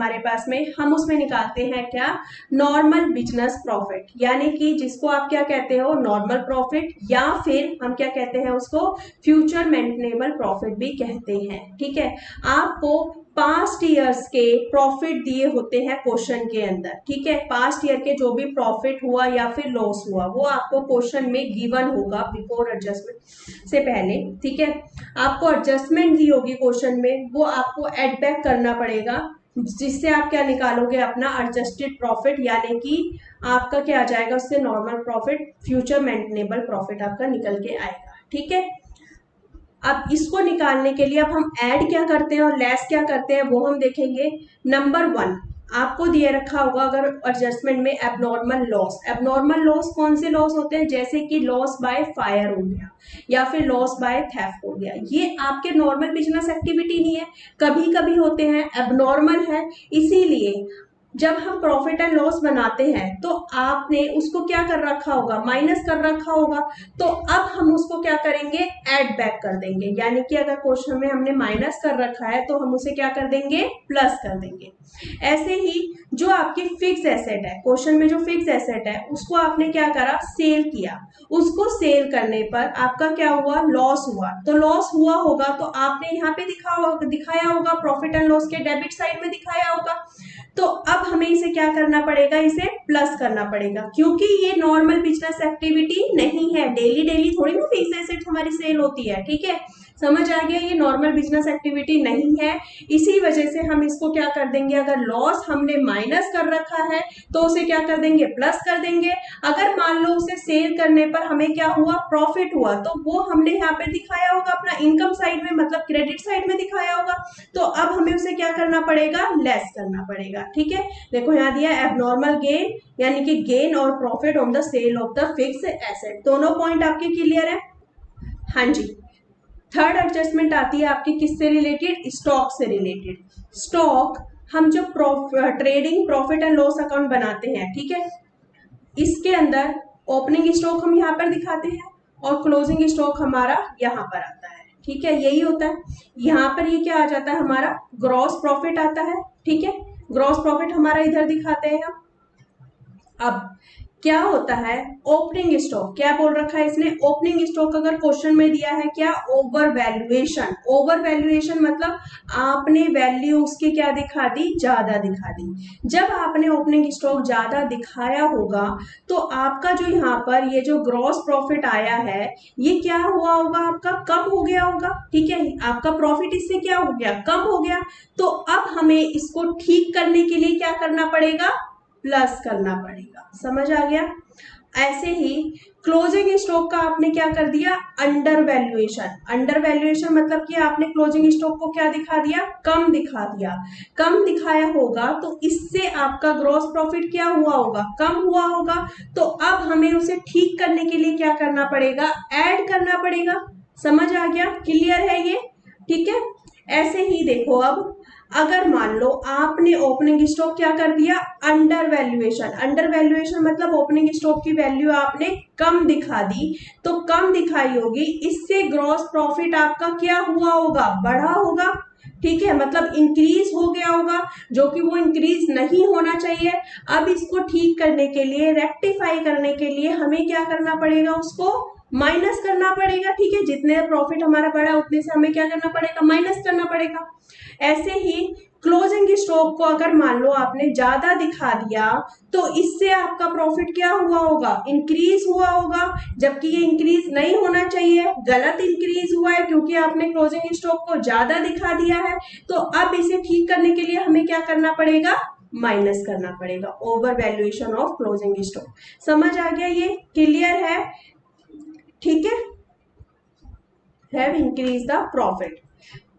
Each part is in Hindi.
हमारे पास में, हम उसमें निकालते हैं क्या, नॉर्मल बिजनेस प्रॉफिट, यानी कि जिसको आप क्या कहते हो, नॉर्मल प्रॉफिट, या फिर हम क्या कहते हैं उसको, फ्यूचर मेंटेनेबल प्रॉफिट भी कहते हैं। ठीक है, आपको पास्ट ईयर्स के प्रॉफिट दिए होते हैं क्वेश्चन के अंदर। ठीक है, पास्ट ईयर के जो भी प्रॉफिट हुआ या फिर लॉस हुआ वो आपको क्वेश्चन में गिवन होगा बिफोर एडजस्टमेंट से पहले। ठीक है, आपको एडजस्टमेंट दी होगी क्वेश्चन में, वो आपको एड बैक करना पड़ेगा, जिससे आप क्या निकालोगे, अपना एडजस्टेड प्रॉफिट, यानी कि आपका क्या आ जाएगा उससे, normal profit, future maintainable profit आपका निकल के आएगा। ठीक है, अब इसको निकालने के लिए अब हम ऐड क्या करते हैं और लेस क्या करते हैं वो हम देखेंगे। नंबर 1 आपको दिए रखा होगा अगर एडजस्टमेंट में, एबनॉर्मल लॉस। एबनॉर्मल लॉस कौन से लॉस होते हैं, जैसे कि लॉस बाय फायर हो गया या फिर लॉस बाय थेफ्ट हो गया, ये आपके नॉर्मल बिजनेस एक्टिविटी नहीं है, कभी कभी होते हैं, एबनॉर्मल है। इसीलिए जब हम प्रॉफिट एंड लॉस बनाते हैं तो आपने उसको क्या कर रखा होगा, माइनस कर रखा होगा, तो अब हम उसको क्या करेंगे, ऐड बैक कर देंगे। यानी कि अगर क्वेश्चन में हमने माइनस कर रखा है तो हम उसे क्या कर देंगे, प्लस कर देंगे। ऐसे ही जो आपकी फिक्स एसेट है, क्वेश्चन में जो फिक्स एसेट है उसको आपने क्या करा, सेल किया, उसको सेल करने पर आपका क्या हुआ, लॉस हुआ। तो लॉस हुआ होगा तो आपने यहाँ पे दिखाया होगा, प्रॉफिट एंड लॉस के डेबिट साइड में दिखाया होगा। तो अब हमें इसे क्या करना पड़ेगा, इसे प्लस करना पड़ेगा, क्योंकि ये नॉर्मल बिजनेस एक्टिविटी नहीं है, डेली डेली थोड़ी ना फिक्स एसेट्स हमारी सेल होती है। ठीक है, समझ आ गया, ये नॉर्मल बिजनेस एक्टिविटी नहीं है, इसी वजह से हम इसको क्या कर देंगे, अगर लॉस हमने माइनस कर रखा है तो उसे क्या कर देंगे, प्लस कर देंगे। अगर मान लो उसे सेल करने पर हमें क्या हुआ, प्रॉफिट हुआ, तो वो हमने यहाँ पे दिखाया होगा अपना इनकम साइड में, मतलब क्रेडिट साइड में दिखाया होगा, तो अब हमें उसे क्या करना पड़ेगा, लेस करना पड़ेगा। ठीक है, देखो यहाँ दिया एबनॉर्मल गेन, यानी कि गेन और profit on the sale of the fix asset. दोनों पॉइंट आपके क्लियर है? हाँ जी। थर्ड एडजस्टमेंट आती है आपकी किससे रिलेटेड, स्टॉक से रिलेटेड। स्टॉक हम जब trading profit and loss account बनाते हैं, ठीक है, इसके अंदर ओपनिंग स्टॉक हम यहाँ पर दिखाते हैं और क्लोजिंग स्टॉक हमारा यहाँ पर आता है। ठीक है, यही होता है। यहाँ पर ये क्या आ जाता है, हमारा ग्रॉस प्रॉफिट आता है। ठीक है, ग्रॉस प्रॉफिट हमारा इधर दिखाते हैं हम। अब क्या होता है, ओपनिंग स्टॉक, क्या बोल रखा है इसने, ओपनिंग स्टॉक अगर क्वेश्चन में दिया है क्या, ओवर वैल्यूएशन। ओवर वैल्यूएशन मतलब आपने वैल्यू उसकी क्या दिखा दी, ज्यादा दिखा दी। जब आपने ओपनिंग स्टॉक ज्यादा दिखाया होगा तो आपका जो यहाँ पर ये जो ग्रॉस प्रॉफिट आया है ये क्या हुआ होगा, आपका कम हो गया होगा। ठीक है, आपका प्रॉफिट इससे क्या हो गया, कम हो गया। तो अब हमें इसको ठीक करने के लिए क्या करना पड़ेगा, प्लस करना पड़ेगा। समझ आ गया? ऐसे ही क्लोजिंग स्टॉक का आपने क्या कर दिया, अंडर वैल्यूएशन। अंडर वैल्यूएशन मतलब कि आपने क्लोजिंग स्टॉक को क्या दिखा दिया, कम दिखा दिया। कम दिखाया होगा तो इससे आपका ग्रॉस प्रॉफिट क्या हुआ होगा, कम हुआ होगा। तो अब हमें उसे ठीक करने के लिए क्या करना पड़ेगा, ऐड करना पड़ेगा। समझ आ गया, क्लियर है ये? ठीक है, ऐसे ही देखो, अब अगर मान लो आपने ओपनिंग स्टॉक क्या कर दिया, अंडर वैल्यूएशन। अंडर वैल्यूएशन मतलब ओपनिंग स्टॉक की वैल्यू आपने कम दिखा दी, तो कम दिखाई होगी, इससे ग्रॉस प्रॉफिट आपका क्या हुआ होगा, बढ़ा होगा। ठीक है, मतलब इंक्रीज हो गया होगा, जो कि वो इंक्रीज नहीं होना चाहिए। अब इसको ठीक करने के लिए, रेक्टिफाई करने के लिए हमें क्या करना पड़ेगा, उसको माइनस करना पड़ेगा। ठीक है, जितने प्रॉफिट हमारा बढ़ा उतने से हमें क्या करना पड़ेगा, माइनस करना पड़ेगा। ऐसे ही क्लोजिंग स्टॉक को अगर मान लो आपने ज्यादा दिखा दिया तो इससे आपका प्रॉफिट क्या हुआ होगा, इंक्रीज हुआ होगा, जबकि ये इंक्रीज नहीं होना चाहिए, गलत इंक्रीज हुआ है क्योंकि आपने क्लोजिंग स्टॉक को ज्यादा दिखा दिया है। तो अब इसे ठीक करने के लिए हमें क्या करना पड़ेगा, माइनस करना पड़ेगा, over valuation of closing stock. समझ आ गया, ये क्लियर है? ठीक है, हैव इंक्रीज द प्रॉफिट।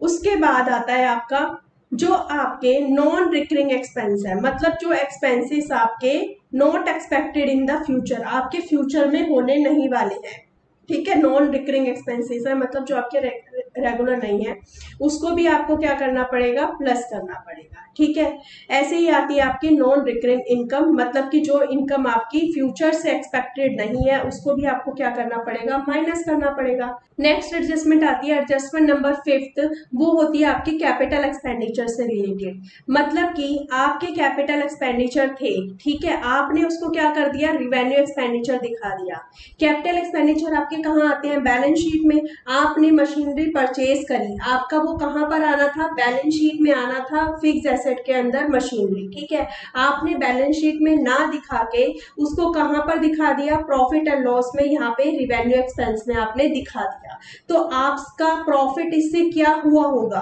उसके बाद आता है आपका जो आपके नॉन रिकरिंग एक्सपेंस है, मतलब जो एक्सपेंसेस आपके not expected in the future, आपके फ्यूचर में होने नहीं वाले हैं। ठीक है, नॉन रिकरिंग एक्सपेंसेस है मतलब जो आपके रेगुलर नहीं है, उसको भी आपको क्या करना पड़ेगा, प्लस करना पड़ेगा। ठीक है, ऐसे ही आती है आपकी नॉन रिकरिंग इनकम, मतलब कि जो इनकम आपकी फ्यूचर से एक्सपेक्टेड नहीं है उसको भी आपको क्या करना पड़ेगा, माइनस करना पड़ेगा। नेक्स्ट एडजस्टमेंट आती है एडजस्टमेंट नंबर 5, वो होती है आपकी कैपिटल एक्सपेंडिचर से रिलेटेड। मतलब कि आपके कैपिटल एक्सपेंडिचर थे, ठीक है, आपने उसको क्या कर दिया, रिवेन्यू एक्सपेंडिचर दिखा दिया। कैपिटल एक्सपेंडिचर आपके कहाँ आते हैं, बैलेंस शीट में। आपने मशीनरी परचेज करी, आपका वो कहाँ पर आना था, बैलेंस शीट में आना था, फिक्स एसेट के अंदर मशीनरी। ठीक है, आपने बैलेंस शीट में ना दिखा के उसको कहाँ पर दिखा दिया, प्रॉफिट एंड लॉस में, यहाँ पे रिवेन्यू एक्सपेंस में आपने दिखा दिया। तो आपका प्रॉफिट इससे क्या हुआ होगा,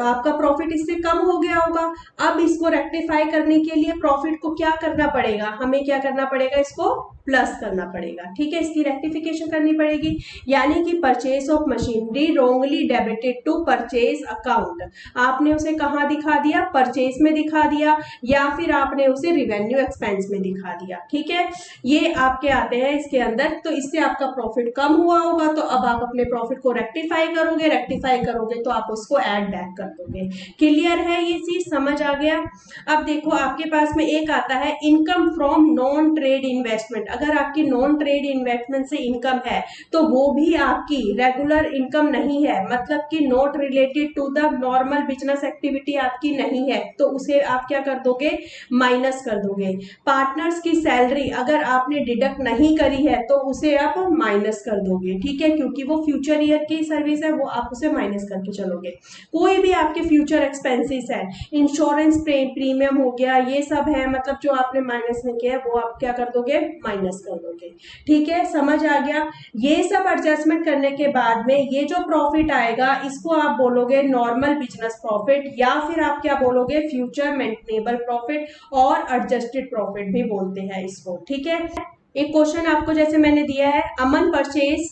आपका प्रॉफिट इससे कम हो गया होगा। अब इसको रेक्टिफाई करने के लिए प्रॉफिट को क्या करना पड़ेगा, हमें क्या करना पड़ेगा, इसको प्लस करना पड़ेगा। ठीक है, इसकी रेक्टिफिकेशन करनी पड़ेगी। यानी कि purchase of machinery wrongly debited to purchase account, आपने उसे कहाँ दिखा दिया, परचेज में दिखा दिया, या फिर आपने उसे रिवेन्यू एक्सपेंस में दिखा दिया। ठीक है, ये आपके आते हैं इसके अंदर। तो इससे आपका प्रॉफिट कम हुआ होगा, तो अब आप अपने प्रॉफिट को रेक्टिफाई करोगे तो आप उसको ऐड बैक कर दोगे। क्लियर है, ये चीज समझ आ गया। अब देखो आपके पास में एक आता है income from non trade investment. अगर आपकी नॉन ट्रेड इन्वेस्टमेंट से इनकम है तो वो भी आपकी रेगुलर इनकम नहीं है, मतलब कि not related to the normal business activity आपकी नहीं है, तो उसे आप क्या कर दोगे, माइनस कर दोगे। पार्टनर्स की सैलरी अगर आपने डिडक्ट नहीं करी है तो उसे आप माइनस कर दोगे। ठीक है, क्योंकि वो फ्यूचर ईयर की सर्विस है, वो आप उसे माइनस करके चलोगे। कोई भी आपके फ्यूचर एक्सपेंसेस है, इंश्योरेंस प्रीमियम हो गया, ये सब है, मतलब जो आपने माइनस नहीं किया है वो आप क्या कर दोगे, माइनस कर दोगे। ठीक है, समझ आ गया। ये सब एडजस्टमेंट करने के बाद में ये जो प्रॉफिट आएगा इसको आप बोलोगे नॉर्मल बिजनेस प्रॉफिट, या फिर आप क्या बोलोगे, फ्यूचर मेंटेनेबल प्रॉफिट, और एडजस्टेड प्रॉफिट भी बोलते हैं इसको। ठीक है, एक क्वेश्चन आपको जैसे मैंने दिया है, Aman purchase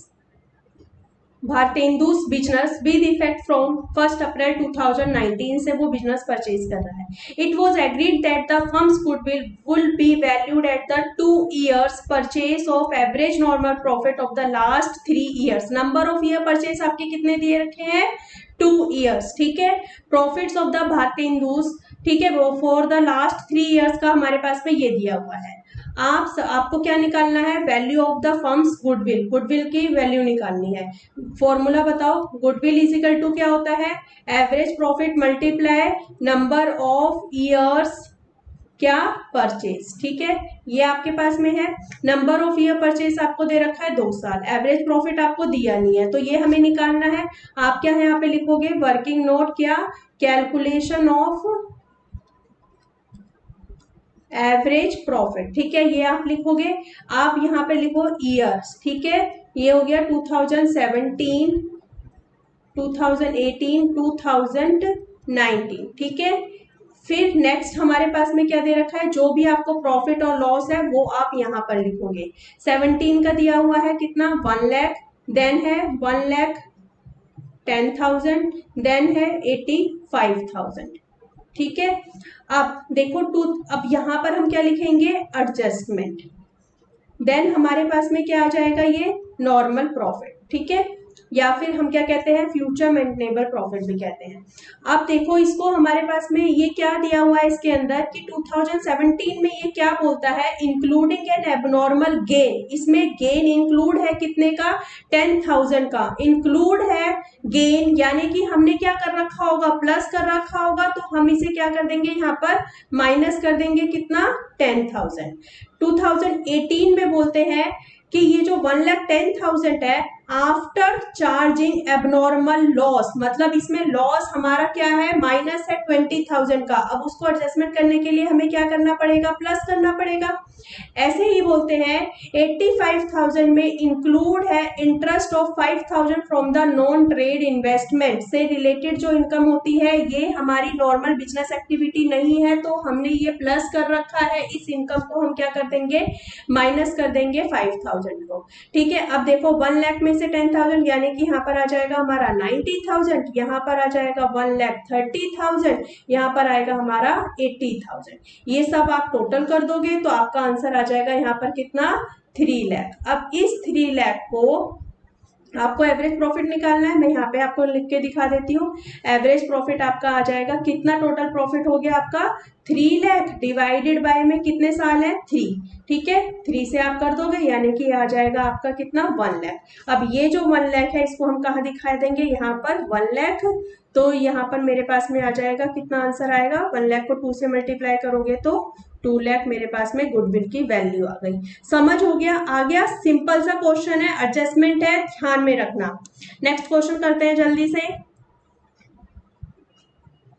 Bharatendu's business with effect from 1 April 2019 से वो बिजनेस परचेज कर रहा है। It was agreed that the firm's goodwill will be valued at the 2 years purchase of average normal profit of the last 3 years। Number of year purchase आपके कितने दिए रखे हैं, 2 years। ठीक है, प्रॉफिट्स ऑफ द भारतेंदुस, ठीक है, वो फॉर द लास्ट 3 years का हमारे पास में ये दिया हुआ है। आपको क्या निकालना है, value of the firm's goodwill, goodwill की वैल्यू निकालनी है। फॉर्मूला बताओ, गुडविल इज इक्वल टू क्या होता है, average profit multiply number of years क्या, परचेज। ठीक है, ये आपके पास में है। नंबर ऑफ ईयर परचेज आपको दे रखा है 2 साल, एवरेज प्रॉफिट आपको दिया नहीं है, तो ये हमें निकालना है। आप क्या है यहाँ पे लिखोगे, वर्किंग नोट, क्या, कैलकुलेशन ऑफ एवरेज प्रॉफिट। ठीक है, ये आप लिखोगे। आप यहाँ पे लिखो ईयर्स। ठीक है, ये हो गया 2017, 2018, 2019। ठीक है, फिर नेक्स्ट हमारे पास में क्या दे रखा है, जो भी आपको प्रॉफिट और लॉस है वो आप यहाँ पर लिखोगे। 17 का दिया हुआ है कितना, 1 लाख, देन है 1,10,000, देन है 85,000। ठीक है, अब देखो अब यहां पर हम क्या लिखेंगे, एडजस्टमेंट, देन हमारे पास में क्या आ जाएगा, ये नॉर्मल प्रॉफिट। ठीक है, या फिर हम क्या कहते हैं, फ्यूचर मेंटेनेबल प्रॉफिट भी कहते हैं। अब देखो इसको हमारे पास में ये क्या दिया हुआ है इसके अंदर कि 2017 में ये क्या बोलता है, इंक्लूडिंग एन एबनॉर्मल गेन। इसमें गेन इंक्लूड है कितने का, 10,000 का इंक्लूड है गेन, यानी कि हमने क्या कर रखा होगा, प्लस कर रखा होगा, तो हम इसे क्या कर देंगे, यहाँ पर माइनस कर देंगे, कितना, 10,000। 2018 में बोलते हैं कि ये जो 1,10,000 है आफ्टर चार्जिंग एबनॉर्मल लॉस, मतलब इसमें लॉस हमारा क्या है, माइनस है 20,000 का। अब उसको एडजस्टमेंट करने के लिए हमें क्या करना पड़ेगा, प्लस करना पड़ेगा। ऐसे ही बोलते हैं 85,000 में इंक्लूड है interest of 5,000 from the non trade investment, से रिलेटेड जो इनकम होती है ये हमारी नॉर्मल बिजनेस एक्टिविटी नहीं है, तो हमने ये प्लस कर रखा है, इस इनकम को हम क्या कर देंगे, माइनस कर देंगे 5,000 को। ठीक है, अब देखो 1 लाख में से 10,000 यानी कि यहाँ पर आ जाएगा हमारा 90,000, यहाँ पर आ जाएगा 1,30,000, यहाँ पर आएगा हमारा 80,000। ये सब आप टोटल कर दोगे तो आपका आंसर आ जाएगा यहाँ पर कितना, 3 लाख। अब इस 3 लाख को आपको एवरेज प्रॉफिट निकालना है, मैं यहाँ पे आपको लिख के दिखा देती हूँ। एवरेज प्रॉफिट आपका आ जाएगा, कितना टोटल प्रॉफिट हो गया आपका 3 लाख डिवाइडेड बाय में कितने साल है 3, ठीक है 3 से आप कर दोगे यानी कि आ जाएगा आपका कितना 1 लाख। अब ये जो 1 लाख है इसको हम कहाँ दिखा देंगे, यहाँ पर 1 लाख, तो यहाँ पर मेरे पास में आ जाएगा कितना आंसर आएगा, 1 लाख को 2 से मल्टीप्लाई करोगे तो 2 लाख मेरे पास में गुडविल की वैल्यू आ गई। समझ हो गया, आ गया, सिंपल सा क्वेश्चन है, एडजस्टमेंट है, ध्यान में रखना। नेक्स्ट क्वेश्चन करते हैं जल्दी से।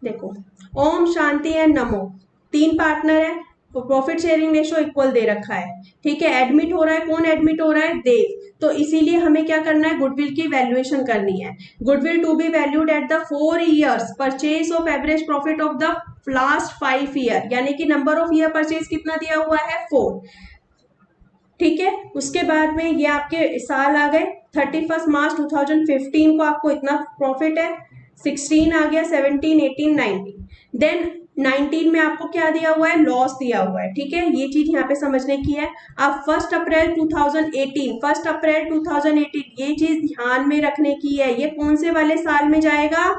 देखो, Om Shanti and NaMo 3 partner है, तो प्रॉफिट शेयरिंग रेशो इक्वल दे रखा है, ठीक है। एडमिट हो रहा है, कौन एडमिट हो रहा है, देव, तो इसीलिए हमें क्या करना है, गुडविल की वैल्यूएशन करनी है। Goodwill to be valued at the 4 years purchase of average profit of the last 5 year, यानी कि नंबर ऑफ ईयर परचेज कितना दिया हुआ है 4, ठीक है। उसके बाद में ये आपके साल आ गए, 31 मार्च 2015 को आपको इतना प्रॉफिट है, 16 आ गया, 17, 18, 19, देन 19 में आपको क्या दिया हुआ है, लॉस दिया हुआ है, ठीक है। ये चीज यहाँ पे समझने की है। अब 1 अप्रैल 2018 ये चीज ध्यान में रखने की है, ये कौन से वाले साल में जाएगा,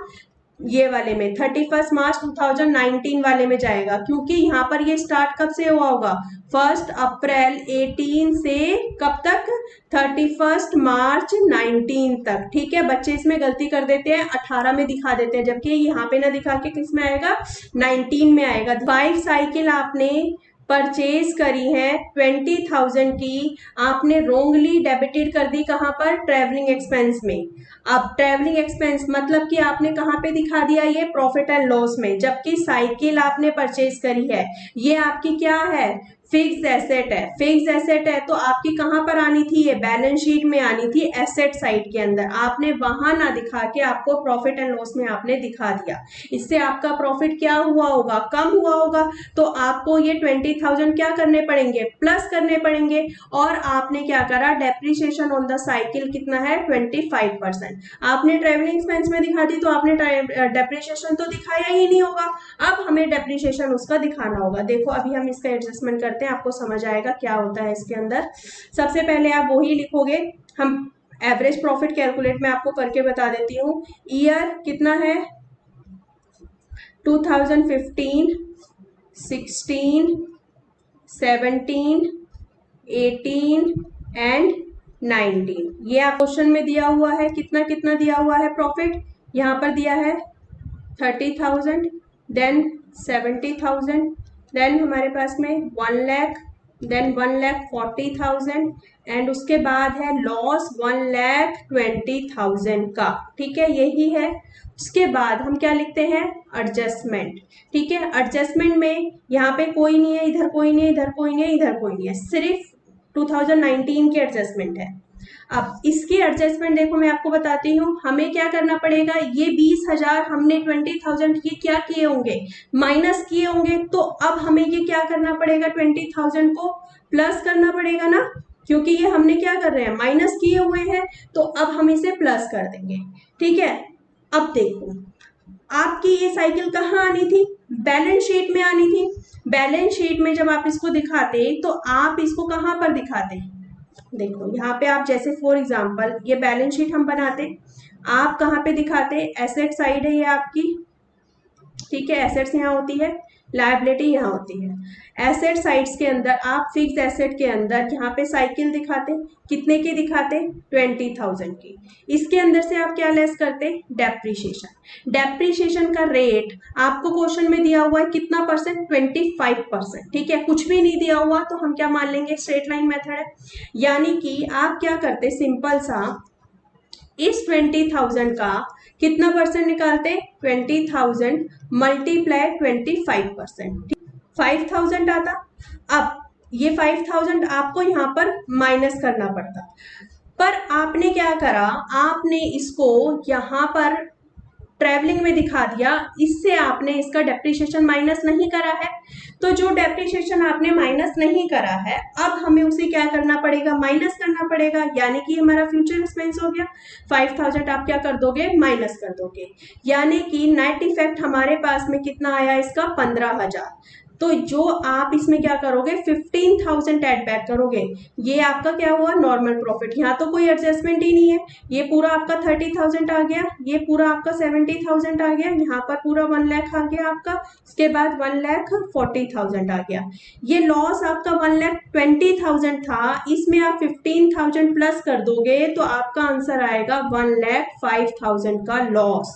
ये वाले में 31 मार्च 2019 वाले में जाएगा, क्योंकि यहाँ पर ये स्टार्ट कब से हुआ होगा, 1 अप्रैल 18 से कब तक 31 मार्च 19 तक, ठीक है। बच्चे इसमें गलती कर देते हैं, 18 में दिखा देते हैं, जबकि यहाँ पे ना दिखा के किस में आएगा 19 में आएगा। 5 साइकिल आपने परचेज करी है 20,000 की, आपने रोंगली डेबिटेड कर दी कहाँ पर, ट्रेवलिंग एक्सपेंस में। अब ट्रेवलिंग एक्सपेंस मतलब कि आपने कहाँ पे दिखा दिया, ये प्रॉफिट एंड लॉस में, जबकि साइकिल आपने परचेज करी है, ये आपकी क्या है, फिक्स एसेट है। फिक्स एसेट है तो आपकी कहाँ पर आनी थी, ये बैलेंस शीट में आनी थी, एसेट साइड के अंदर, आपने वहां ना दिखा के आपको प्रॉफिट एंड लॉस में आपने दिखा दिया। इससे आपका प्रॉफिट क्या हुआ होगा, कम हुआ होगा, तो आपको ये 20,000 क्या करने पड़ेंगे, प्लस करने पड़ेंगे। और आपने क्या करा, डेप्रिसिएशन ऑन द साइकिल कितना है 25%, आपने ट्रेवलिंग एक्सपेंस में दिखा दी, तो आपने डेप्रिसिएशन तो दिखाया ही नहीं होगा, अब हमें डेप्रिसिएशन उसका दिखाना होगा। देखो अभी हम इसका एडजस्टमेंट करते हैं, आपको समझ आएगा क्या होता है इसके अंदर। सबसे पहले आप वही लिखोगे, हम एवरेज प्रॉफिट कैलकुलेट में आपको करके बता देती हूँ। ईयर कितना है 2015, 16, 17, 18 एंड 19, ये आप क्वेश्चन में दिया हुआ है, कितना कितना दिया हुआ है प्रॉफिट, यहाँ पर दिया है 30,000, देन 70,000, देन हमारे पास में 1 लाख, देन 1,40,000 एंड उसके बाद है लॉस 1,20,000 का, ठीक है, यही है। उसके बाद हम क्या लिखते हैं, एडजस्टमेंट, ठीक है। एडजस्टमेंट में यहाँ पे कोई नहीं है, इधर कोई नहीं है, इधर कोई नहीं है, इधर कोई नहीं है, सिर्फ 2019 की एडजस्टमेंट है। अब इसकी एडजस्टमेंट देखो मैं आपको बताती हूँ, हमें क्या करना पड़ेगा, ये 20,000 हमने 20,000 ये क्या किए होंगे, माइनस किए होंगे, तो अब हमें ये क्या करना पड़ेगा, 20,000 को प्लस करना पड़ेगा ना, क्योंकि ये हमने क्या कर रहे हैं, माइनस किए हुए हैं, तो अब हम इसे प्लस कर देंगे, ठीक है। अब देखो आपकी ये साइकिल कहाँ आनी थी, बैलेंस शीट में आनी थी। बैलेंस शीट में जब आप इसको दिखाते तो आप इसको कहाँ पर दिखाते, देखो यहाँ पे आप जैसे फॉर एग्जांपल ये बैलेंस शीट हम बनाते, आप कहाँ पे दिखाते, एसेट साइड है ये आपकी, ठीक है, एसेट्स यहाँ होती है, लायबिलिटी यहाँ होती है। एसेट साइड्स के अंदर आप फिक्स एसेट के अंदर यहाँ पे साइकिल दिखाते, कितने की दिखाते 20,000 की, इसके अंदर से आप क्या लेस करते, डेप्रीशिएशन। डेप्रीशिएशन का रेट आपको क्वेश्चन में दिया हुआ है कितना परसेंट, 25%, ठीक है। कुछ भी नहीं दिया हुआ तो हम क्या मान लेंगे, स्ट्रेट लाइन मेथड है, यानी कि आप क्या करते, सिंपल सा इस 20,000 का कितना परसेंट निकालते, 20,000 मल्टीप्लाई 25%, 5,000 आता। अब ये 5,000 आपको यहाँ पर माइनस करना पड़ता, पर आपने क्या करा, आपने इसको यहाँ पर ट्रेवलिंग में दिखा दिया, इससे आपने इसका डेप्रिसिएशन माइनस नहीं करा है, तो जो डेप्रिसिएशन आपने माइनस नहीं करा है अब हमें उसे क्या करना पड़ेगा, माइनस करना पड़ेगा, यानी कि हमारा फ्यूचर एक्सपेंस हो गया। 5,000 आप क्या कर दोगे, माइनस कर दोगे, यानी कि नेट इफेक्ट हमारे पास में कितना आया इसका 15,000। तो जो आप इसमें क्या करोगे 15,000 एड बैक करोगे, ये आपका क्या हुआ नॉर्मल प्रॉफिट। यहाँ तो कोई एडजस्टमेंट ही नहीं है, ये पूरा आपका 30,000 आ गया, ये पूरा आपका 70,000 आ गया, यहाँ पर पूरा 1 लाख आ गया आपका, उसके बाद 1,40,000 आ गया। ये लॉस आपका 1,20,000 था, इसमें आप 15,000 प्लस कर दोगे तो आपका आंसर आएगा 1,05,000 का लॉस।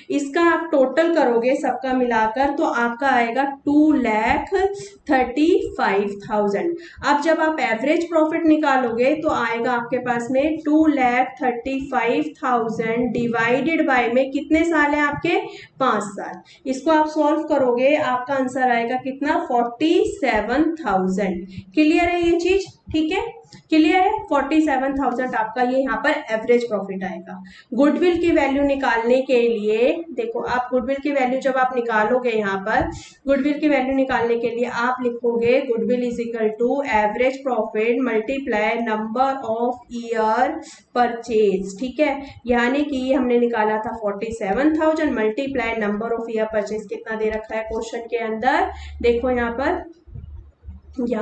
इसका आप टोटल करोगे सबका मिलाकर तो आपका आएगा 2,35,000। अब जब आप एवरेज प्रॉफिट निकालोगे तो आएगा आपके पास में 2,35,000 डिवाइडेड बाय में कितने साल है आपके 5 साल। इसको आप सॉल्व करोगे आपका आंसर आएगा कितना 47,000। क्लियर है ये चीज, ठीक है क्लियर है। 47,000 आपका ये यहाँ पर एवरेज प्रॉफिट आएगा। गुडविल की वैल्यू निकालने के लिए देखो, आप गुडविल की वैल्यू जब आप निकालोगे यहाँ पर गुडविल की वैल्यू निकालने के लिए आप लिखोगे goodwill is equal to average profit multiply number of year purchase, ठीक है। यानी कि हमने निकाला था 47,000 multiply number of year purchase, कितना दे रखा है क्वेश्चन के अंदर, देखो यहाँ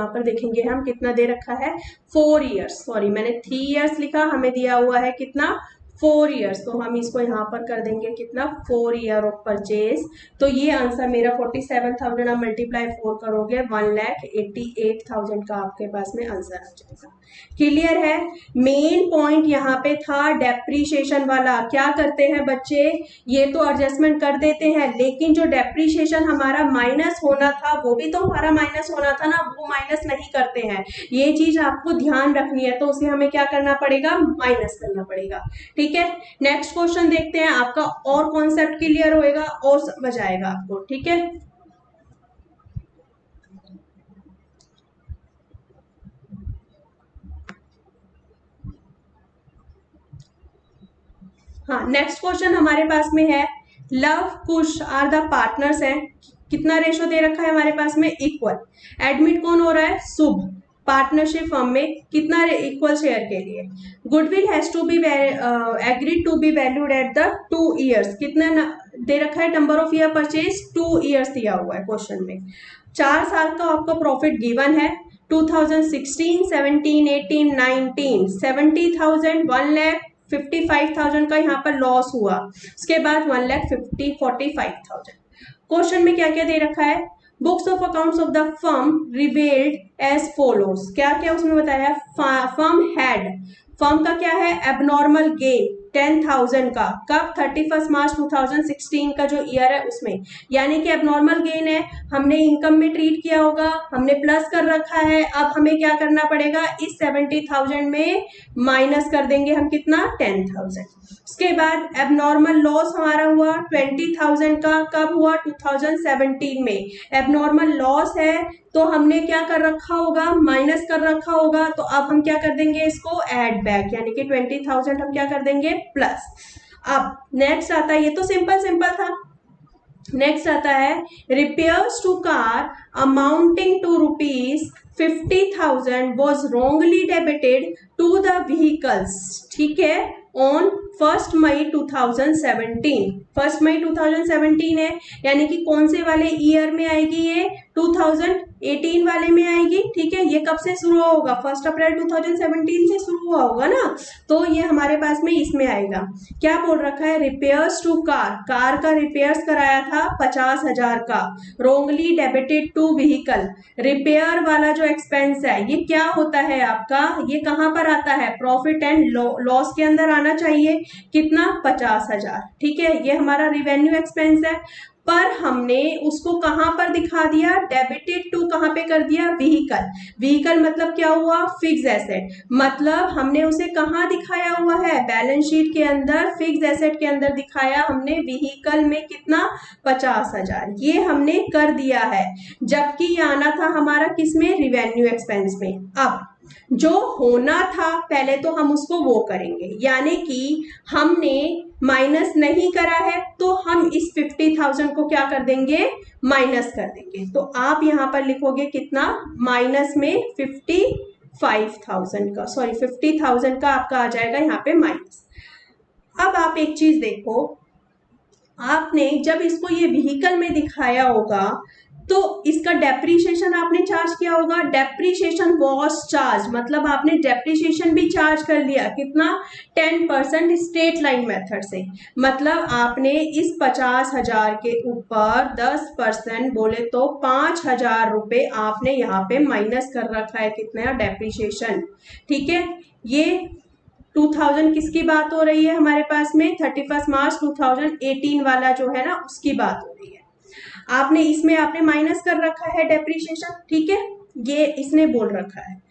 पर देखेंगे हम कितना दे रखा है 4 इयर्स, सॉरी मैंने 3 इयर्स लिखा, हमें दिया हुआ है कितना 4 इयर्स, तो हम इसको यहाँ पर कर देंगे कितना 4 ईयर ऑफ परचेज। तो ये आंसर मेरा 47,000 आप मल्टीप्लाई 4 करोगे 1,88,000 का आपके पास में आंसर आ जाएगा। क्लियर है। मेन पॉइंट यहाँ पे था डेप्रीशिएशन वाला। क्या करते हैं बच्चे, ये तो एडजस्टमेंट कर देते हैं, लेकिन जो डेप्रीशिएशन हमारा माइनस होना था वो भी तो हमारा माइनस होना था ना, वो माइनस नहीं करते हैं। ये चीज आपको ध्यान रखनी है, तो उसे हमें क्या करना पड़ेगा माइनस करना पड़ेगा, ठीक है। नेक्स्ट क्वेश्चन देखते हैं, आपका और कॉन्सेप्ट क्लियर होएगा और समझ आएगा आपको, ठीक है। हाँ, नेक्स्ट क्वेश्चन हमारे पास में है, Luv Kush are the partners हैं, कितना रेशो दे रखा है हमारे पास में इक्वल। एडमिट कौन हो रहा है शुभ, पार्टनरशिप फर्म में कितना इक्वल शेयर के लिए। Goodwill has to be agreed to be valued at the 2 years, कितना दे रखा है number of year purchase 2 years दिया हुआ है क्वेश्चन में। 4 साल का आपका प्रॉफिट गिवन है 2016, 17, 18, 19, 70,000, 1,55,000 का यहाँ पर लॉस हुआ, उसके बाद 1,45,000। क्वेश्चन में क्या क्या दे रखा है, books of accounts of the firm revealed as follows, क्या क्या उसमें बताया है, फर्म का क्या है एबनॉर्मल गेन 10,000 का, कब 31 मार्च 2016 का जो ईयर है उसमें, यानी कि एबनॉर्मल गेन है, हमने इनकम में ट्रीट किया होगा, हमने प्लस कर रखा है, अब हमें क्या करना पड़ेगा इस 70,000 में माइनस कर देंगे हम कितना 10,000। उसके बाद एबनॉर्मल लॉस हमारा हुआ 20,000 का, कब हुआ 2017 में। एबनॉर्मल लॉस है तो हमने क्या कर रखा होगा माइनस कर रखा होगा, तो अब हम क्या कर देंगे इसको ऐड बैक, यानी कि 20,000 हम क्या कर देंगे प्लस। अब नेक्स्ट आता है, ये तो सिंपल था, नेक्स्ट आता है repairs to car amounting to ₹50,000 was wrongly debited to the vehicles, ठीक है, ऑन 1 मई 2017। 1 मई 2017 है, यानी कि कौन से वाले ईयर में आएगी ये 2018 वाले में आएगी, ठीक है। ये कब से शुरू होगा 1 अप्रैल 2017 से शुरू हुआ होगा ना, तो ये हमारे पास में इसमें आएगा। क्या बोल रखा है रिपेयर्स टू कार का रिपेयर्स कराया था 50,000 का, wrongly debited to vehicle. Repair वाला जो एक्सपेंस है ये क्या होता है आपका, ये कहां पर आता है प्रॉफिट एंड लॉस के अंदर आना चाहिए, कितना 50,000, ठीक है। ये हमारा रिवेन्यू एक्सपेंस है, पर हमने उसको कहां पर दिखा दिया डेबिटेड टू, कहां पे कर दिया व्हीकल मतलब क्या हुआ फिक्स एसेट, मतलब हमने उसे कहां दिखाया हुआ है बैलेंस शीट के अंदर, फिक्स एसेट के अंदर दिखाया हमने व्हीकल में कितना 50,000, ये हमने कर दिया है, जबकि ये आना था हमारा किसमें रिवेन्यू एक्सपेंस में। अब जो होना था पहले तो हम उसको वो करेंगे, यानी कि हमने माइनस नहीं करा है तो हम इस 50,000 को क्या कर देंगे माइनस कर देंगे, तो आप यहां पर लिखोगे कितना माइनस में 55,000 का, सॉरी 50,000 का आपका आ जाएगा यहाँ पे माइनस। अब आप एक चीज देखो, आपने जब इसको ये व्हीकल में दिखाया होगा तो इसका डेप्रीशिएशन आपने चार्ज किया होगा, डेप्रीशिएशन वॉज चार्ज, मतलब आपने डेप्रीशिएशन भी चार्ज कर लिया, कितना 10% स्ट्रेट लाइन मेथड से, मतलब आपने इस 50,000 के ऊपर 10% बोले तो 5,000 रुपए आपने यहाँ पे माइनस कर रखा है, कितना डेप्रीशिएशन। ठीक है, ये 2000 किसकी बात हो रही है हमारे पास में, 31 मार्च 2018 वाला जो है ना उसकी बात हो रही है। आपने इसमें आपने माइनस कर रखा है डेप्रीशिएशन, ठीक है, ये इसने बोल रखा है,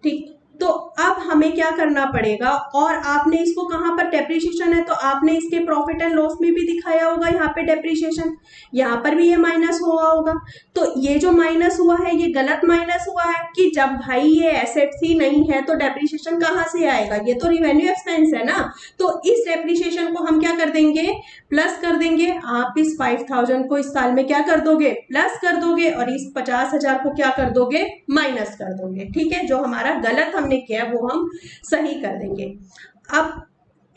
ठीक। तो अब हमें क्या करना पड़ेगा, और आपने इसको कहां पर डेप्रीशिएशन है तो आपने इसके प्रॉफिट एंड लॉस में भी दिखाया होगा यहाँ पे डेप्रीशिएशन, यहाँ पर भी ये माइनस हुआ होगा। तो ये जो माइनस हुआ है ये गलत माइनस हुआ है कि जब भाई ये एसेट्स ही नहीं है तो डेप्रीशिएशन कहाँ से आएगा, ये तो रिवेन्यू एक्सपेंस है ना। तो इस डेप्रीशिएशन को हम क्या कर देंगे, प्लस कर देंगे। आप इस 5,000 को इस साल में क्या कर दोगे, प्लस कर दोगे, और इस 50,000 को क्या कर दोगे, माइनस कर दोगे। ठीक है, जो हमारा गलत हमने किया वो हम सही कर देंगे। अब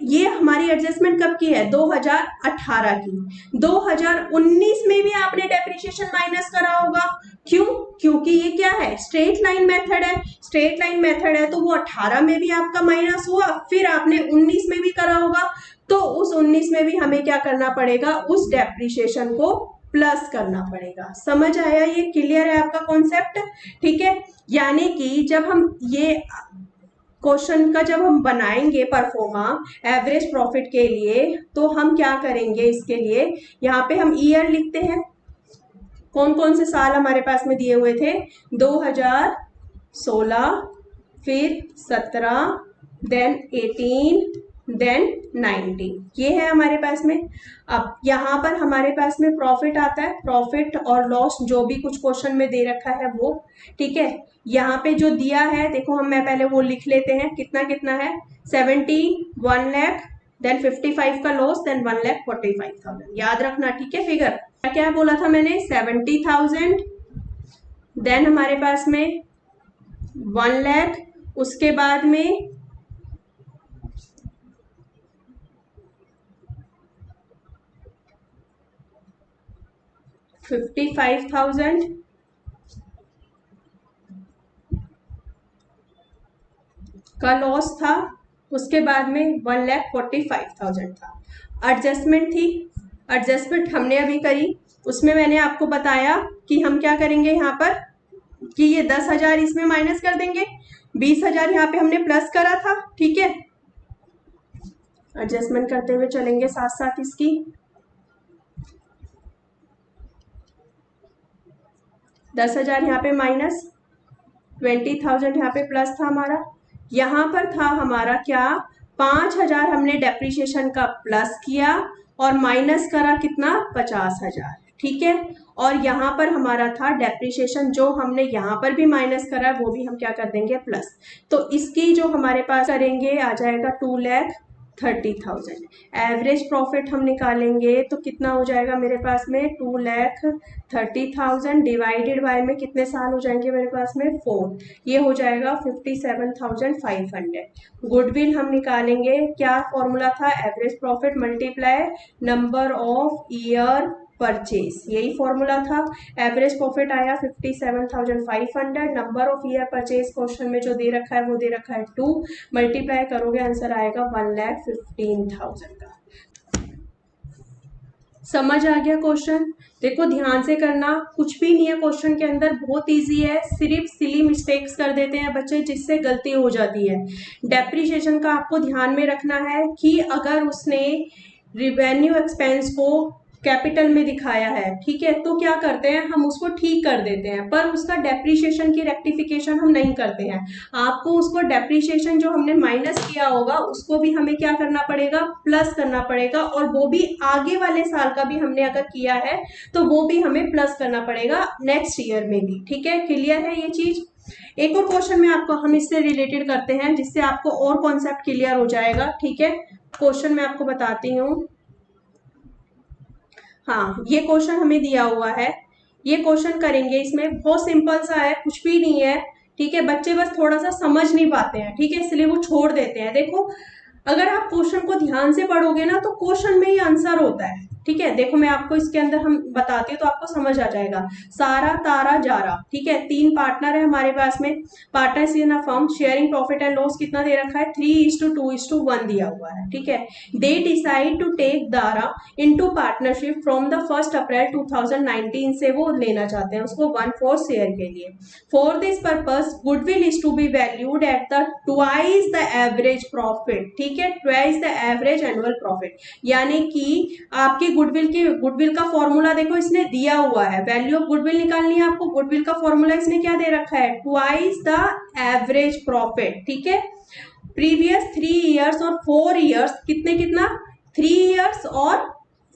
ये हमारी एडजस्टमेंट कब की है, 2018 की। 2019 में भी आपने डेप्रिसिएशन माइनस करा होगा, क्यों, क्योंकि ये क्या है, स्ट्रेट लाइन मेथड है। स्ट्रेट लाइन मेथड है तो वो 18 में भी आपका माइनस हुआ, फिर आपने 19 में भी करा होगा, तो उस 19 में भी हमें क्या करना पड़ेगा, उस डेप्रिसिएशन को प्लस करना पड़ेगा। समझ आया, ये क्लियर है आपका कॉन्सेप्ट। ठीक है, यानी कि जब हम ये क्वेश्चन का जब हम बनाएंगे परफॉर्मा एवरेज प्रॉफिट के लिए, तो हम क्या करेंगे, इसके लिए यहाँ पे हम ईयर लिखते हैं, कौन कौन से साल हमारे पास में दिए हुए थे, 2016, फिर 17, देन 18, देन 19, ये है हमारे पास में। अब यहाँ पर हमारे पास में प्रॉफिट आता है, प्रॉफिट और लॉस जो भी कुछ क्वेश्चन में दे रखा है वो। ठीक है, यहाँ पे जो दिया है देखो, हम मैं पहले वो लिख लेते हैं, कितना कितना है, 70, 1 लाख, देन 55 का लॉस, देन 1,45,000, याद रखना। ठीक है, फिगर क्या बोला था मैंने, 70,000, देन हमारे पास में 1 लाख, उसके बाद में 55,000, का लॉस था, उसके बाद में 1,45,000 था। एडजस्टमेंट थी, एडजस्टमेंट हमने अभी करी, उसमें मैंने आपको बताया कि हम क्या करेंगे यहाँ पर, कि ये 10,000 इसमें माइनस कर देंगे, 20,000 यहाँ पे हमने प्लस करा था। ठीक है, एडजस्टमेंट करते हुए चलेंगे साथ साथ इसकी। 10,000 यहाँ पे माइनस, 20,000 यहाँ पे प्लस था हमारा, यहाँ पर था हमारा क्या, 5,000 हमने डेप्रिसिएशन का प्लस किया और माइनस करा कितना, 50,000। ठीक है, और यहाँ पर हमारा था डेप्रिसिएशन, जो हमने यहाँ पर भी माइनस करा वो भी हम क्या कर देंगे, प्लस। तो इसकी जो हमारे पास करेंगे आ जाएगा 2,30,000। एवरेज प्रॉफिट हम निकालेंगे तो कितना हो जाएगा मेरे पास में, 2,30,000 डिवाइडेड बाय में कितने साल हो जाएंगे मेरे पास में, 4, ये हो जाएगा 57,500। गुडविल हम निकालेंगे, क्या फॉर्मूला था, average profit multiply number of year purchase, यही फॉर्मूला था। एवरेज प्रॉफिट आया 57,500, number of year purchase question में जो दे रखा है वो दे रखा है 2, मल्टीप्लाई करोगे आंसर आएगा 1,15,000 का। समझ आ गया क्वेश्चन, देखो ध्यान से करना, कुछ भी नहीं है क्वेश्चन के अंदर, बहुत इजी है, सिर्फ सिली मिस्टेक्स कर देते हैं बच्चे जिससे गलती हो जाती है। डेप्रिसिएशन का आपको ध्यान में रखना है कि अगर उसने रिवेन्यू एक्सपेंस को कैपिटल में दिखाया है, ठीक है, तो क्या करते हैं हम उसको ठीक कर देते हैं, पर उसका डेप्रिसिएशन की रेक्टिफिकेशन हम नहीं करते हैं। आपको उसको डेप्रिसिएशन जो हमने माइनस किया होगा उसको भी हमें क्या करना पड़ेगा, प्लस करना पड़ेगा, और वो भी आगे वाले साल का भी हमने अगर किया है तो वो भी हमें प्लस करना पड़ेगा नेक्स्ट ईयर में भी। ठीक है, क्लियर है ये चीज। एक और क्वेश्चन में आपको हम इससे रिलेटेड करते हैं जिससे आपको और कॉन्सेप्ट क्लियर हो जाएगा। ठीक है, क्वेश्चन मैं आपको बताती हूँ। हाँ, ये क्वेश्चन हमें दिया हुआ है, ये क्वेश्चन करेंगे, इसमें बहुत सिंपल सा है, कुछ भी नहीं है। ठीक है, बच्चे बस थोड़ा सा समझ नहीं पाते हैं, ठीक है, इसलिए वो छोड़ देते हैं। देखो, अगर आप क्वेश्चन को ध्यान से पढ़ोगे ना तो क्वेश्चन में ही आंसर होता है। ठीक है, देखो मैं आपको इसके अंदर हम बताती हूँ तो आपको समझ आ जाएगा। सारा तारा जारा, ठीक है, 3 पार्टनर है हमारे पास में, partners in a firm, sharing profit and loss कितना दे रखा है, 3:2:1 दिया हुआ है, ठीक है। They decide to take Dara into partnership from the 1 April 2019 से वो लेना चाहते हैं उसको 1/4 शेयर के लिए। For this purpose goodwill is to be valued at the twice the average profit, ठीक है, twice the average annual profit, यानी कि आपकी गुडविल का फॉर्मूला देखो इसने दिया हुआ है, वैल्यू ऑफ गुडविल निकालनी है आपको, गुडविल का फॉर्मूला इसने क्या दे रखा है, ट्वाइस द एवरेज प्रॉफिट, ठीक है। प्रीवियस 3 इयर्स और 4 इयर्स, कितना 3 इयर्स और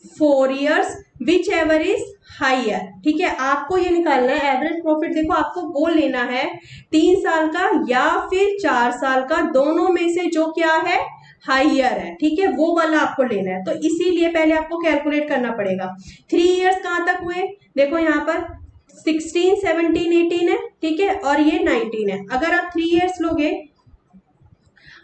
4 years, which ever is higher, ठीक है। आपको ये निकालना है एवरेज प्रॉफिट, देखो आपको वो लेना है 3 साल का या फिर 4 साल का, दोनों में से जो क्या है हाइयर है, ठीक है, वो वाला आपको लेना है। तो इसीलिए पहले आपको कैलकुलेट करना पड़ेगा। 3 इयर्स कहां तक हुए, देखो यहाँ पर 16, 17, 18 है, ठीक है, और ये 19 है। अगर आप 3 इयर्स लोगे,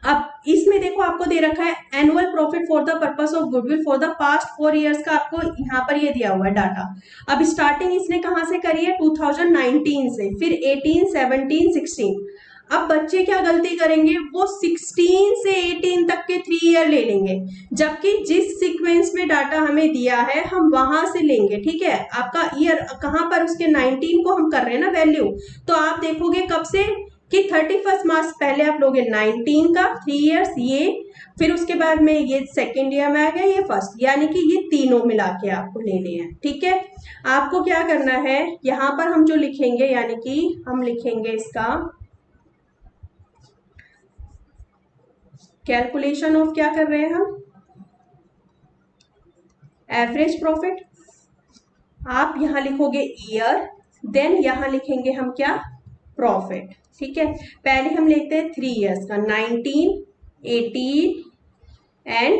अब इसमें देखो आपको दे रखा है annual profit for the purpose of goodwill for the past 4 years का, आपको यहाँ पर ये दिया हुआ है डाटा। अब स्टार्टिंग इसने कहां से करी है, 2019 से, फिर 18, 17, 16। अब बच्चे क्या गलती करेंगे, वो 16 से 18 तक के 3 ईयर ले लेंगे, जबकि जिस सीक्वेंस में डाटा हमें दिया है हम वहां से लेंगे, ठीक है। आपका ईयर कहां पर, उसके 19 को हम कर रहे हैं ना वैल्यू, तो आप देखोगे कब से कि 31 मार्च पहले आप लोगे 19 का 3 इयर्स ये, फिर उसके बाद में ये सेकेंड ईयर में आ गया, ये फर्स्ट, यानी कि ये तीनों मिला के आपको लेने हैं, ठीक है। आपको क्या करना है, यहां पर हम जो लिखेंगे, यानी कि हम लिखेंगे इसका कैलकुलेशन ऑफ, क्या कर रहे हैं हम, एवरेज प्रॉफिट। आप यहां लिखोगे ईयर, देन यहां लिखेंगे हम क्या, प्रॉफिट, ठीक है। पहले हम लेते हैं 3 इयर्स का, 19, 18 एंड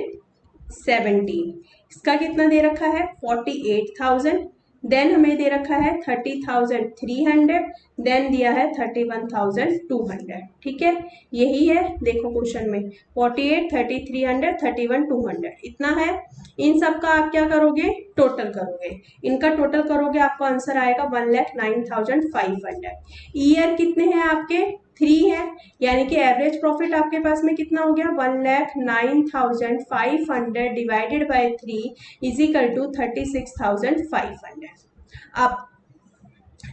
17। इसका कितना दे रखा है, 48,000, देन हमें दे रखा है 30,300, देन दिया है 31,200, ठीक है। यही है देखो क्वेश्चन में 48, 30,300, 31,200 इतना है। इन सब का आप क्या करोगे, टोटल करोगे, इनका टोटल करोगे, आपको आंसर आएगा 1,09,500। ईयर कितने हैं आपके, 3 है, यानी कि एवरेज प्रॉफिट आपके पास में कितना हो गया, 1,09,500 divided by 3 is equal to 36,500। अब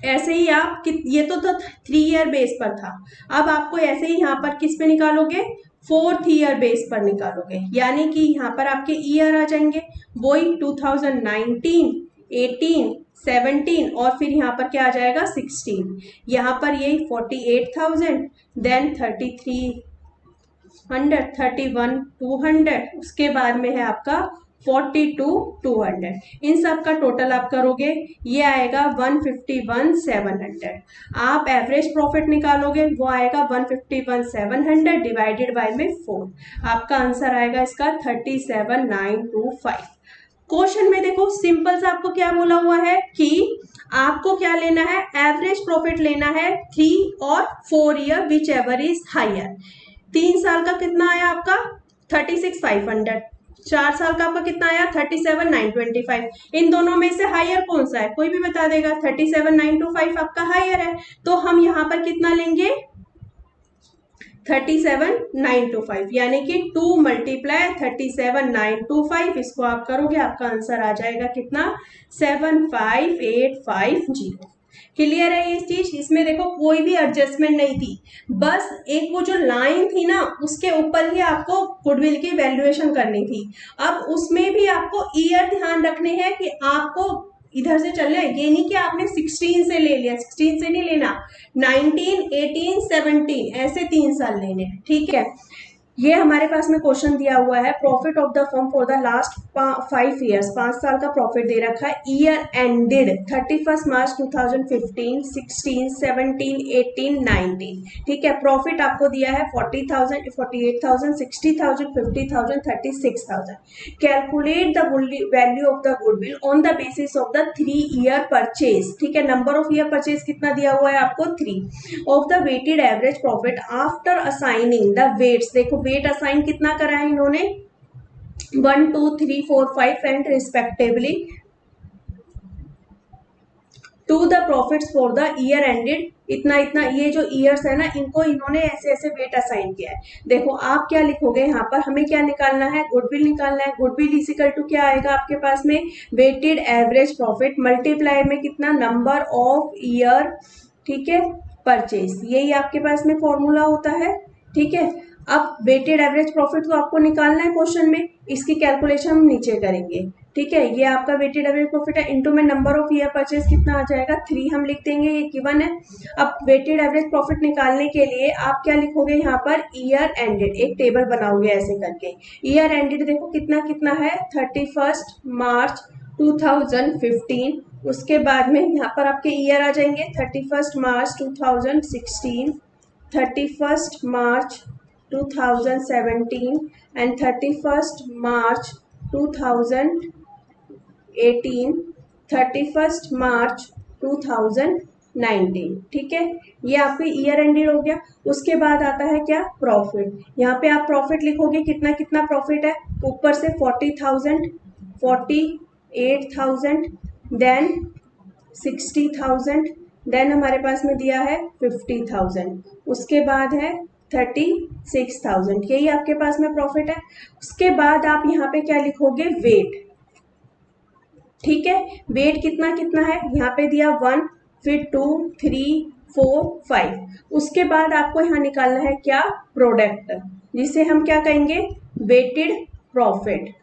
ऐसे ही आप ये तो 3 ईयर बेस पर था, अब आपको ऐसे ही यहाँ पर किस पे निकालोगे, 4th ईयर बेस पर निकालोगे, यानी कि यहाँ पर आपके ईयर आ जाएंगे वही 2019, 18, 17 और फिर यहाँ पर क्या आ जाएगा 16। यहाँ पर यही 48,000, देन 3300, 31,200, उसके बाद में है आपका 42,200। इन सब का टोटल आप करोगे, ये आएगा 151,700। आप एवरेज प्रॉफिट निकालोगे, वो आएगा 151,700 डिवाइडेड बाय में 4, आपका आंसर आएगा इसका 37,925। क्वेश्चन में देखो सिंपल सा आपको क्या बोला हुआ है कि आपको क्या लेना है, एवरेज प्रॉफिट लेना है 3 और 4 year which ever is higher. 3 साल का कितना आया आपका 36,500, 4 साल का आपका कितना आया 37,925। इन दोनों में से हायर कौन सा है, कोई भी बता देगा, 37,925 आपका हायर है, तो हम यहाँ पर कितना लेंगे 37,925, यानी कि 2 मल्टीप्लाई 37,925, इसको आप करोगे आपका आंसर आ जाएगा कितना 75,850। क्लियर है ये चीज, इसमें देखो कोई भी एडजस्टमेंट नहीं थी, बस एक वो जो लाइन थी ना उसके ऊपर ही आपको गुडविल की वैल्यूएशन करनी थी। अब उसमें भी आपको ईयर ध्यान रखने हैं कि आपको इधर से चलना है, ये नहीं कि आपने 16 से ले लिया, 16 से नहीं लेना, 19, 18, 17 ऐसे 3 साल लेने हैं, ठीक है। ये हमारे पास में क्वेश्चन दिया हुआ है, profit of the firm for the last 5 years, 5 साल का प्रॉफिट दे रखा है, ईयर एंडेड 31 मार्च 2015, 16, 17, 18, 19, ठीक है। प्रॉफिट आपको दिया है 40,000, 48,000, 60,000, 50,000, 36,000। Calculate the value of the goodwill on the basis of the 3 year purchase, ठीक है। नंबर ऑफ ईयर परचेज कितना दिया हुआ है आपको 3 of the weighted average profit after assigning the weights. देखो वेट असाइन कितना करा है इन्होंने, 1 2 3 4 5 and respectively to the profits for the year ended इतना इतना, ये जो ईयर्स है ना इनको इन्होंने ऐसे ऐसे वेट असाइन किया है। देखो आप क्या लिखोगे यहाँ पर, हमें क्या निकालना है, गुडविल निकालना है। गुडविल इज इक्वल टू क्या आएगा आपके पास में, वेटेड एवरेज प्रॉफिट मल्टीप्लाई में कितना, नंबर ऑफ ईयर, ठीक है, परचेज, यही आपके पास में फॉर्मूला होता है। ठीक है, अब वेटेड एवरेज प्रॉफिट को आपको निकालना है क्वेश्चन में, इसकी कैलकुलेशन हम नीचे करेंगे। ठीक है, ये आपका वेटेड एवरेज प्रॉफिट है, इनटू में नंबर ऑफ ईयर परचेज कितना आ जाएगा, 3 हम लिख देंगे, ये गिवन है। अब वेटेड एवरेज प्रॉफिट निकालने के लिए आप क्या लिखोगे यहाँ पर, ईयर एंडेड, एक टेबल बनाओगे ऐसे करके। ईयर एंडेड देखो कितना कितना है, 31 मार्च 2015। उसके बाद में यहाँ पर आपके ईयर आ जाएंगे 31 मार्च 2016, 31 मार्च 2017 एंड 31 मार्च 2018, 31 मार्च 2019। ठीक है, ये आपके ईयर एंडेड हो गया। उसके बाद आता है क्या, प्रॉफिट। यहाँ पे आप प्रॉफिट लिखोगे कितना कितना प्रॉफिट है, ऊपर से 40,000, 48,000, देन 60,000, देन हमारे पास में दिया है 50,000, उसके बाद है 36,000, यही आपके पास में प्रॉफिट है। उसके बाद आप यहाँ पे क्या लिखोगे, वेट। ठीक है, वेट कितना कितना है, यहाँ पे दिया 1, फिर 2 3 4 5। उसके बाद आपको यहाँ निकालना है क्या, प्रोडक्ट, जिसे हम क्या कहेंगे, वेटेड प्रॉफिट।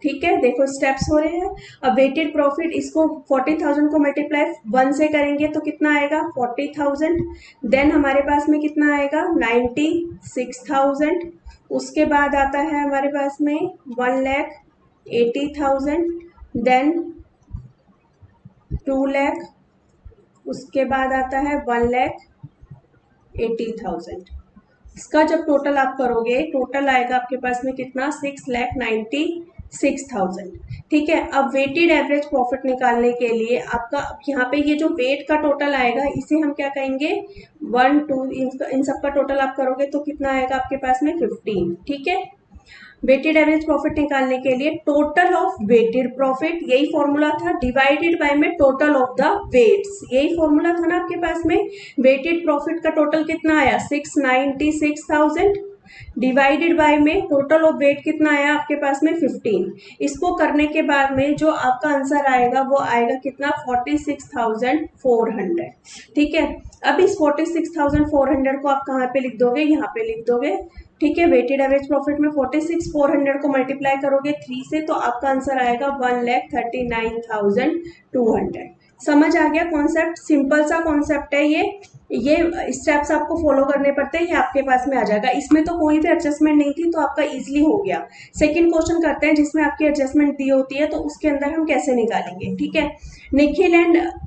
ठीक है, देखो स्टेप्स हो रहे हैं। अब वेटेड प्रॉफिट, इसको 40,000 को मल्टीप्लाई 1 से करेंगे तो कितना आएगा, 40,000, देन हमारे पास में कितना आएगा, 96,000। उसके बाद आता है हमारे पास में 1,80,000, देन 2,00,000, उसके बाद आता है 1,80,000। इसका जब टोटल आप करोगे, टोटल आएगा आपके पास में कितना, 6,96,000। ठीक है, अब वेटेड एवरेज प्रॉफिट निकालने के लिए आपका यहाँ पे ये जो वेट का टोटल आएगा, इसे हम क्या कहेंगे, 1 2, इन सब का टोटल आप करोगे तो कितना आएगा आपके पास में, 15। ठीक है, वेटेड एवरेज प्रॉफिट निकालने के लिए टोटल ऑफ वेटेड प्रॉफिट, यही फॉर्मूला था, डिवाइडेड बाय में टोटल ऑफ द वेट्स, यही फॉर्मूला था ना आपके पास में। वेटेड प्रॉफिट का टोटल कितना आया, 696,000, डिवाइडेड बाय में टोटल ऑफ वेट कितना आया आपके पास में, 15। इसको करने के बाद में जो आपका आंसर आएगा वो आएगा कितना, 46,400। ठीक है, अब इस 46,400 को आप कहाँ पे लिख दोगे, यहाँ पे लिख दोगे। ठीक है, वेटेड एवरेज प्रॉफिट में 46,400 को मल्टीप्लाई करोगे 3 से तो आपका आंसर आएगा 1,39,200। समझ आ गया कॉन्सेप्ट, सिंपल सा कॉन्सेप्ट है ये स्टेप्स आपको फॉलो करने पड़ते हैं, ये आपके पास में आ जाएगा। इसमें तो कोई भी एडजस्टमेंट नहीं थी तो आपका इजीली हो गया। सेकंड क्वेश्चन करते हैं जिसमें आपकी एडजस्टमेंट दी होती है, तो उसके अंदर हम कैसे निकालेंगे। ठीक है,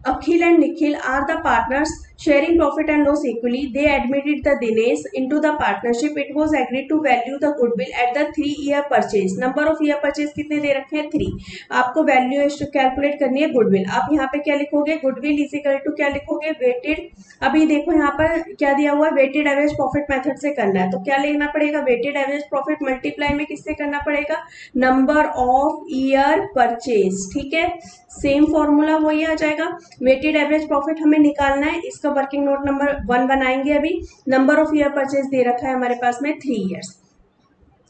Akhil and Nikhil are the partners sharing profit and loss equally. They admitted the Dinesh into the partnership. It was agreed to value the goodwill at the 3-year purchase. Number of year purchase कितने दे रखे हैं, 3। आपको वैल्यू कैलकुलेट करनी है गुडविल। आप यहाँ पे क्या लिखोगे, गुडविल इज इक्वल टू क्या लिखोगे, वेटेड। अभी देखो यहाँ पर क्या दिया हुआ है, वेटेड एवरेज प्रॉफिट मेथड से करना है तो क्या लेना पड़ेगा, वेटेड एवरेज प्रॉफिट मल्टीप्लाई में किससे करना पड़ेगा, नंबर ऑफ ईयर परचेज। ठीक है, सेम फॉर्मूला वही आ जाएगा। वेटेड एवरेज प्रॉफिट हमें निकालना है, इसका वर्किंग नोट नंबर 1 बनाएंगे। अभी नंबर ऑफ ईयर परचेज दे रखा है हमारे पास में 3 ईयर्स।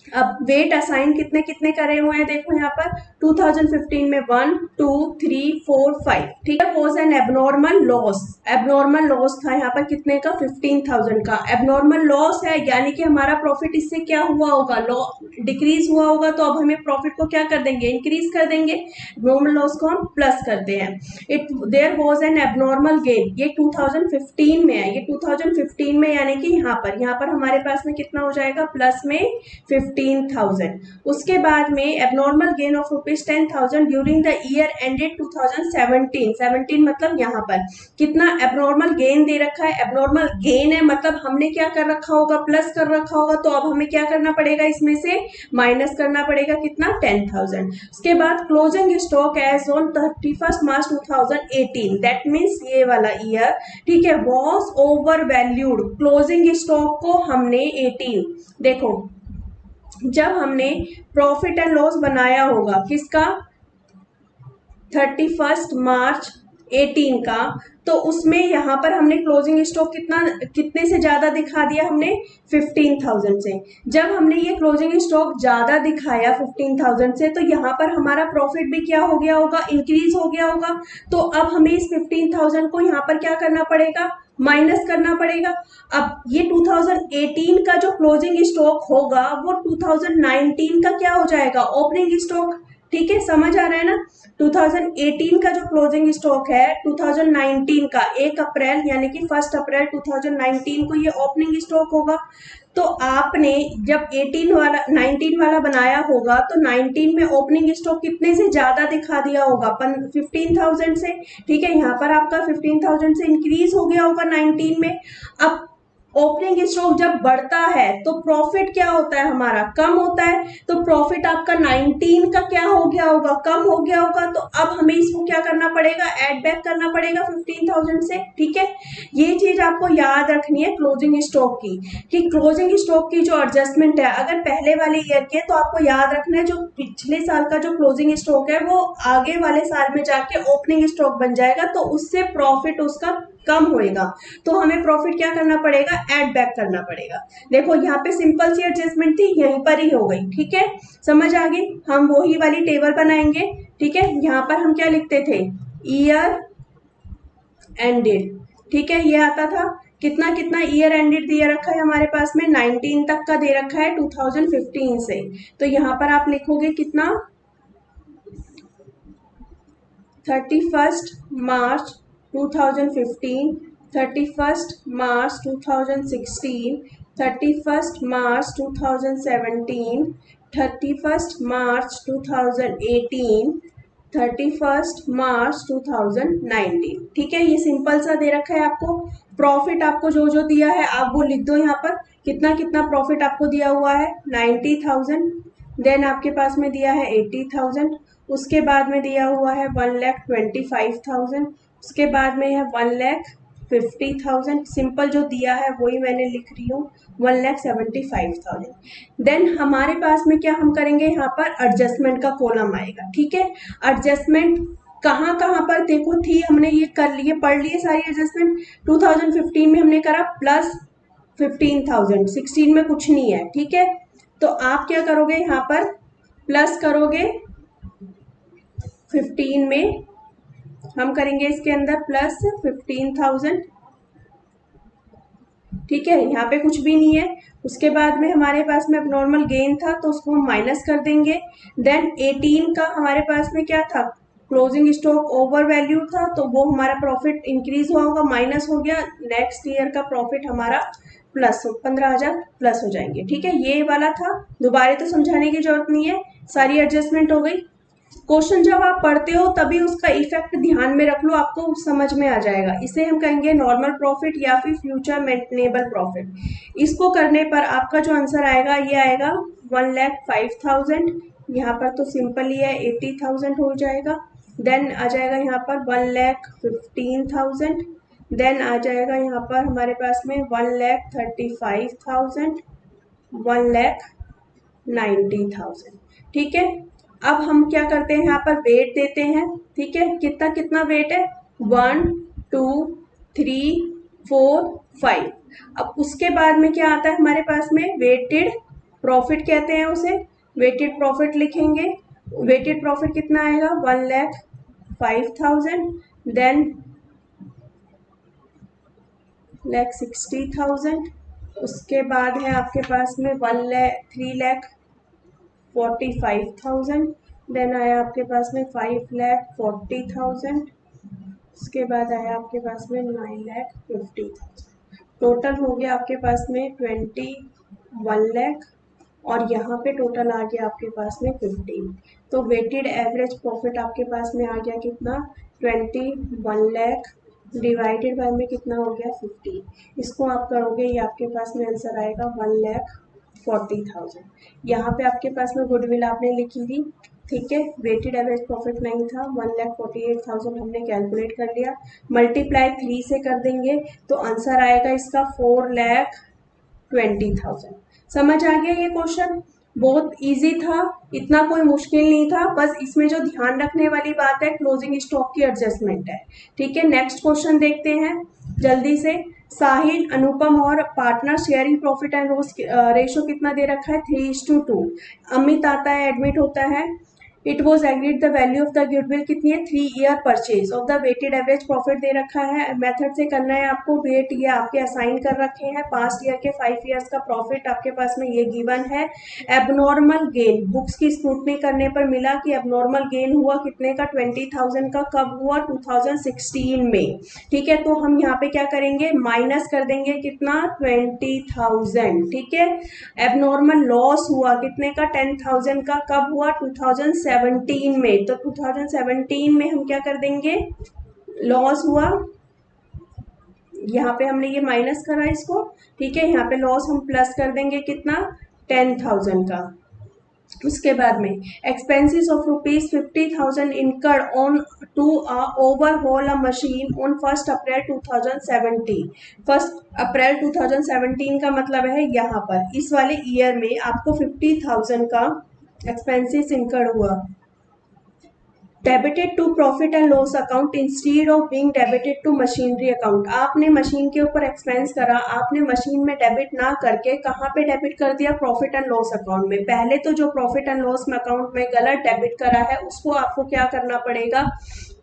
अब वेट असाइन कितने कितने करे हुए हैं, देखो यहाँ पर 2015 में 1 2 3 4 5। ठीक है, was an abnormal loss, abnormal loss था यहाँ पर कितने का, 15,000 का एबनॉर्मल लॉस है, यानी कि हमारा प्रॉफिट इससे क्या हुआ होगा, डिक्रीज हुआ होगा। तो अब हमें प्रॉफिट को क्या कर देंगे, इंक्रीज कर देंगे, एबनॉर्मल लॉस को हम प्लस करते हैं। There was an abnormal gain, ये 2015 में है, ये 2015 में, यानी कि यहाँ पर हमारे पास में कितना हो जाएगा, प्लस में 15,000। उसके बाद में abnormal gain of ₹10,000 during the year ended 2017। 17 मतलब यहाँ पर कितना एबनॉर्मल गेन दे रखा है, एबनॉर्मल गेन है मतलब हमने क्या कर रखा होगा, प्लस कर रखा होगा। तो अब हमें क्या करना पड़ेगा, इसमें से माइनस करना पड़ेगा कितना, 10,000। उसके बाद closing stock as on 31 March 2018, that means ये वाला ईयर, ठीक है, was over valued. Closing stock को हमने 18, देखो जब हमने प्रॉफिट एंड लॉस बनाया होगा किसका, 31 मार्च 18 का, तो उसमें यहाँ पर हमने क्लोजिंग स्टॉक कितने से ज्यादा दिखा दिया, हमने 15,000 से। जब हमने ये क्लोजिंग स्टॉक ज्यादा दिखाया 15,000 से, तो यहाँ पर हमारा प्रॉफिट भी क्या हो गया होगा, इंक्रीज हो गया होगा। तो अब हमें इस 15,000 को यहाँ पर क्या करना पड़ेगा, माइनस करना पड़ेगा। अब ये 2018 का जो क्लोजिंग स्टॉक होगा वो 2019 का क्या हो जाएगा, ओपनिंग स्टॉक। ठीक है, समझ आ रहा है ना। 2018 का जो क्लोजिंग स्टॉक है 2019 का 1 अप्रैल यानी कि 1 अप्रैल 2019 को ये ओपनिंग स्टॉक होगा। तो आपने जब 19 वाला बनाया होगा तो 19 में ओपनिंग स्टॉक कितने से ज्यादा दिखा दिया होगा, 15,000 से। ठीक है, यहाँ पर आपका 15,000 से इंक्रीज हो गया होगा 19 में। अब ओपनिंग स्टॉक जब बढ़ता है तो प्रॉफिट क्या होता है, हमारा कम होता है। तो प्रॉफिट आपका 19 का क्या हो गया होगा, कम हो गया होगा। तो अब हमें इसको क्या करना पड़ेगा, ऐड बैक करना पड़ेगा 15,000 से। ठीक है, ये चीज आपको याद रखनी है क्लोजिंग स्टॉक की, कि क्लोजिंग स्टॉक की जो एडजस्टमेंट है अगर पहले वाले ईयर की है तो आपको याद रखना है जो पिछले साल का जो क्लोजिंग स्टॉक है वो आगे वाले साल में जाके ओपनिंग स्टॉक बन जाएगा, तो उससे प्रॉफिट उसका कम होएगा। तो हमें प्रॉफिट क्या करना पड़ेगा, ऐड बैक करना पड़ेगा। देखो यहाँ पे सिंपल सी एडजस्टमेंट थी, यहीं पर ही हो गई। ठीक है, समझ आ गई। हम वही वाली टेबल बनाएंगे। ठीक है, यहाँ पर हम क्या लिखते थे, ईयर एंडेड। ठीक है, ये आता था कितना कितना ईयर एंडेड दिया रखा है हमारे पास में, 19 तक का दे रखा है 2015 से। तो यहाँ पर आप लिखोगे कितना, 31 मार्च 2015, 31 मार्च 2016, 31 मार्च 2017, 31 मार्च 2018, 31 मार्च 2019। ठीक है, ये सिंपल सा दे रखा है आपको। प्रॉफिट आपको जो जो दिया है आप वो लिख दो यहाँ पर, कितना कितना प्रॉफिट आपको दिया हुआ है, 90,000। देन आपके पास में दिया है 80,000, उसके बाद में दिया हुआ है 1,25,000, उसके बाद में है 1,50,000। सिंपल जो दिया है वही मैंने लिख रही हूँ, 1,75,000। देन हमारे पास में क्या हम करेंगे, यहाँ पर एडजस्टमेंट का कॉलम आएगा। ठीक है, एडजस्टमेंट कहाँ कहाँ पर देखो थी, हमने ये कर लिए, पढ़ लिए सारी एडजस्टमेंट। 2015 में हमने करा प्लस 15,000, 16 में कुछ नहीं है। ठीक है, तो आप क्या करोगे, यहाँ पर प्लस करोगे 15 में, हम करेंगे इसके अंदर प्लस 15,000। ठीक है, यहाँ पे कुछ भी नहीं है। उसके बाद में हमारे पास में अब नॉर्मल गेन था तो उसको हम माइनस कर देंगे। देन 18 का हमारे पास में क्या था, क्लोजिंग स्टॉक ओवर वैल्यू था, तो वो हमारा प्रॉफिट इंक्रीज हुआ होगा, माइनस हो गया। नेक्स्ट ईयर का प्रॉफिट हमारा प्लस 15,000 प्लस हो जाएंगे। ठीक है, ये वाला था, दोबारा तो समझाने की जरूरत नहीं है, सारी एडजस्टमेंट हो गई। क्वेश्चन जब आप पढ़ते हो तभी उसका इफेक्ट ध्यान में रख लो, आपको समझ में आ जाएगा। इसे हम कहेंगे नॉर्मल प्रॉफिट या फिर फ्यूचर मेंटेनेबल प्रॉफिट। इसको करने पर आपका जो आंसर आएगा ये आएगा 1,05,000। यहाँ पर तो सिंपल ही है, 80,000 हो जाएगा। देन आ जाएगा यहाँ पर 1,15,000। देन आ जाएगा यहाँ पर हमारे पास में 1,35,000, 1,90,000। ठीक है, अब हम क्या करते हैं, यहाँ पर वेट देते हैं। ठीक है, कितना कितना वेट है, 1 2 3 4 5। अब उसके बाद में क्या आता है हमारे पास में, वेटेड प्रॉफिट कहते हैं उसे, वेटेड प्रॉफिट लिखेंगे। वेटेड प्रॉफिट कितना आएगा, 1,05,000। देन 1,60,000। उसके बाद है आपके पास में 3,45,000। देन आया आपके पास में 5,40,000। उसके बाद आया आपके पास में 9,50,000। टोटल हो गया आपके पास में 21 लाख, और यहाँ पे टोटल आ गया आपके पास में 15। तो वेटेड एवरेज प्रॉफिट आपके पास में आ गया कितना, 21 लाख डिवाइडेड बाय में कितना हो गया, 15। इसको आप करोगे ये आपके पास में आंसर आएगा 1,40,000। यहाँ पे आपके पास में गुडविल आपने लिखी थी। ठीक है, वेटेड एवरेज प्रॉफिट नहीं था, 1,48,000 हमने कैलकुलेट कर लिया, मल्टीप्लाई 3 से कर देंगे तो आंसर आएगा इसका 4,20,000। समझ आ गया ये क्वेश्चन। बहुत इजी था, इतना कोई मुश्किल नहीं था, बस इसमें जो ध्यान रखने वाली बात है क्लोजिंग स्टॉक की एडजस्टमेंट है। ठीक है, नेक्स्ट क्वेश्चन देखते हैं जल्दी से। साहिल, अनुपम और partner sharing profit and loss ratio कितना दे रखा है, 3:2। अमित आता है, एडमिट होता है। It was agreed the value of the goodwill कितनी है, 3 year purchase of the weighted average profit दे रखा है। मेथड से करना है आपको, वेट ये आपके असाइन कर रखे हैं, पास्ट ईयर के 5 ईयर्स का प्रॉफिट आपके पास में ये गिवन है। एबनॉर्मल गेन, बुक्स की स्क्रूटनी करने पर मिला कि एबनॉर्मल गेन हुआ कितने का, 20,000 का। कब हुआ, 2016 में। ठीक है, तो हम यहाँ पे क्या करेंगे, माइनस कर देंगे कितना, 20,000। ठीक है, एबनॉर्मल लॉस हुआ कितने का, 10,000 का। कब हुआ, 2017 में। तो 2017 में हम क्या कर देंगे, लॉस हुआ, यहाँ पे हमने ये माइनस करा इसको। ठीक है, यहाँ पे लॉस हम प्लस कर देंगे कितना, 10,000 का। उसके बाद में expenses of ₹50,000 incurred on to overhaul a machine on 1 April 2017। 1 April 2017 का मतलब है यहाँ पर इस वाले ईयर में आपको 50,000 का एक्सपेंसेस इनकर्ड हुआ। Debited to profit and loss account instead of being debited to machinery account. आपने मशीन के ऊपर एक्सपेंस करा, आपने मशीन में डेबिट ना करके कहाँ पे डेबिट कर दिया, प्रॉफिट एंड लॉस अकाउंट में। पहले तो जो प्रॉफिट एंड लॉस अकाउंट में गलत डेबिट करा है उसको आपको क्या करना पड़ेगा,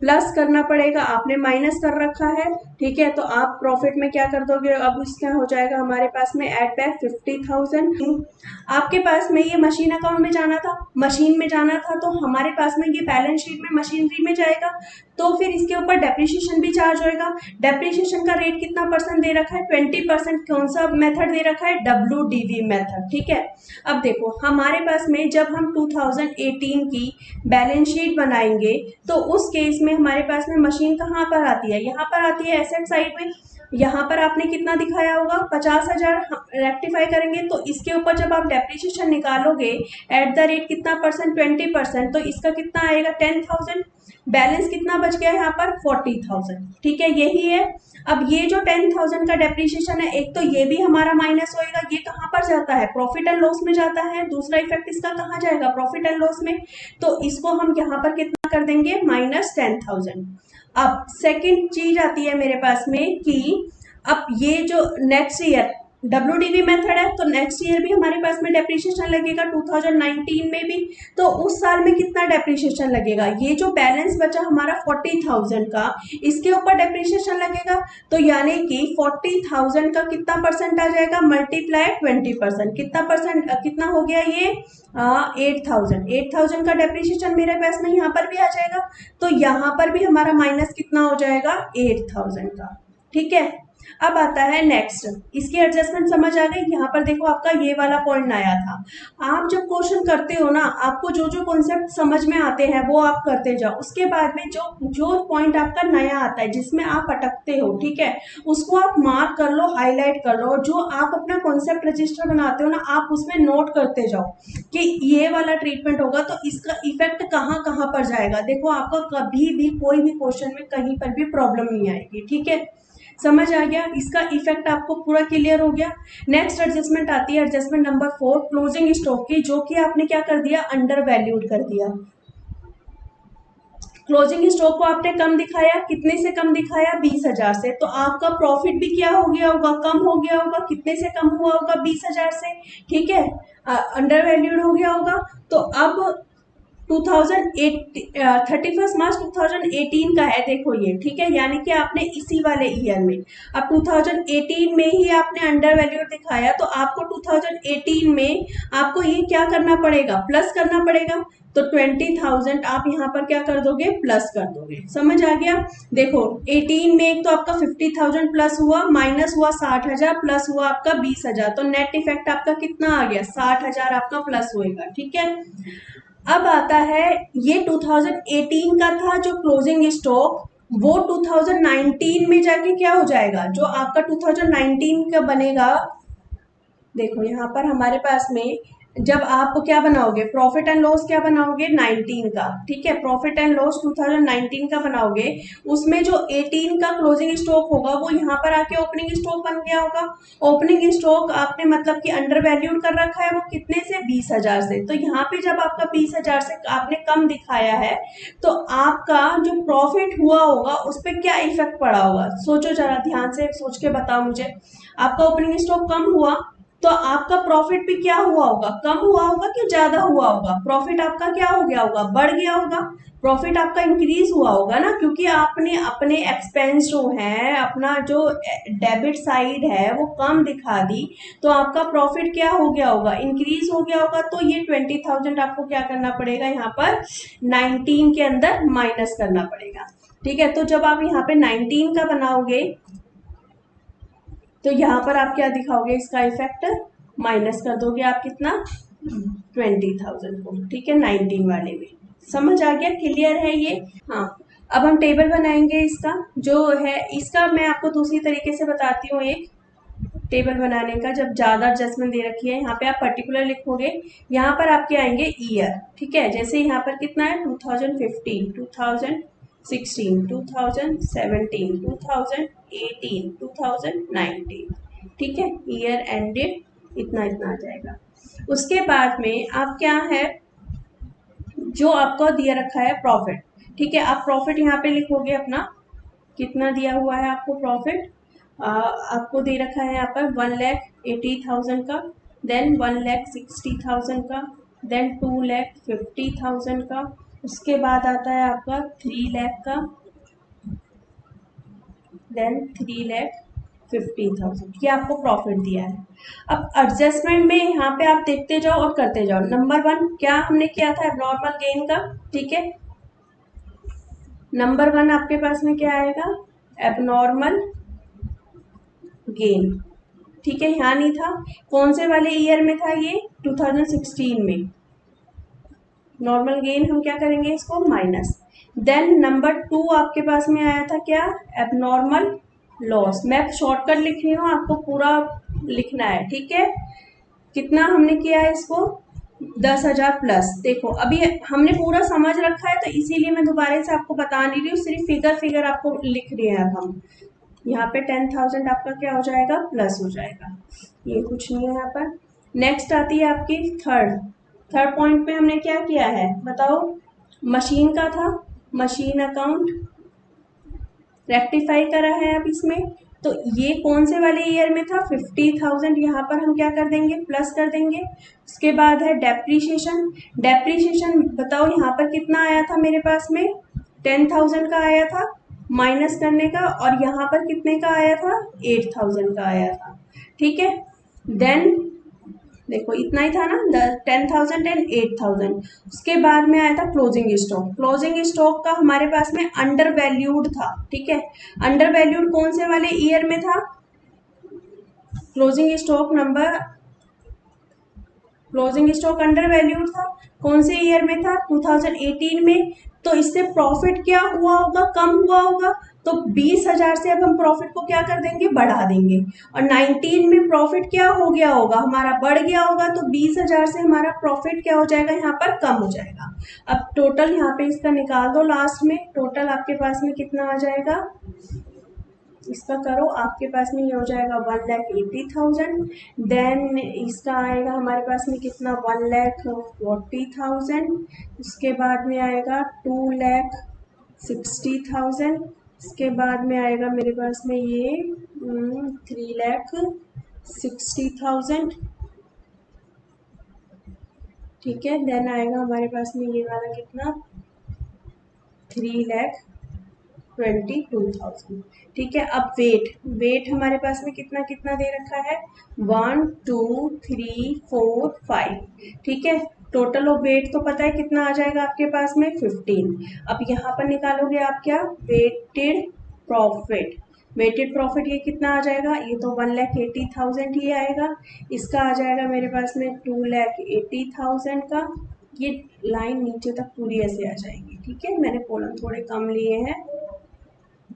प्लस करना पड़ेगा। आपने माइनस कर रखा है, ठीक है, तो आप प्रॉफिट में क्या कर दोगे, अब इसका हो जाएगा हमारे पास में एड बैक 50,000। आपके पास में ये मशीन अकाउंट में जाना था, मशीन में जाना था, तो हमारे पास में ये बैलेंस शीट में मशीनरी में जाएगा, तो फिर इसके ऊपर डेप्रिसिएशन भी चार्ज होएगा। डेप्रिसिएशन का रेट कितना परसेंट दे रखा है, 20%। कौन सा मेथड दे रखा है, WDV मेथड। ठीक है, अब देखो हमारे पास में जब हम 2018 की बैलेंस शीट बनाएंगे तो उस केस में हमारे पास में मशीन कहाँ पर आती है, यहाँ पर आती है एसेट साइड में। यहाँ पर आपने कितना दिखाया होगा, 50,000 रेक्टिफाई करेंगे, तो इसके ऊपर जब आप डेप्रिसिएशन निकालोगे एट द रेट कितना परसेंट, 20%, तो इसका कितना आएगा, 10,000। बैलेंस कितना बच गया यहाँ पर, 40,000। ठीक है, यही है। अब ये जो 10,000 का डेप्रिसिएशन है, एक तो ये भी हमारा माइनस होएगा, ये कहाँ पर जाता है, प्रॉफिट एंड लॉस में जाता है। दूसरा इफेक्ट इसका कहाँ जाएगा, प्रॉफिट एंड लॉस में। तो इसको हम यहाँ पर कितना कर देंगे, -10,000। अब सेकंड चीज आती है मेरे पास में कि अब ये जो नेक्स्ट ईयर WDV मेथड है, तो नेक्स्ट ईयर भी हमारे पास में डेप्रिसिएशन लगेगा 2019 में भी। तो उस साल में कितना डेप्रिसिएशन लगेगा, ये जो बैलेंस बचा हमारा 40,000 का, इसके ऊपर डेप्रिसिएशन लगेगा। तो यानी कि 40,000 का कितना परसेंट आ जाएगा, मल्टीप्लाई 20%, कितना परसेंट, कितना हो गया ये, 8,000 का डेप्रिसिएशन मेरे पास में यहाँ पर भी आ जाएगा। तो यहाँ पर भी हमारा माइनस कितना हो जाएगा, 8,000 का। ठीक है, अब आता है नेक्स्ट, इसकी एडजस्टमेंट समझ आ गई। यहाँ पर देखो आपका ये वाला पॉइंट आया था। आप जब क्वेश्चन करते हो ना, आपको जो जो कॉन्सेप्ट समझ में आते हैं वो आप करते जाओ। उसके बाद में जो जो पॉइंट आपका नया आता है जिसमें आप अटकते हो, ठीक है, उसको आप मार्क कर लो, हाईलाइट कर लो। जो आप अपना कॉन्सेप्ट रजिस्टर बनाते हो ना, आप उसमें नोट करते जाओ कि ये वाला ट्रीटमेंट होगा तो इसका इफेक्ट कहाँ कहाँ पर जाएगा। देखो आपका कभी भी कोई भी क्वेश्चन में कहीं पर भी प्रॉब्लम नहीं आएगी। ठीक है, समझ आ गया, इसका इफेक्ट आपको पूरा क्लियर हो गया। नेक्स्ट एडजस्टमेंट आती है एडजस्टमेंट नंबर 4, क्लोजिंग स्टॉक की, जो कि आपने क्या कर दिया, अंडर वैल्यूड कर दिया। क्लोजिंग स्टॉक को आपने कम दिखाया, कितने से कम दिखाया, 20,000 से। तो आपका प्रॉफिट भी क्या हो गया होगा, कम हो गया होगा। कितने से कम हुआ होगा, 20,000 से। ठीक है, अंडर वैल्यूड हो गया होगा। तो अब 31 मार्च 2018 का है, देखो ये, ठीक है, यानी कि आपने इसी वाले ईयर में, अब 2018 में ही आपने अंडर वैल्यू दिखाया, तो आपको 2018 में आपको ये क्या करना पड़ेगा, प्लस करना पड़ेगा। तो 20,000 आप यहाँ पर क्या कर दोगे, प्लस कर दोगे। समझ आ गया, देखो 18 में एक तो आपका 50,000 प्लस हुआ, माइनस हुआ 60,000, प्लस हुआ आपका 20,000, तो नेट इफेक्ट आपका कितना आ गया, 60,000 आपका प्लस होएगा। ठीक है, अब आता है ये 2018 का था जो क्लोजिंग स्टॉक, वो 2019 में जाके क्या हो जाएगा, जो आपका 2019 का बनेगा। देखो यहाँ पर हमारे पास में जब आप क्या बनाओगे प्रॉफिट एंड लॉस क्या बनाओगे 19 का, ठीक है, प्रॉफिट एंड लॉस 2019 का बनाओगे, उसमें जो 18 का क्लोजिंग स्टॉक होगा वो यहाँ पर आके ओपनिंग स्टॉक बन गया होगा। ओपनिंग स्टॉक आपने मतलब कि अंडर वैल्यूड कर रखा है वो कितने से 20,000 से, तो यहाँ पे जब आपका 20,000 से आपने कम दिखाया है तो आपका जो प्रॉफिट हुआ होगा उस पर क्या इफेक्ट पड़ा होगा, सोचो जरा ध्यान से सोच के बताओ मुझे। आपका ओपनिंग स्टॉक कम हुआ तो आपका प्रॉफिट भी क्या हुआ होगा, कम हुआ होगा कि ज्यादा हुआ होगा, प्रॉफिट आपका क्या हो गया होगा, बढ़ गया होगा, प्रॉफिट आपका इंक्रीज हुआ होगा ना, क्योंकि आपने अपने एक्सपेंस जो है अपना जो डेबिट साइड है वो कम दिखा दी, तो आपका प्रॉफिट क्या हो गया होगा, इंक्रीज हो गया होगा। तो ये 20,000 आपको क्या करना पड़ेगा यहाँ पर 19 के अंदर माइनस करना पड़ेगा, ठीक है। तो जब आप यहाँ पे 19 का बनाओगे तो यहाँ पर आप क्या दिखाओगे, इसका इफेक्ट माइनस कर दोगे आप कितना 20,000 को, ठीक है, 19 वाले में। समझ आ गया, क्लियर है ये। हाँ, अब हम टेबल बनाएंगे इसका जो है, इसका मैं आपको दूसरी तरीके से बताती हूँ एक टेबल बनाने का। जब ज्यादा एडजस्टमेंट दे रखी है यहाँ पे आप पर्टिकुलर लिखोगे, यहाँ पर आपके आएंगे ईयर, ठीक है, जैसे यहाँ पर कितना है 2015, 2016, 2017, 2018, 2019, ठीक है, ईयर एंडेड इतना इतना आ जाएगा। उसके बाद में आप क्या है जो आपको दिया रखा है प्रॉफिट, ठीक है, आप प्रॉफिट यहाँ पे लिखोगे अपना कितना दिया हुआ है आपको प्रॉफिट, आपको दे रखा है यहाँ पर 1,80,000 का, देन 1,60,000 का, देन 2,50,000 का, उसके बाद आता है आपका 3 लाख का, देन 3,50,000, ये आपको प्रॉफिट दिया है। अब एडजस्टमेंट में यहाँ पे आप देखते जाओ और करते जाओ। नंबर 1 क्या हमने किया था एबनॉर्मल गेन का, ठीक है, नंबर 1 आपके पास में क्या आएगा एबनॉर्मल गेन, ठीक है, यहाँ नहीं था, कौन से वाले ईयर में था ये 2016 में, नॉर्मल गेन हम क्या करेंगे इसको माइनस। देन नंबर 2 आपके पास में आया था क्या एबनॉर्मल लॉस, मैं शॉर्टकट लिख रही हूँ आपको पूरा लिखना है, ठीक है, कितना हमने किया है इसको 10,000 प्लस। देखो अभी हमने पूरा समझ रखा है तो इसीलिए मैं दोबारा से आपको बता नहीं रही हूँ, सिर्फ फिगर फिगर आपको लिख रहे हैं। अब हम यहाँ पे 10,000 आपका क्या हो जाएगा प्लस हो जाएगा, ये कुछ नहीं है यहाँ पर। नेक्स्ट आती है आपकी थर्ड, थर्ड पॉइंट पे हमने क्या किया है बताओ, मशीन का था, मशीन अकाउंट रेक्टिफाई करा है अब इसमें, तो ये कौन से वाले ईयर में था 50,000, यहाँ पर हम क्या कर देंगे प्लस कर देंगे। उसके बाद है डेप्रीशिएशन, डेप्रीशिएशन बताओ यहाँ पर कितना आया था मेरे पास में 10,000 का आया था माइनस करने का, और यहाँ पर कितने का आया था 8,000 का आया था, ठीक है। देन देखो इतना ही था ना 10,000 एंड 8,000। उसके बाद में आया था क्लोजिंग स्टॉक, क्लोजिंग स्टॉक का हमारे पास में अंडर वैल्यूड था, ठीक है, अंडर वैल्यूड कौन से वाले ईयर में था, closing stock number, closing stock under valued था कौन से ईयर में था 2018 में, तो इससे प्रॉफिट क्या हुआ होगा कम हुआ होगा, तो 20,000 से अब हम प्रॉफिट को क्या कर देंगे बढ़ा देंगे, और 19 में प्रॉफिट क्या हो गया होगा हमारा बढ़ गया होगा, तो 20,000 से हमारा प्रॉफिट क्या हो जाएगा यहाँ पर कम हो जाएगा। अब टोटल यहाँ पे इसका निकाल दो, लास्ट में टोटल आपके पास में कितना आ जाएगा, इसका करो आपके पास में ये हो जाएगा 1,80,000, देन इसका आएगा हमारे पास में कितना 1,40,000, उसके बाद में आएगा 2,60,000, इसके बाद में आएगा मेरे पास में ये 3,60,000, ठीक है, देन आएगा हमारे पास में ये वाला कितना 3,22,000, ठीक है। अब वेट, वेट हमारे पास में कितना कितना दे रखा है 1 2 3 4 5, ठीक है, टोटल ऑफ वेट तो पता है कितना आ जाएगा आपके पास में 15। अब यहाँ पर निकालोगे आप क्या वेटेड प्रॉफिट, वेटेड प्रॉफिट ये कितना आ जाएगा, ये तो 1,80,000 ही आएगा, इसका आ जाएगा मेरे पास में 2,80,000 का, ये लाइन नीचे तक पूरी ऐसे आ जाएगी, ठीक है, मैंने कॉलम थोड़े कम लिए हैं,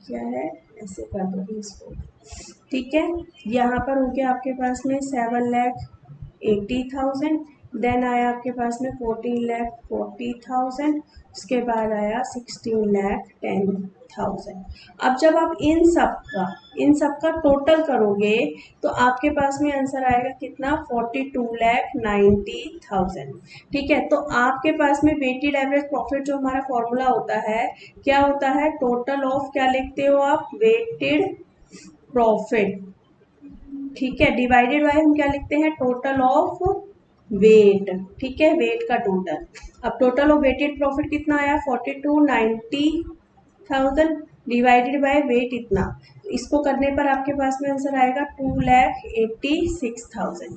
क्या है ऐसे कर दूंगी इसको, ठीक है। यहाँ पर हो गया आपके पास में 7,80,000, देन आया आपके पास में 14,40,000, उसके बाद आया 16,10,000। अब जब आप इन सब का टोटल करोगे तो आपके पास में आंसर आएगा कितना, 42,90,000। ठीक है, तो आपके पास में वेटेड एवरेज प्रॉफिट जो हमारा फॉर्मूला होता है क्या होता है, टोटल ऑफ क्या लिखते हो आप, वेटेड प्रॉफिट। ठीक है, डिवाइडेड बाय हम क्या लिखते हैं, टोटल ऑफ वेट। ठीक है, वेट का टोटल। अब टोटल ऑफ वेटेड प्रॉफिट कितना आया, 42,90,000 डिवाइडेड बाय वेट इतना। इसको करने पर आपके पास में आंसर आएगा 2,86,000।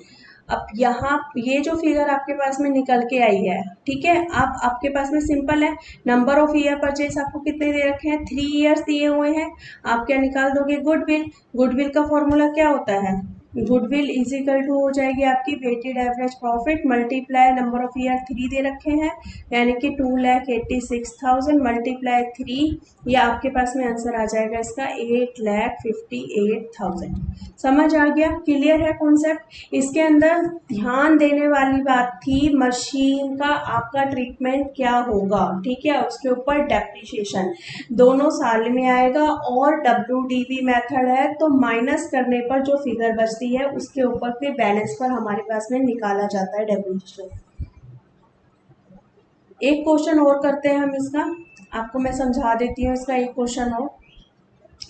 अब यहाँ ये जो फिगर आपके पास में निकल के आई है, ठीक है, अब आपके पास में सिंपल है, नंबर ऑफ ईयर परचेज आपको कितने दे रखे हैं, 3 ईयर्स दिए हुए हैं। आप क्या निकाल दोगे, गुडविल। गुडविल का फॉर्मूला क्या होता है, गुडविल इज इक्वल टू हो जाएगी आपकी weighted average profit multiply number of year 3 दे रखे हैं, यानी कि 2,86,000 मल्टीप्लाई 3, ये आपके पास में आंसर आ जाएगा इसका 8,58,000। समझ आ गया, क्लियर है कॉन्सेप्ट। इसके अंदर ध्यान देने वाली बात थी मशीन का आपका ट्रीटमेंट क्या होगा। ठीक है, उसके ऊपर डेप्रिसिएशन दोनों साल में आएगा और WDV मेथड है तो माइनस करने पर जो फिगर बचती है उसके ऊपर फिर बैलेंस पर हमारे पास में निकाला जाता है डेप्रिसिएशन। एक क्वेश्चन और करते हैं हम इसका, आपको मैं समझा देती हूँ इसका एक क्वेश्चन और।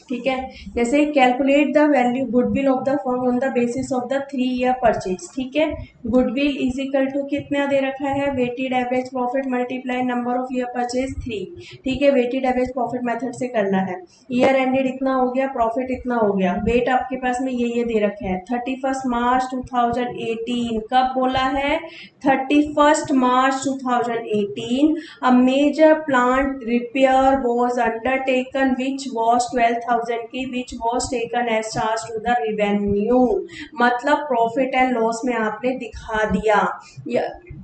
ठीक है, जैसे calculate the value goodwill of the firm on the basis of the 3 year purchase. ठीक है, गुडविल इज इक्वल टू कितना दे रखा है, weighted average profit multiply number of year purchase 3। ठीक है, वेटेड एवरेज प्रॉफिट मेथड से करना है। ईयर एंडेड इतना हो गया, प्रॉफिट इतना हो गया, वेट आपके पास में ये दे रखे हैं। 31 मार्च 2018 कब बोला है, 31 March 2018 a major plant repair was undertaken which was 12,000 की, which was taken as charge to the revenue। मतलब प्रॉफिट एंड लॉस में आपने दिखा दिया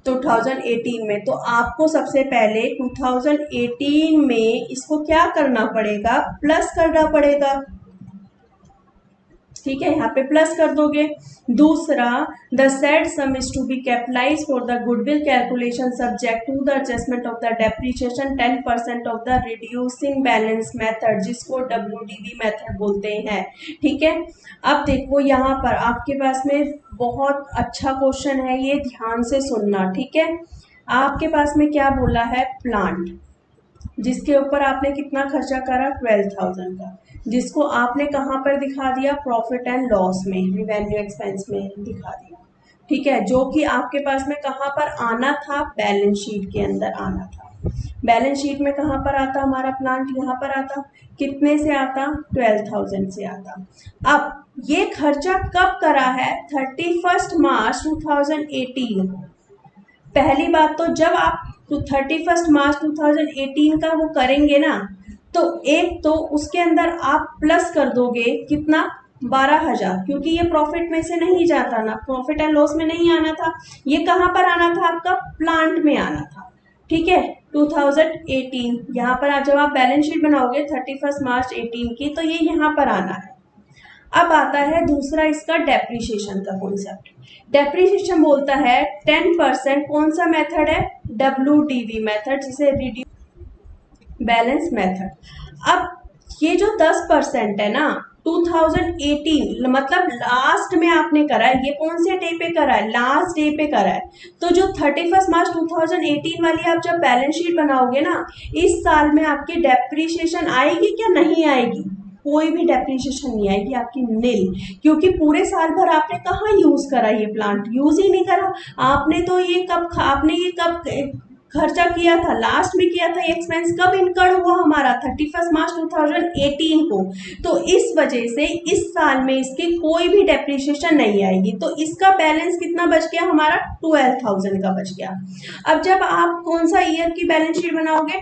2018 में। तो आपको सबसे पहले 2018 में इसको क्या करना पड़ेगा, प्लस करना पड़ेगा। ठीक है, यहाँ पे प्लस कर दोगे। दूसरा, the said sum is to be capitalise for the goodwill calculation subject to the adjustment of the depreciation 10% of the reducing balance method, जिसको WDV मेथड बोलते हैं। ठीक है, अब देखो यहाँ पर आपके पास में बहुत अच्छा क्वेश्चन है, ये ध्यान से सुनना। ठीक है, आपके पास में क्या बोला है, प्लांट जिसके ऊपर आपने कितना खर्चा करा, 12,000 का, जिसको आपने कहाँ पर दिखा दिया, प्रॉफिट एंड लॉस में, रिवेन्यू एक्सपेंस में दिखा दिया। ठीक है, जो कि आपके पास में कहाँ पर आना था, बैलेंस शीट के अंदर आना था। बैलेंस शीट में कहाँ पर आता हमारा प्लांट, यहाँ पर आता, कितने से आता, 12,000 से आता। अब ये खर्चा कब करा है, 31 मार्च 2018 को। पहली बात तो जब आप 31 मार्च 2018 का वो करेंगे ना, तो एक तो उसके अंदर आप प्लस कर दोगे कितना, 12,000, क्योंकि ये प्रॉफिट में से नहीं जाता ना, प्रॉफिट एंड लॉस में नहीं आना था, ये कहाँ पर आना था, आपका प्लांट में आना था। ठीक है, 2018 यहाँ पर जब आप बैलेंस शीट बनाओगे 31 मार्च 18 की, तो ये यहाँ पर आना है। अब आता है दूसरा इसका डेप्रिसिएशन का कॉन्सेप्ट। डेप्रिसिएशन बोलता है 10%, कौन सा मेथड है, WDV मेथड, जिसे रिड्यूस बैलेंस मेथड। अब ये जो 10% है ना, 2018 मतलब लास्ट में आपने करा है, ये कौन से डे पे करा है, लास्ट डे पे करा है। तो जो 31 मार्च 2018 वाली आप जब बैलेंस शीट बनाओगे ना, इस साल में आपकी डेप्रिसिएशन आएगी क्या, नहीं आएगी, कोई भी डेप्रिसिएशन नहीं आएगी आपकी, नील, क्योंकि पूरे साल भर आपने कहाँ यूज करा, ये प्लांट यूज ही नहीं करा आपने। तो ये कब खर्चा किया था, लास्ट में किया था, एक्सपेंस कब इनकर्ड हुआ हमारा, 31 मार्च 2018 को। तो इस वजह से इस साल में इसकी कोई भी डेप्रिसिएशन नहीं आएगी, तो इसका बैलेंस कितना बच गया हमारा, 12,000 का बच गया। अब जब आप कौन सा ईयर की बैलेंस शीट बनाओगे,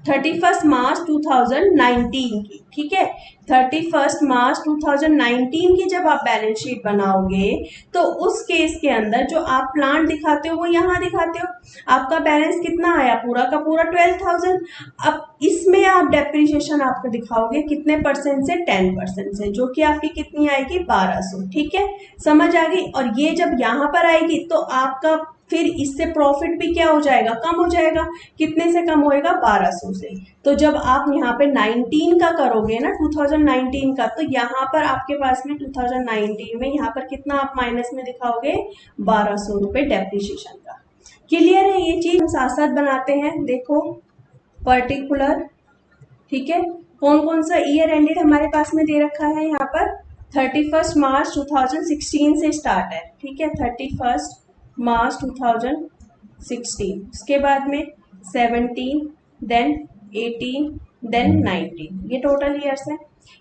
31 मार्च 2019 की। ठीक है, 31 मार्च 2019 की जब आप बैलेंस शीट बनाओगे तो उस केस के अंदर जो आप प्लांट दिखाते हो वो यहाँ दिखाते हो, आपका बैलेंस कितना आया, पूरा का पूरा 12,000। अब इसमें आप डेप्रिसिएशन आपको दिखाओगे कितने परसेंट से, 10% से, जो कि आपकी कितनी आएगी, 1200। ठीक है, समझ आ गई। और ये जब यहाँ पर आएगी तो आपका फिर इससे प्रॉफिट भी क्या हो जाएगा, कम हो जाएगा। कितने से कम होएगा, 1200 से। तो जब आप यहाँ पे 19 का करोगे ना, 2019 का, तो यहाँ पर आपके पास में 2019 में यहाँ पर कितना आप माइनस में दिखाओगे, 1200 रुपये डेप्रिसिएशन का। क्लियर है ये चीज, साथ साथ बनाते हैं। देखो पर्टिकुलर, ठीक है, कौन कौन सा ईयर एंडेड हमारे पास में दे रखा है यहाँ पर, 31 मार्च 2016 से स्टार्ट है, ठीक है, 31 मार्च 2016, उसके बाद में 17, देन 18, देन 19, ये टोटल ईयर्स है।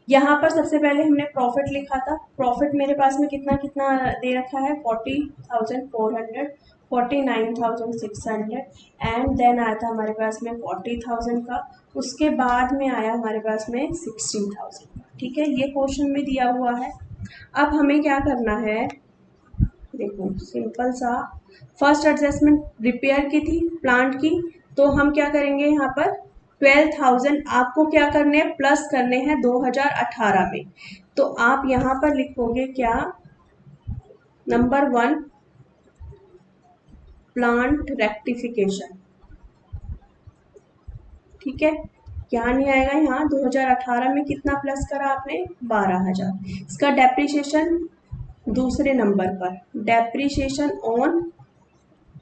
यहाँ पर सबसे पहले हमने प्रॉफिट लिखा था, प्रॉफिट मेरे पास में कितना कितना दे रखा है, 40,400, 49,600, एंड देन आया था हमारे पास में 40,000 का, उसके बाद में आया हमारे पास में 16,000 का, ठीक है, ये क्वेश्चन में दिया हुआ है। अब हमें क्या करना है, देखो सिंपल सा, फर्स्ट एडजस्टमेंट रिपेयर की थी प्लांट की, तो हम क्या करेंगे यहाँ पर 12,000 आपको क्या करने हैं, प्लस करने हैं 2018 में। तो आप यहाँ पर लिखोगे क्या, नंबर 1 प्लांट रेक्टिफिकेशन, ठीक है, क्या नहीं आएगा यहाँ, 2018 में कितना प्लस करा आपने, 12,000। इसका डेप्रिसिएशन दूसरे नंबर पर, डेप्रिसिएशन ऑन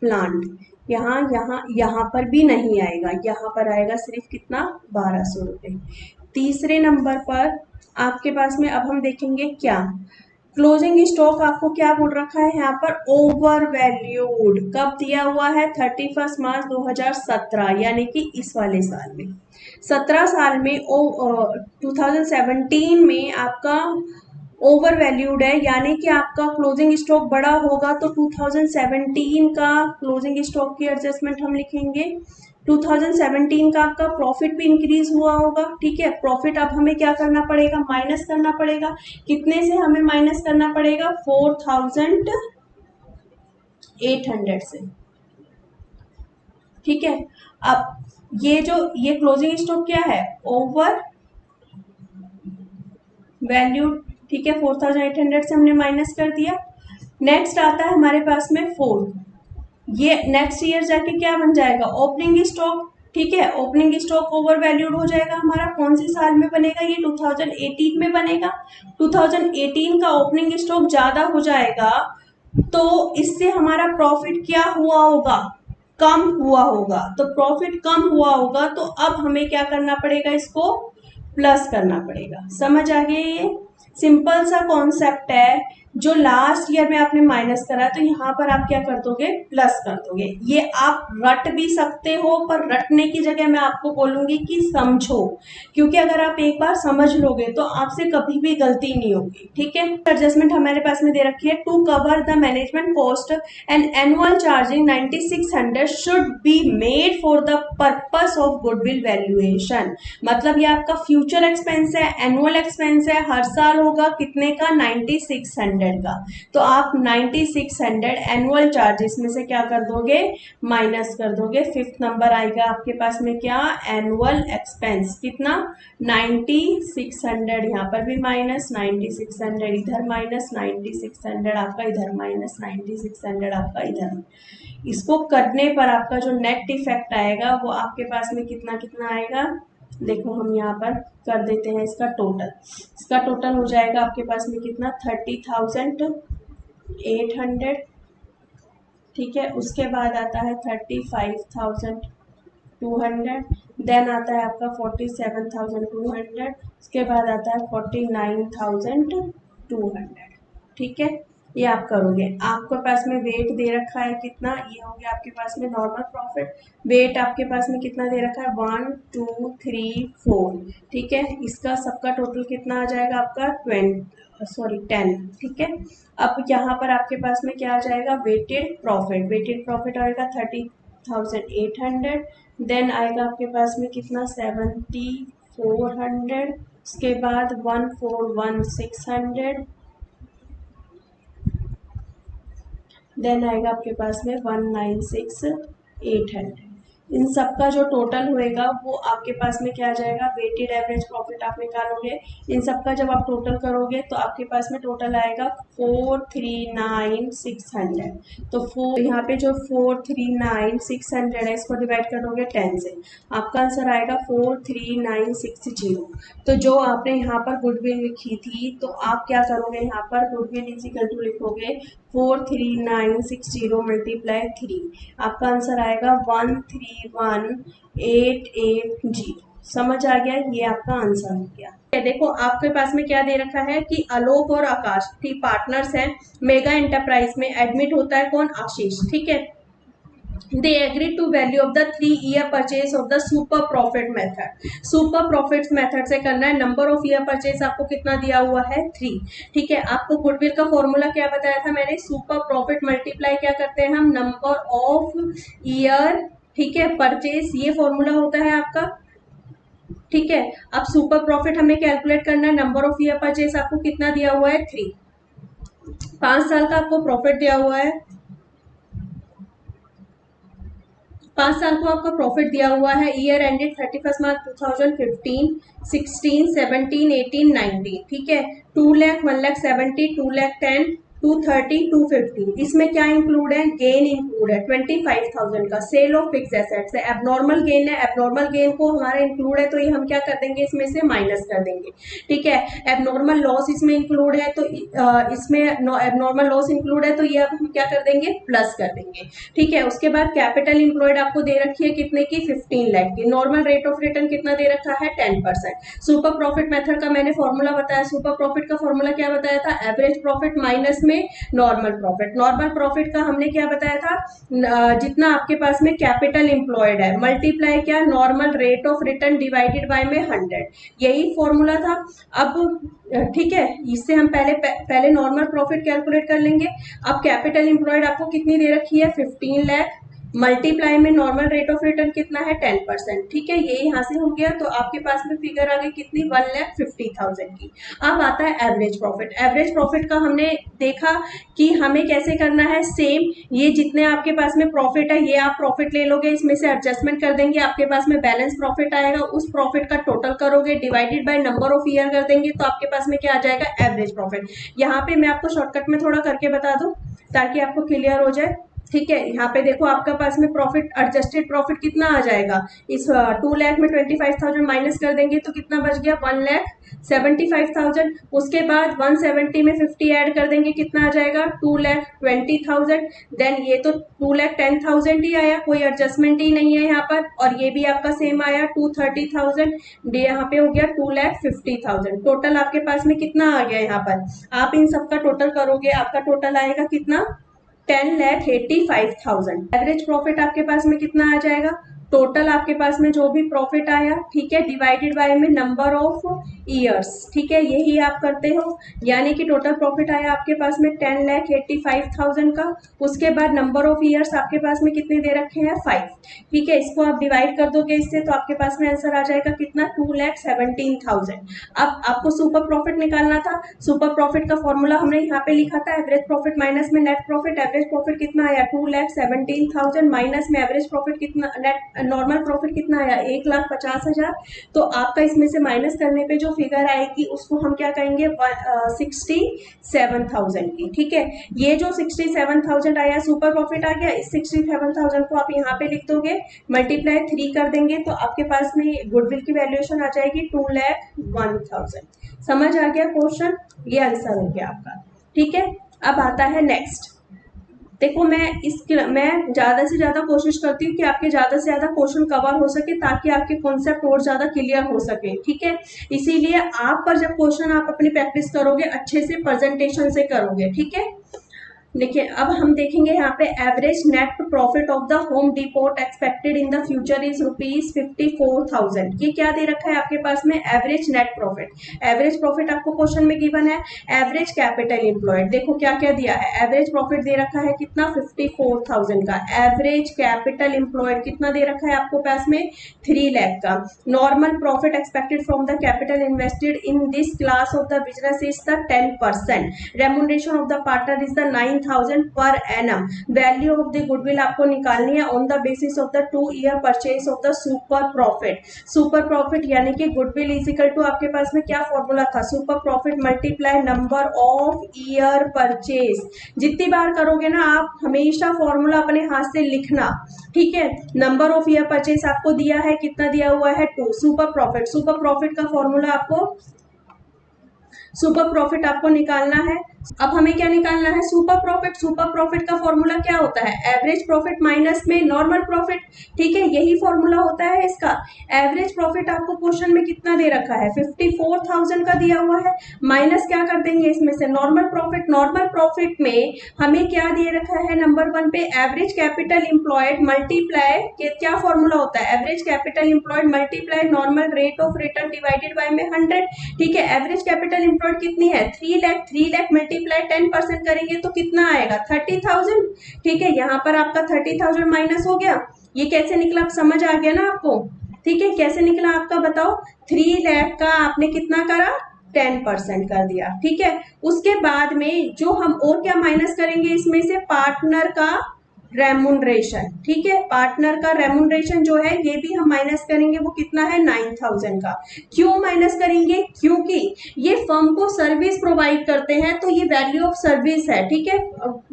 प्लांट, यहाँ पर भी नहीं आएगा, यहाँ पर आएगा सिर्फ कितना, 1200 रुपये। तीसरे नंबर पर आपके पास में अब हम देखेंगे क्या, क्लोजिंग स्टॉक आपको क्या बोल रखा है यहाँ पर, ओवर वैल्यूड, कब दिया हुआ है, 31 मार्च 2017, यानी कि इस वाले साल में, 17 साल में 2017 में आपका ओवर वैल्यूड है, यानी कि आपका क्लोजिंग स्टॉक बड़ा होगा, तो 2017 का क्लोजिंग स्टॉक की एडजस्टमेंट हम लिखेंगे। 2017 का आपका प्रॉफिट भी इंक्रीज हुआ होगा, ठीक है, प्रॉफिट अब हमें क्या करना पड़ेगा, माइनस करना पड़ेगा, कितने से हमें माइनस करना पड़ेगा, 4,800 से, ठीक है। अब ये क्लोजिंग स्टॉक क्या है, ओवर वैल्यूड, ठीक है, 4,800 से हमने माइनस कर दिया। नेक्स्ट आता है हमारे पास में 4, ये नेक्स्ट ईयर जाके क्या बन जाएगा, ओपनिंग स्टॉक, ठीक है, ओपनिंग स्टॉक ओवर वैल्यूड हो जाएगा हमारा, कौन से साल में बनेगा, ये 2018 में बनेगा। 2018 का ओपनिंग स्टॉक ज्यादा हो जाएगा, तो इससे हमारा प्रॉफिट क्या हुआ होगा, कम हुआ होगा, तो प्रॉफिट कम हुआ होगा, तो अब हमें क्या करना पड़ेगा, इसको प्लस करना पड़ेगा। समझ आ गया, ये सिंपल सा कॉन्सेप्ट है, जो लास्ट ईयर में आपने माइनस करा, तो यहाँ पर आप क्या कर दोगे, प्लस कर दोगे। ये आप रट भी सकते हो, पर रटने की जगह मैं आपको बोलूंगी कि समझो, क्योंकि अगर आप एक बार समझ लोगे तो आपसे कभी भी गलती नहीं होगी, ठीक है। एडजस्टमेंट हमारे पास में दे रखी है, to cover the management cost and annual charging 9600 should be made for the purpose of goodwill valuation. मतलब ये आपका फ्यूचर एक्सपेंस है, एनुअल एक्सपेंस है, हर साल होगा, कितने का, 9600 का। तो आप 9600 एनुअल चार्जेस में से क्या कर दोगे, माइनस कर दोगे। फिफ्थ नंबर आएगा आपके पास में क्या, एनुअल एक्सपेंस, कितना, 9600, यहाँ पर भी माइनस, 9600 इधर माइनस, 9600 आपका इधर माइनस, 9600 आपका इधर। इसको करने पर आपका जो नेट इफेक्ट आएगा वो आपके पास में कितना कितना आएगा, देखो हम यहाँ पर कर देते हैं इसका टोटल हो जाएगा आपके पास में कितना, 30,800, ठीक है, उसके बाद आता है 35,200, देन आता है आपका 47,200, उसके बाद आता है 49,200, ठीक है। ये आप करोगे, आपके पास में वेट दे रखा है कितना, ये हो गया आपके पास में नॉर्मल प्रॉफिट, वेट आपके पास में कितना दे रखा है, 1 2 3 4, ठीक है, इसका सबका टोटल कितना आ जाएगा आपका 10, ठीक है। अब यहाँ पर आपके पास में क्या आ जाएगा, वेटेड प्रॉफिट आएगा 30,800, देन आएगा आपके पास में कितना, 7,400, उसके बाद 141,600, देन आएगा आपके पास में 196,800, इन सब का जो टोटल होएगा वो आपके पास में क्या आ जाएगा, वेटेड एवरेज प्रॉफिट आप निकालोगे। इन सब का जब आप टोटल करोगे तो आपके पास में टोटल आएगा 439,600। तो यहाँ पे जो 439,600 है इसको डिवाइड करोगे 10 से, आपका आंसर आएगा 43960। तो जो आपने यहाँ पर गुडविल लिखी थी तो आप क्या करोगे, यहाँ पर गुडविल इज इक्वल टू लिखोगे 43960 मल्टीप्लाई 3, आपका आंसर आएगा 131,880। समझ आ गया, ये आपका आंसर हो गया। देखो आपके पास में क्या दे रखा है कि आलोक और आकाश की पार्टनर्स हैं, मेगा एंटरप्राइज में एडमिट होता है कौन, आशीष, ठीक है। They agreed to value of the 3-year purchase of the super profit method। super profits method से करना है। नंबर ऑफ ईयर परचेज आपको कितना दिया हुआ है, 3, ठीक है। आपको गुडविल का फॉर्मूला क्या बताया था मैंने, सुपर प्रॉफिट मल्टीप्लाई क्या करते हैं हम, नंबर ऑफ ईयर, ठीक है, परचेज, ये फॉर्मूला होता है आपका, ठीक है। अब सुपर प्रॉफिट हमें कैलकुलेट करना है, नंबर ऑफ ईयर परचेज आपको कितना दिया हुआ है, 3, 5 साल का आपको प्रॉफिट दिया हुआ है, 5 साल को आपका प्रॉफिट दिया हुआ है। ईयर एंडेड 31 मार्च 2015, 16, 17, 18, 19, ठीक है। 2 लाख, 1 लाख 70, 2 लाख 10, 230, 250। इसमें क्या इंक्लूड है, गेन इंक्लूड है 25,000 का, सेल ऑफ फिक्स एसेट्स है, एबनॉर्मल गेन है, एबनॉर्मल गेन को हमारा इंक्लूड है तो ये हम क्या कर देंगे, इसमें से माइनस कर देंगे, ठीक है। एबनॉर्मल लॉस इसमें इंक्लूड है तो इसमें एबनॉर्मल लॉस इंक्लूड है तो ये अब हम क्या कर देंगे, प्लस कर देंगे, ठीक है। उसके बाद कैपिटल इंप्लॉयड आपको दे रखी है कितने की, 15 लाख की। नॉर्मल रेट ऑफ रिटर्न कितना दे रखा है, 10%। सुपर प्रॉफिट मेथड का मैंने फॉर्मूला बताया, सुपर प्रॉफिट का फॉर्मूला क्या बताया था, एवरेज प्रॉफिट माइनस में नॉर्मल प्रॉफिट। नॉर्मल प्रॉफिट का हमने क्या बताया था, जितना आपके पास में कैपिटल इंप्लॉयड है मल्टीप्लाई क्या, normal rate of return divided by में 100, यही फॉर्मूला था। अब ठीक है, इससे हम पहले नॉर्मल प्रॉफिट कैलकुलेट कर लेंगे। अब कैपिटल इंप्लॉयड आपको कितनी दे रखी है, 15 लाख, मल्टीप्लाई में नॉर्मल रेट ऑफ रिटर्न कितना है, 10%, ठीक है। ये यहाँ से हो गया तो आपके पास में फिगर आ गई कितनी, 1,50,000 की। अब आता है एवरेज प्रॉफिट। एवरेज प्रॉफिट का हमने देखा कि हमें कैसे करना है, सेम ये जितने आपके पास में प्रॉफिट है ये आप प्रॉफिट ले लोगे, इसमें से एडजस्टमेंट कर देंगे, आपके पास में बैलेंस प्रॉफिट आएगा, उस प्रॉफिट का टोटल करोगे, divided by number of year कर देंगे तो आपके पास में क्या आ जाएगा, एवरेज प्रॉफिट। यहाँ पे मैं आपको शॉर्टकट में थोड़ा करके बता दूं ताकि आपको क्लियर हो जाए, ठीक है। यहाँ पे देखो आपके पास में प्रॉफिट, एडजस्टेड प्रॉफिट कितना आ जाएगा, इस 2 लाख में 25,000 माइनस कर देंगे तो कितना बच गया, 1,75,000। उसके बाद 170 में 50 ऐड कर देंगे, कितना आ जाएगा, 2,20,000। देन ये तो 2,10,000 ही आया, कोई एडजस्टमेंट ही नहीं है यहाँ पर, और ये भी आपका सेम आया 230,000, यहाँ पे हो गया 2,50,000। टोटल आपके पास में कितना आ गया, यहाँ पर आप इन सब का टोटल करोगे, आपका टोटल आएगा कितना, 10,85,000। एवरेज प्रॉफिट आपके पास में कितना आ जाएगा, टोटल आपके पास में जो भी प्रॉफिट आया, ठीक है, डिवाइडेड बाय में नंबर ऑफ ईयर्स, ठीक है, यही आप करते हो। यानी कि टोटल प्रॉफिट आया आपके पास में 10,85,000 का, उसके बाद नंबर ऑफ ईयर्स आपके पास में कितने दे रखे हैं, 5, ठीक है। इसको आप डिवाइड कर दोगे इससे तो आपके पास में आंसर आ जाएगा कितना, 2,17,000। अब आपको सुपर प्रॉफिट निकालना था, सुपर प्रॉफिट का फॉर्मूला हमने यहाँ पे लिखा था, एवरेज प्रॉफिट माइनस में नेट प्रॉफिट। एवरेज प्रॉफिट कितना आया, 2,17,000 माइनस में एवरेज प्रॉफिट कितना, नेट नॉर्मल प्रॉफिट कितना आया, 1,50,000। तो आपका इसमें से माइनस करने पे जो फिगर आएगी उसको हम क्या कहेंगे, 67,000 की, ठीक है। ये जो 67,000 आया सुपर प्रॉफिट आ गया, इस 67,000 को आप यहाँ पे लिख दोगे, मल्टीप्लाई 3 कर देंगे तो आपके पास में गुडविल की वैल्यूएशन आ जाएगी 2,01,000। समझ आ गया क्वेश्चन, ये आंसर हो गया आपका, ठीक है। अब आता है नेक्स्ट। देखो मैं ज्यादा से ज्यादा कोशिश करती हूँ कि आपके ज्यादा से ज्यादा क्वेश्चन कवर हो सके ताकि आपके कॉन्सेप्ट और ज्यादा क्लियर हो सके, ठीक है। इसीलिए आप पर जब क्वेश्चन आप अपनी प्रैक्टिस करोगे अच्छे से प्रेजेंटेशन से करोगे, ठीक है। देखिए अब हम देखेंगे यहाँ पे average net profit of the home depot expected in the future is ₹54,000। ये क्या दे रखा है आपके पास में, average net profit. Average profit आपको क्वेश्चन में गिवन है। एवरेज कैपिटल एम्प्लॉयड, देखो क्या क्या दिया है, एवरेज प्रॉफिट दे रखा है कितना, 54,000 का। एवरेज कैपिटल एम्प्लॉयड कितना दे रखा है आपको पास में, 3 लाख का। Normal profit expected from the capital invested in this class of the business is the 10%। Remuneration of the partner is the 9,000 39,000 per annum. Value of the goodwill आपको निकालनी है on the basis of the 2 year purchase of the super profit. Super profit यानी कि गुडविल इज इक्वल टू आपके पास में क्या फॉर्मूला था, super profit multiply number of year purchase. जितनी बार करोगे ना आप हमेशा फॉर्मूला अपने हाथ से लिखना, ठीक है। नंबर ऑफ ईयर परचेज आपको दिया है, कितना दिया हुआ है 2। सुपर प्रॉफिट का फॉर्मूला आपको, सुपर प्रॉफिट आपको निकालना है। अब हमें क्या निकालना है, सुपर प्रॉफिट का फॉर्मूला क्या होता है, एवरेज प्रॉफिट माइनस में नॉर्मल प्रॉफिट, ठीक है, यही फॉर्मूला होता है इसका। एवरेज प्रॉफिट आपको क्वेश्चन में कितना दे रखा है, 54,000 का दिया हुआ है, माइनस क्या कर देंगे इसमें से नॉर्मल प्रॉफिट। नॉर्मल प्रॉफिट में हमें क्या दे रखा है, नंबर 1 पे एवरेज कैपिटल एम्प्लॉयड मल्टीप्लाई, क्या फॉर्मूला होता है, average capital employed multiply normal rate of return divided by में 100, ठीक है। एवरेज कैपिटल एम्प्लॉयड कितनी है 3 लाख मल्टीप्लाई 10% करेंगे तो कितना आएगा 30,000, ठीक है। यहाँ पर आपका 30,000 माइनस हो गया, ये कैसे निकला समझ आ गया ना आपको, ठीक है। कैसे निकला आपका बताओ, 3 लाख का आपने कितना करा 10% कर दिया, ठीक है। उसके बाद में जो हम और क्या माइनस करेंगे इसमें से, पार्टनर का रेमुनरेशन, ठीक है। पार्टनर का रेमुनरेशन जो है ये भी हम माइनस करेंगे, वो कितना है 9,000 का। क्यों माइनस करेंगे, क्योंकि ये फर्म को सर्विस प्रोवाइड करते हैं तो ये वैल्यू ऑफ सर्विस है, ठीक है।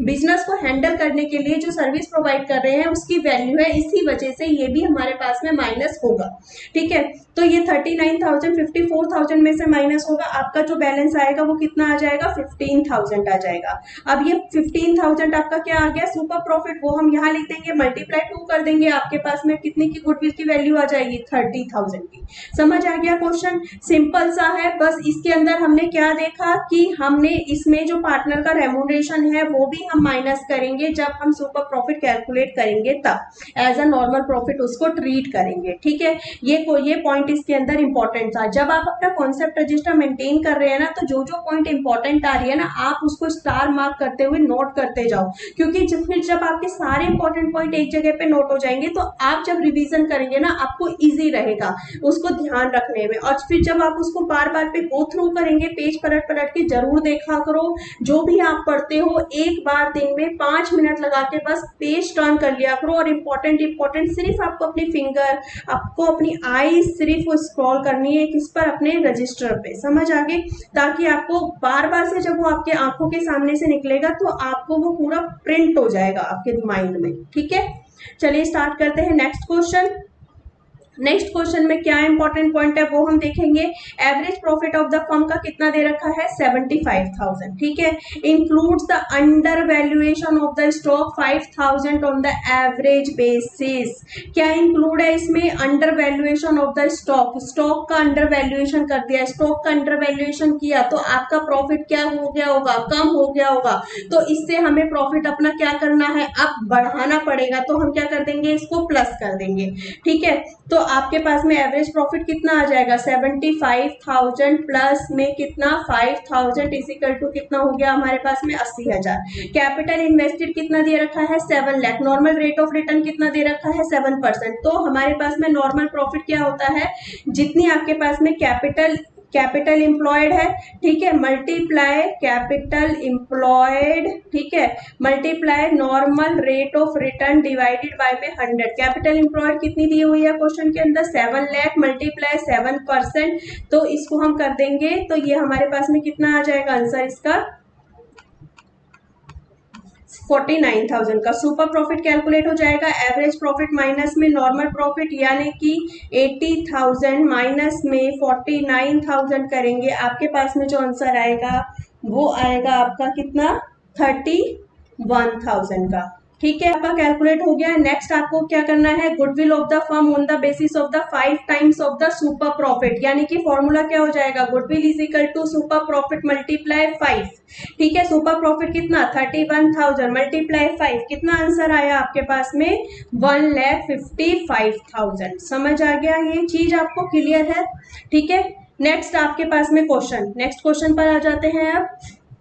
बिजनेस को हैंडल करने के लिए जो सर्विस प्रोवाइड कर रहे हैं उसकी वैल्यू है, इसी वजह से ये भी हमारे पास में माइनस होगा, ठीक है। तो ये 39,000 54,000 में से माइनस होगा, आपका जो बैलेंस आएगा वो कितना आ जाएगा 15,000 आ जाएगा। अब ये 15,000 आपका क्या आ गया सुपर प्रॉफिट, वो हम यहाँ लिख देंगे, मल्टीप्लाई 2 कर देंगे, आपके पास में कितने की गुडविल की वैल्यू आ जाएगी 30,000 की। समझ आ गया क्वेश्चन, सिंपल सा है। बस इसके अंदर हमने क्या देखा कि हमने इसमें जो पार्टनर का रेमुनरेशन है वो भी हम माइनस करेंगे जब हम सुपर प्रॉफिट कैलकुलेट करेंगे, तब एज अ नॉर्मल प्रॉफिट उसको ट्रीट करेंगे, ठीक है। ये पॉइंट इसके अंदर इंपॉर्टेंट था। जब आप अपना कॉन्सेप्ट रजिस्टर मेंटेन कर रहे हैं ना, तो जो जो पॉइंट इंपॉर्टेंट आ रही है ना, आप उसको स्टार मार्क करते हुए नोट करते जाओ, क्योंकि जब आपके सारे इंपॉर्टेंट पॉइंट एक जगह पे नोट हो जाएंगे तो आप जब रिवीजन करेंगे ना आपको इजी रहेगा उसको ध्यान रखने में। और फिर जब आप उसको बार बार पे गो थ्रू करेंगे, पेज पलट पलट के जरूर देखा करो। जो भी आप पढ़ते हो एक बार दिन में 5 मिनट लगा के बस पेज टर्न कर लिया करो, और इंपॉर्टेंट सिर्फ आपको अपनी फिंगर, आपको अपनी आई सिर्फ स्क्रॉल करनी है किस पर, अपने रजिस्टर पे। समझ आ गई, ताकि आपको बार बार से जब वो आपके आंखों के सामने से निकलेगा तो आपको वो पूरा प्रिंट हो जाएगा आपके माइंड में, ठीक है। चलिए स्टार्ट करते हैं नेक्स्ट क्वेश्चन। नेक्स्ट क्वेश्चन में क्या इंपॉर्टेंट पॉइंट है वो हम देखेंगे। Average profit of the firm का कितना दे रखा है 75,000, ठीक है। Includes the under valuation of the stock 5,000 on the average basis. क्या इंक्लूड है इसमें, under valuation of the stock का अंडर वैल्यूएशन कर दिया, स्टॉक का अंडर वैल्यूएशन किया तो आपका प्रॉफिट क्या हो गया होगा, कम हो गया होगा। तो इससे हमें प्रॉफिट अपना क्या करना है, अब बढ़ाना पड़ेगा, तो हम क्या कर देंगे, इसको प्लस कर देंगे, ठीक है। तो आपके पास में एवरेज प्रॉफिट कितना आ जाएगा 75,000 प्लस में कितना 5,000 इज इक्वल टू कितना हो गया हमारे पास में 80,000। कैपिटल इन्वेस्टेड कितना दे रखा है 7 lakh. Normal rate of return कितना दे रखा है 7%। तो हमारे पास में नॉर्मल प्रॉफिट क्या होता है, जितनी आपके पास में कैपिटल एम्प्लॉयड है, ठीक है, मल्टीप्लाई कैपिटल एम्प्लॉयड, ठीक है, multiply normal rate of return divided by में 100। कैपिटल एम्प्लॉयड कितनी दी हुई है क्वेश्चन के अंदर 7 लाख मल्टीप्लाई 7%, तो इसको हम कर देंगे तो ये हमारे पास में कितना आ जाएगा आंसर इसका 49,000 का। सुपर प्रॉफिट कैलकुलेट हो जाएगा, एवरेज प्रॉफिट माइनस में नॉर्मल प्रॉफिट यानी कि 80,000 माइनस में 49,000 करेंगे, आपके पास में जो आंसर आएगा वो आएगा आपका कितना 31,000 का, ठीक है। आपका कैलकुलेट हो गया। नेक्स्ट आपको क्या करना है, goodwill of the firm on the basis of the 5 times of the super profit, यानी कि फॉर्मूला क्या हो जाएगा, goodwill is equal to super profit multiply 5, ठीक है। सुपर प्रॉफिट कितना 31,000 मल्टीप्लाई 5, कितना आंसर आया आपके पास में 1,55,000। समझ आ गया, ये चीज आपको क्लियर है, ठीक है। नेक्स्ट आपके पास में क्वेश्चन, नेक्स्ट क्वेश्चन पर आ जाते हैं अब।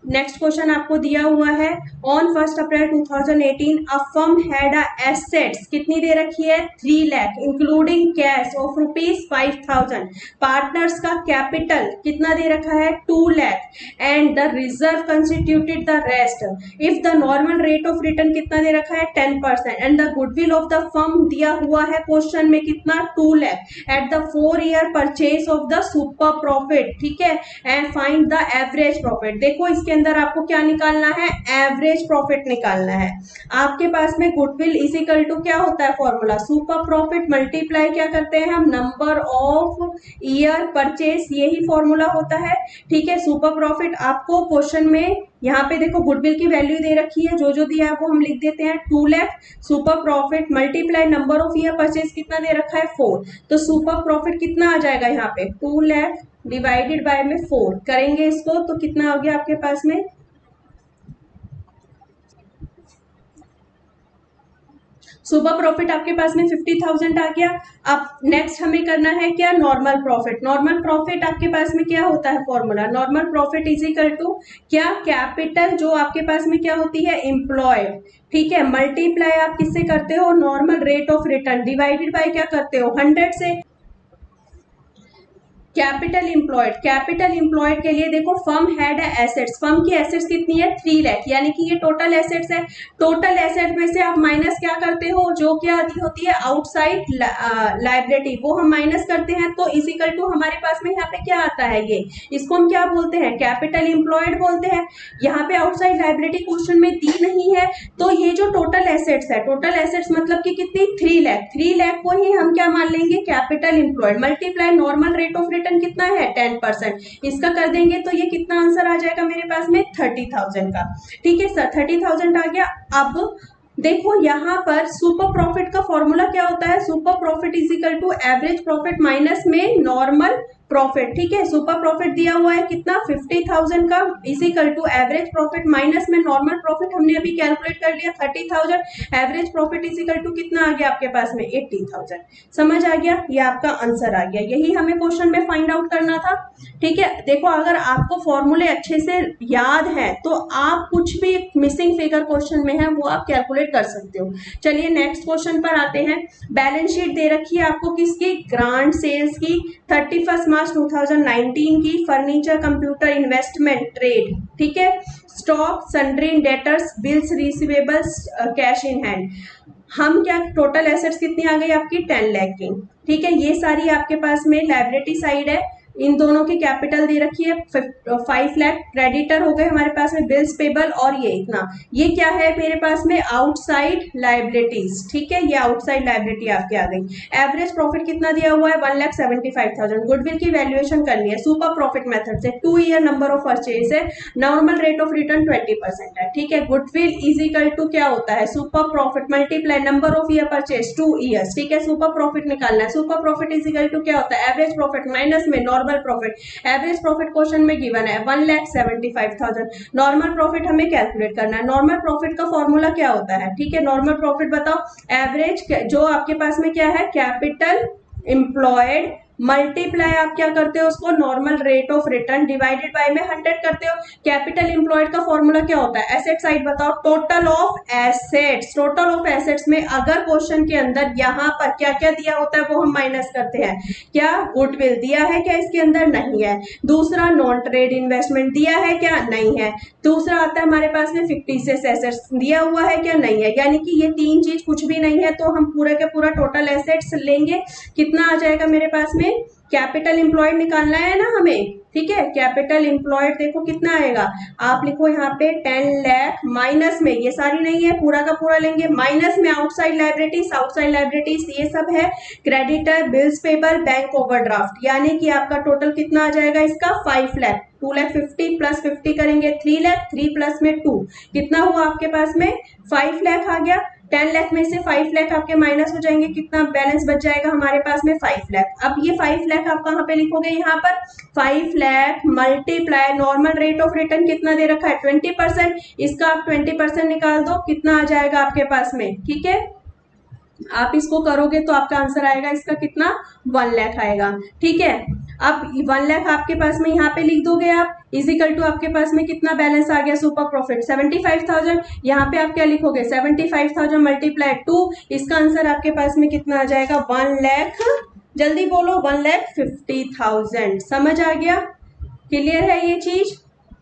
नेक्स्ट क्वेश्चन आपको दिया हुआ है, on 1 April 2018 a firm had assets कितनी दे रखी है 3 lakh including cash of ₹5,000। Partners का कैपिटल कितना दे रखा है 2 lakh and the reserve constituted the rest. If the normal rate of return कितना दे रखा है 10% and the goodwill of the firm दिया हुआ है क्वेश्चन में कितना 2 lakh at the 4-year purchase of the super profit. ठीक है, and find the average profit. देखो इसके अंदर आपको क्या निकालना है, एवरेज प्रॉफिट निकालना है। आपके पास में गुडविल इज इक्वल टू क्या होता है फॉर्मूला, सुपर प्रॉफिट मल्टीप्लाई क्या करते हैं हम, नंबर ऑफ ईयर परचेज, यही फॉर्मूला होता है। ठीक है, सुपर प्रॉफिट आपको क्वेश्चन में यहाँ पे देखो गुडविल की वैल्यू दे रखी है, जो जो दिया है वो हम लिख देते हैं 2 lakh. Super profit multiply number of year purchase कितना दे रखा है 4, तो सुपर प्रॉफिट कितना आ जाएगा यहाँ पे 2 लाख डिवाइडेड बाय में 4 करेंगे इसको तो कितना हो गया आपके पास में, सुपर प्रॉफिट आपके पास में 50,000 आ गया। अब नेक्स्ट हमें करना है क्या, नॉर्मल प्रॉफिट। नॉर्मल प्रॉफिट आपके पास में क्या होता है formula, normal profit is equal to क्या, कैपिटल जो आपके पास में क्या होती है एम्प्लॉयड, ठीक है, मल्टीप्लाई आप किससे करते हो, normal rate of return divided bye क्या करते हो 100 से। कैपिटल एम्प्लॉयड, कैपिटल एम्प्लॉयड के लिए देखो फर्म हैड एसेट्स, फर्म की एसेट्स कितनी है 3 लाख, यानी कि ये टोटल एसेट्स है। टोटल एसेट में से आप माइनस क्या करते हो, जो क्या होती है आउटसाइड लायबिलिटी, वो हम माइनस करते हैं, तो इजिकल टू हमारे पास में यहाँ पे क्या आता है, ये इसको हम क्या बोलते हैं कैपिटल एम्प्लॉयड बोलते हैं। यहाँ पे आउटसाइड लायबिलिटी क्वेश्चन में दी नहीं है, तो ये जो टोटल एसेट्स है, टोटल एसेट्स मतलब कि कितनी 3 लाख, 3 लाख को ही हम क्या मान लेंगे capital employed multiply normal rate of return कितना है 10%, इसका कर देंगे तो ये कितना आंसर आ जाएगा मेरे पास में 30,000 का। ठीक है सर, 30,000 आ गया। अब देखो यहाँ पर सुपर प्रॉफिट का फॉर्मूला क्या होता है, super profit is equal to average profit minus में नॉर्मल प्रॉफिट। ठीक है, सुपर प्रॉफिट दिया हुआ है कितना 50,000 का, is equal to average profit minus में नॉर्मल प्रॉफिट, हमने अभी कैलकुलेट कर लिया 30,000, average profit is equal to कितना आ गया आपके पास में 80,000। समझ आ गया, ये आपका आंसर आ गया, यही हमें क्वेश्चन में फाइंड आउट करना था। ठीक है, देखो अगर आपको फॉर्मूले अच्छे से याद है तो आप कुछ भी मिसिंग फिगर क्वेश्चन में है वो आप कैलकुलेट कर सकते हो। चलिए नेक्स्ट क्वेश्चन पर आते हैं। बैलेंस शीट दे रखी है आपको किसकी, ग्रांड सेल्स की 31 मार्च 2019 की, फर्नीचर कंप्यूटर इन्वेस्टमेंट ट्रेड, ठीक है, stock sundry debtors bills receivables cash in hand. हम क्या टोटल एसेट्स कितनी आ गई आपकी 10 लाख की। ठीक है, ये सारी आपके पास में लायबिलिटी साइड है, इन दोनों की कैपिटल दे रखी है 5 लाख, क्रेडिटर हो गए हमारे पास में बिल्स पेबल, और ये इतना, ये क्या है मेरे पास में आउटसाइड लायबिलिटीज। ठीक है, ये आउटसाइड लायबिलिटी आपकी आ गई। एवरेज प्रॉफिट कितना दिया हुआ है 1,75,000। गुडविल की वैल्यूएशन करनी है सुपर प्रॉफिट मेथड से, 2 ईयर नंबर ऑफ परचेज है, नॉर्मल रेट ऑफ रिटर्न 20% है। ठीक है, गुडविल इज इक्वल टू क्या होता है super profit multiply number of year purchase 2 years. ठीक है, सुपर प्रॉफिट निकालना है, super profit is equal to क्या होता है एवरेज प्रॉफिट माइनस में normal profit. Average profit question में गिवन है 1,75,000, नॉर्मल प्रॉफिट हमें कैलकुलेट करना है। नॉर्मल प्रॉफिट का फॉर्मूला क्या होता है, ठीक है, नॉर्मल प्रॉफिट बताओ, एवरेज जो आपके पास में क्या है कैपिटल एम्प्लॉयड मल्टीप्लाई आप क्या करते हो उसको normal rate of return divided by में 100 करते हो। कैपिटल एम्प्लॉयड का फॉर्मूला क्या होता है, एसेट साइड बताओ, total of assets. Total of assets में अगर क्वेश्चन के अंदर यहाँ पर क्या क्या दिया होता है वो हम माइनस करते हैं। क्या गुडविल दिया है क्या इसके अंदर, नहीं है। दूसरा नॉन ट्रेड इन्वेस्टमेंट दिया है क्या, नहीं है। दूसरा आता है हमारे पास में फिक्टिशियस एसेट्स दिया हुआ है क्या, नहीं है। यानी कि ये तीन चीज कुछ भी नहीं है, तो हम पूरे के पूरा टोटल एसेट्स लेंगे, कितना आ जाएगा मेरे पास में, कैपिटल एम्प्लॉयड निकालना है ना हमें। ठीक है, कैपिटल एम्प्लॉयड देखो कितना आएगा, आप लिखो यहाँ पे 10 लाख माइनस में, ये सारी नहीं है पूरा का पूरा लेंगे, माइनस में आउटसाइड लायबिलिटीज, आउटसाइड लायबिलिटीज ये सब है, creditor bills payable bank overdraft, यानी कि आपका टोटल कितना आ जाएगा इसका 5 लाख। 2,50,000 प्लस 50 करेंगे 3 लाख, 3 प्लस में 2 कितना हुआ आपके पास में 5 लाख आ गया। 10 लाख में से 5 लाख आपके माइनस हो जाएंगे, कितना बैलेंस बच जाएगा हमारे पास में 5 लाख। अब ये 5 लाख आप कहाँ पे लिखोगे, यहाँ पर 5 lakh multiply normal rate of return कितना दे रखा है 20%, इसका आप 20% निकाल दो, कितना आ जाएगा आपके पास में। ठीक है, आप इसको करोगे तो आपका आंसर आएगा इसका कितना 1 लाख आएगा। ठीक है, अब 1 लाख आपके पास में यहाँ पे लिख दोगे आप, इजिकल टू आपके पास में कितना बैलेंस आ गया सुपर प्रॉफिट 75,000। यहाँ पे आप क्या लिखोगे 75,000 मल्टीप्लाई 2, इसका आंसर आपके पास में कितना आ जाएगा 1 लाख, जल्दी बोलो 1,50,000। समझ आ गया, क्लियर है ये चीज,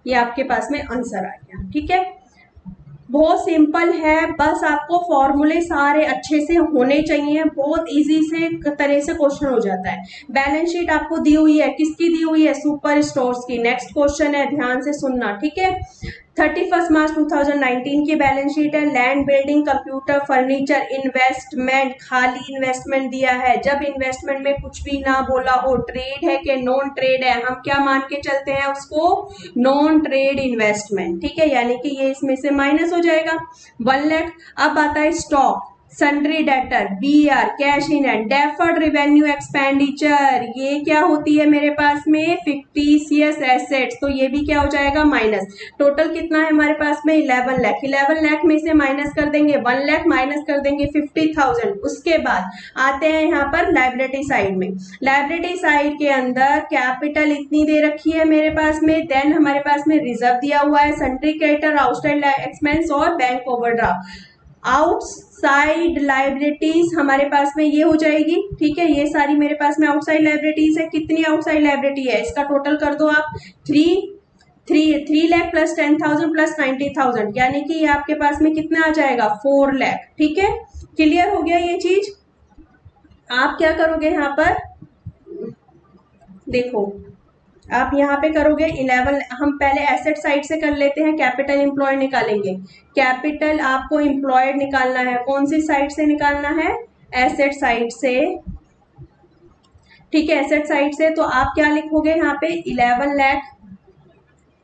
ये आपके पास में आंसर आ गया। ठीक है, बहुत सिंपल है, बस आपको फॉर्मूले सारे अच्छे से होने चाहिए, बहुत इजी से तरह से क्वेश्चन हो जाता है। बैलेंस शीट आपको दी हुई है, किसकी दी हुई है सुपर स्टोर्स की। नेक्स्ट क्वेश्चन है, ध्यान से सुनना, ठीक है। 31 मार्च 2019 की बैलेंस शीट है। Land, building, computer, furniture, investment, खाली इन्वेस्टमेंट दिया है। जब इन्वेस्टमेंट में कुछ भी ना बोला हो, ट्रेड है कि नॉन ट्रेड है, हम क्या मान के चलते हैं उसको, नॉन ट्रेड इन्वेस्टमेंट। ठीक है, यानी कि ये इसमें से माइनस हो जाएगा 1 लाख। अब आता है stock, sundry debtor, BR, cash in hand, deferred revenue expenditure, ये क्या होती है मेरे पास में फिक्टिशियस एसेट्स, तो ये भी क्या हो जाएगा माइनस। टोटल कितना है हमारे पास में 11 लाख। 11 लाख में से माइनस कर देंगे 1 लाख, माइनस कर देंगे 50,000। उसके बाद आते हैं यहाँ पर लायबिलिटी साइड में। लायबिलिटी साइड के अंदर कैपिटल इतनी दे रखी है मेरे पास में, देन हमारे पास में रिजर्व दिया हुआ है, सन्ड्री क्रेडिटर, आउटसाइड एक्सपेंस और बैंक ओवरड्राफ्ट। आउटसाइड लाइबिलिटीज हमारे पास में ये हो जाएगी। ठीक है, ये सारी मेरे पास में आउटसाइड लाइबिलिटीज है। कितनी आउटसाइड लाइबिलिटी है, इसका टोटल कर दो आप 3 लाख प्लस 10,000 प्लस 90,000, यानी कि ये आपके पास में कितना आ जाएगा 4 लाख। ठीक है, क्लियर हो गया ये चीज। आप क्या करोगे यहाँ पर, देखो आप यहाँ पे करोगे 11, हम पहले एसेट साइड से कर लेते हैं, कैपिटल एम्प्लॉयड निकालेंगे। कैपिटल आपको एम्प्लॉयड निकालना है, कौन सी साइड से निकालना है, एसेट साइड से। ठीक है, एसेट साइड से, तो आप क्या लिखोगे यहाँ पे 11 लाख।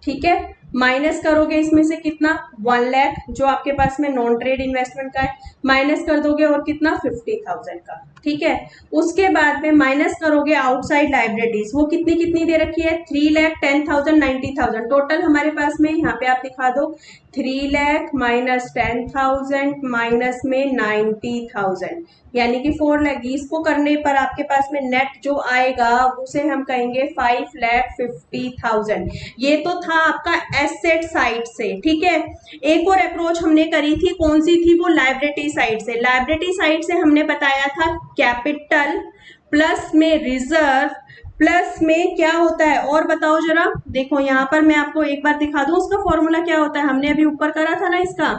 ठीक है, माइनस करोगे इसमें से कितना 1 लाख जो आपके पास में नॉन ट्रेड इन्वेस्टमेंट का है, माइनस कर दोगे और कितना 50,000 का। ठीक है, उसके बाद में माइनस करोगे आउटसाइड लाइबिलिटीज, वो कितनी कितनी दे रखी है 3 लाख, 10,000, 90,000। टोटल हमारे पास में यहाँ पे आप दिखा दो 3 लाख माइनस 10,000 माइनस में 90,000, यानी कि 4 लाख। इसको करने पर आपके पास में नेट जो आएगा उसे हम कहेंगे 5,50,000। ये तो था आपका एसेट साइड से। ठीक है, एक और अप्रोच हमने करी थी, कौन सी थी वो, लायबिलिटी साइड से। लायबिलिटी साइड से हमने बताया था कैपिटल प्लस में रिजर्व प्लस में क्या होता है, और बताओ जरा। देखो यहाँ पर मैं आपको एक बार दिखा दूं उसका फॉर्मूला क्या होता है, हमने अभी ऊपर करा था ना इसका,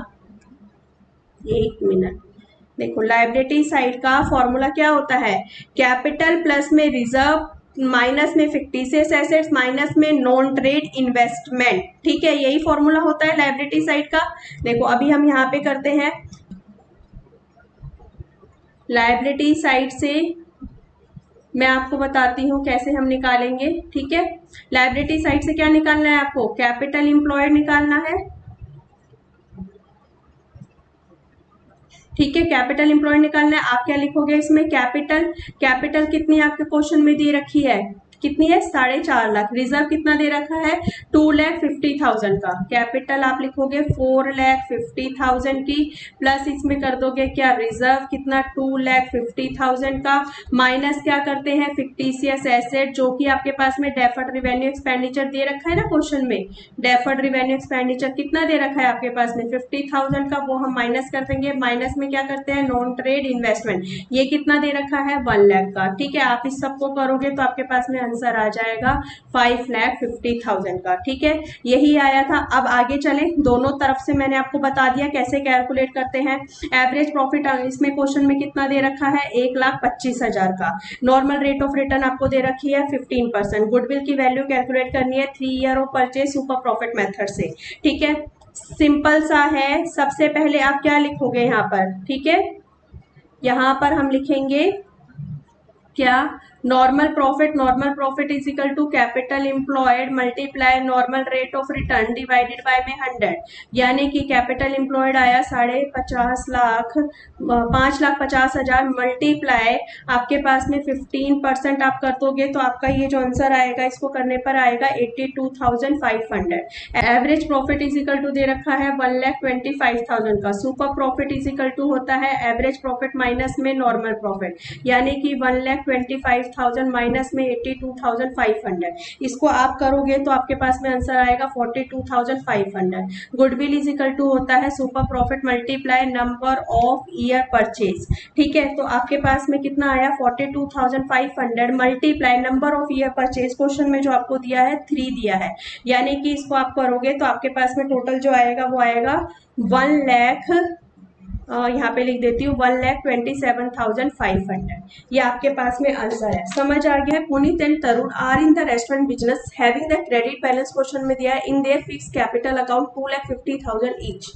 एक मिनट। देखो लायबिलिटी साइड का फॉर्मूला क्या होता है, कैपिटल प्लस में रिजर्व माइनस में फिक्टिशियस एसेट्स माइनस में नॉन ट्रेड इन्वेस्टमेंट। ठीक है, यही फॉर्मूला होता है लायबिलिटी साइड का। देखो अभी हम यहाँ पे करते हैं लायबिलिटी साइड से, मैं आपको बताती हूँ कैसे हम निकालेंगे। ठीक है, लायबिलिटी साइड से क्या निकालना है आपको, कैपिटल एम्प्लॉयड निकालना है। ठीक है, कैपिटल एम्प्लॉयड निकालना है। आप क्या लिखोगे इसमें, कैपिटल कितनी आपके क्वेश्चन में दे रखी है, कितनी है 4.5 लाख। रिजर्व कितना दे रखा है 2,50,000 का। कैपिटल आप लिखोगे 4,50,000 की, प्लस इसमें कर दोगे क्या रिजर्व कितना 2,50,000 का, माइनस क्या करते हैं फिक्टिशियस एसेट जो कि आपके पास में डेफर्ड रिवेन्यू एक्सपेंडिचर दे रखा है ना क्वेश्चन में। डेफर्ड रिवेन्यू एक्सपेंडिचर कितना दे रखा है आपके पास में 50,000 का, वो हम माइनस कर देंगे। माइनस में क्या करते हैं नॉन ट्रेड इन्वेस्टमेंट, ये कितना दे रखा है 1 लाख का। ठीक है, आप इस सबको करोगे तो आपके पास में आंसर आ जाएगा 5,50,000 का। ठीक है, यही आया था। अब आगे चलें, दोनों तरफ से मैंने आपको बता दिया कैसे कैलकुलेट करते हैं। एवरेज प्रॉफिट इसमें क्वेश्चन में कितना दे रखा है 1,25,000 का। नॉर्मल रेट ऑफ रिटर्न आपको दे रखी है 15%। गुडविल की वैल्यू कैलकुलेट करनी है 3 year of purchase super profit method से। ठीक है, सिंपल सा है। सबसे पहले आप क्या लिखोगे यहाँ पर, ठीक है, यहाँ पर हम लिखेंगे क्या, normal profit is equal to capital employed multiply normal rate of return divided by में 100, यानी कि कैपिटल एम्प्लॉयड आया 50 लाख 5,50,000 मल्टीप्लाई आपके पास में 15% आप कर दोगे तो आपका ये जो आंसर आएगा इसको करने पर आएगा 82,500। Average profit is equal to दे रखा है 1,25,000 का। Super profit is equal to होता है एवरेज प्रॉफिट माइनस में नॉर्मल प्रॉफिट, यानी कि 1,25,000 40,000 माइनस में 82,500, इसको आप करोगे तो आपके पास में आंसर आएगा 42,500। गुडविल इज इक्वल टू होता है super profit multiply number of year purchase. ठीक है, तो आपके पास में कितना आया 42,500 multiply number of year purchase. Question में जो आपको दिया है 3 दिया है, यानी कि इसको आप करोगे तो आपके पास में टोटल जो आएगा वो आएगा 1 लाख, यहाँ पे लिख देती हूँ 1,27,500। ये आपके पास में आंसर है। समझ आ गया है। Puneet and Tarun are in the restaurant business having the credit balance, question में दिया है in their fix capital account 2,50,000 each.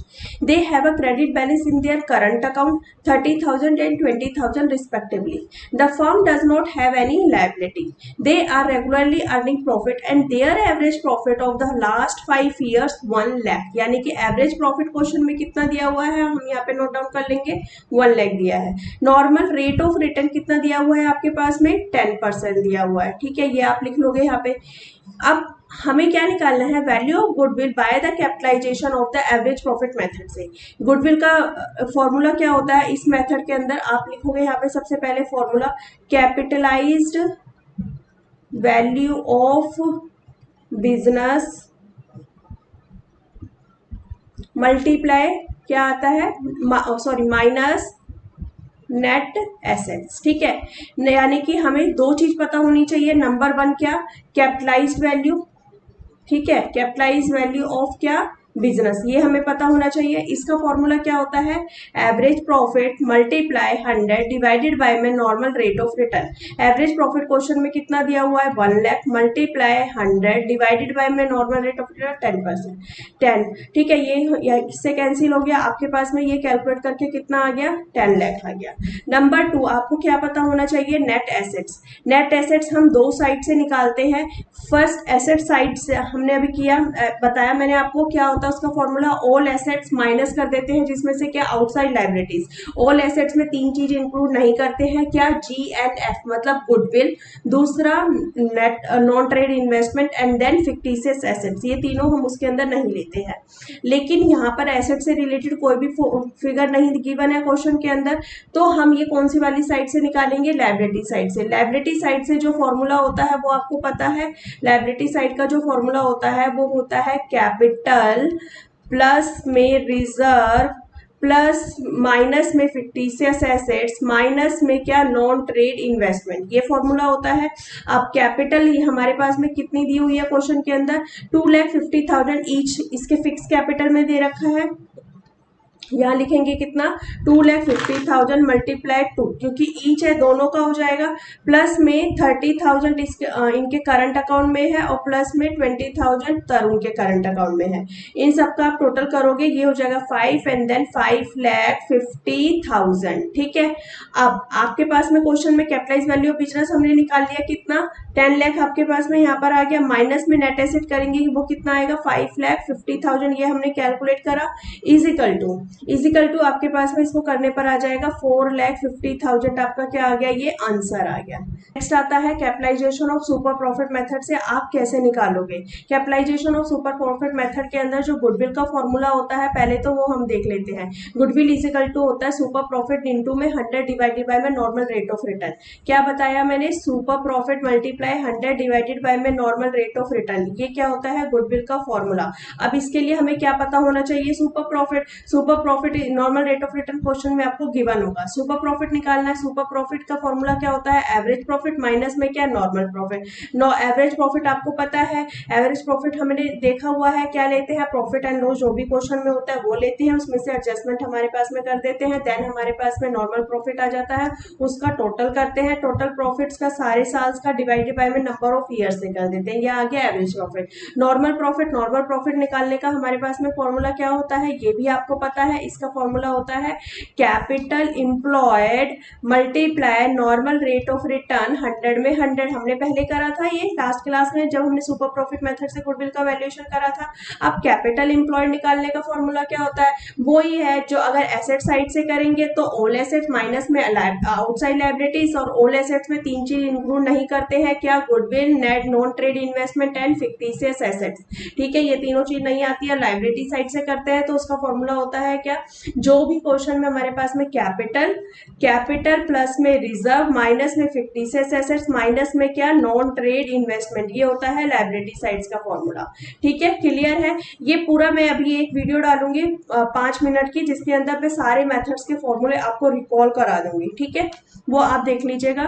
They have a credit balance in their current account 30,000 and 20,000 respectively. The firm does not have any liability. They are regularly earning profit and their average profit of the last 5 years 1 lakh. यानी कि एवरेज प्रॉफिट क्वेश्चन में कितना दिया हुआ है, हम यहाँ पे नोट कर लेंगे 1 लाख दिया है। नॉर्मल रेट ऑफ रिटर्न कितना दिया हुआ है आपके पास में 10% दिया हुआ है। ठीक है, ये आप लिख लोगे यहाँ पे। अब हमें क्या निकालना है, value of goodwill by the capitalisation of the average profit method से। गुडविल का फॉर्मूला क्या होता है इस मेथड के अंदर, आप लिखोगे यहाँ पे सबसे पहले formula capitalised value of business multiply क्या आता है, सॉरी माइनस नेट एसेट्स। ठीक है, यानी कि हमें 2 चीज पता होनी चाहिए। नंबर 1 क्या, कैपिटलाइज्ड वैल्यू। ठीक है, कैपिटलाइज्ड वैल्यू ऑफ क्या, बिजनेस, ये हमें पता होना चाहिए। इसका फॉर्मूला क्या होता है, average profit multiply 100 divided by में normal rate of return. Average profit question में कितना दिया हुआ है 1 लाख मल्टीप्लाई 100 डिवाइडेड बाय में नॉर्मल रेट ऑफ रिटर्न 10%। ठीक है, ये इससे कैंसिल हो गया, आपके पास में ये कैलकुलेट करके कितना आ गया 10 लाख आ गया। नंबर 2 आपको क्या पता होना चाहिए, नेट एसेट्स। नेट एसेट्स हम 2 साइड से निकालते हैं। फर्स्ट एसेट साइड से हमने अभी किया, बताया मैंने आपको क्या होता है उसका फॉर्मूला, ऑल एसेट्स माइनस कर देते हैं जिसमें से क्या, आउटसाइड लायबिलिटीज। ऑल एसेट्स में 3 चीज इंक्लूड नहीं करते हैं, क्या, G&F मतलब गुडविल, दूसरा net non trade investment and then fictitious assets. ये तीनों हम उसके अंदर नहीं लेते हैं। लेकिन यहाँ पर एसेट से रिलेटेड कोई भी फिगर नहीं गिवन है क्वेश्चन के अंदर, तो हम ये कौन सी वाली साइड से निकालेंगे, लायबिलिटी साइड से। लायबिलिटी साइड से जो फॉर्मूला होता है वो आपको पता है। लायबिलिटी साइड का जो फॉर्मूला होता है वो होता है कैपिटल प्लस में रिजर्व प्लस माइनस में फिक्टिशियस एसेट्स माइनस में क्या, नॉन ट्रेड इन्वेस्टमेंट, ये फॉर्मूला होता है। अब कैपिटल हमारे पास में कितनी दी हुई है क्वेश्चन के अंदर 2,50,000 ईच, इसके फिक्स कैपिटल में दे रखा है। यहाँ लिखेंगे कितना 2,50,000 मल्टीप्लाई 2, क्योंकि ईच है दोनों का हो जाएगा, प्लस में 30,000 इनके करंट अकाउंट में है और प्लस में 20,000 तरुण के करंट अकाउंट में है। इन सब का आप टोटल करोगे ये हो जाएगा 5 एंड देन 5,50,000। ठीक है, अब आपके पास में क्वेश्चन में कैपिटलाइज वैल्यू ऑफ बिजनेस हमने निकाल लिया कितना 10 लाख आपके पास में यहाँ पर आ गया, माइनस में नेट एसेट करेंगे वो कितना आएगा 5,50,000, ये हमने कैलकुलेट करा, इजिकल टू आपके पास में इसको करने पर आ जाएगा 4,50,000 आपका क्या आ गया, ये आंसर आ गया। नेक्स्ट आता है capitalisation of super profit method से आप कैसे निकालोगे। Capitalisation of super profit method के अंदर जो गुडविल का फॉर्मूला होता है पहले तो वो हम देख लेते हैं। गुडविल इजिकल टू होता है सुपर प्रॉफिट इंटू में 100 डिवाइडेड बाय में नॉर्मल रेट ऑफ रिटर्न। क्या बताया मैंने, super profit multiply 100 divided by में नॉर्मल रेट ऑफ रिटर्न, ये क्या होता है गुडविल का फॉर्मूला। अब इसके लिए हमें क्या पता होना चाहिए, super profit normal rate of return question में आपको गिवन होगा। सुपर प्रॉफिट निकालना है, सुपर प्रॉफिट का फॉर्मूला क्या होता है, एवरेज प्रॉफिट माइनस में क्या, नॉर्मल प्रॉफिट। एवरेज प्रॉफिट आपको पता है, एवरेज प्रॉफिट हमने देखा हुआ है क्या लेते हैं, प्रॉफिट एंड लॉस जो भी क्वेश्चन में होता है वो लेते हैं, उसमें से एडजस्टमेंट हमारे पास में कर देते हैं, देन हमारे पास में नॉर्मल प्रॉफिट आ जाता है, उसका टोटल करते हैं, टोटल प्रॉफिट्स का सारे साल का डिवाइडेड बाय में नंबर ऑफ ईयर से कर देते हैं, ये आ गया एवरेज प्रॉफिट। नॉर्मल प्रॉफिट निकालने का हमारे पास में फॉर्मूला क्या होता है, ये भी आपको पता है। इसका फॉर्मूला होता है capital employed multiply normal rate of return 100 में 100, हमने पहले करा था ये लास्ट क्लास में जब हमने सुपर प्रॉफिट मेथड से गुडविल का वैल्यूएशन करा था। अब कैपिटल एम्प्लॉयड निकालने का फॉर्मूला क्या होता है, वो ही है जो अगर एसेट साइड से करेंगे तो ऑल एसेट्स माइनस में आउटसाइड लायबिलिटीज, और ऑल एसेट्स में 3 चीज इंक्लूड नहीं करते हैं, क्या, goodwill, net non trade investment and fictitious assets. ठीक है, ये तीनों चीज नहीं आती है, लायबिलिटी साइड से करते हैं तो उसका फॉर्मूला होता है क्या, जो भी क्वेश्चन में हमारे पास में कैपिटल प्लस में रिजर्व माइनस में फिक्टिशियस एसेट्स माइनस में क्या, नॉन ट्रेड इन्वेस्टमेंट, ये होता है लायबिलिटी साइड्स का फॉर्मूला। ठीक है, क्लियर है। ये पूरा मैं अभी एक वीडियो डालूंगी 5 मिनट की, जिसके अंदर मैं सारे मेथड्स के फॉर्मूले आपको रिकॉल करा दूंगी। ठीक है, वो आप देख लीजिएगा,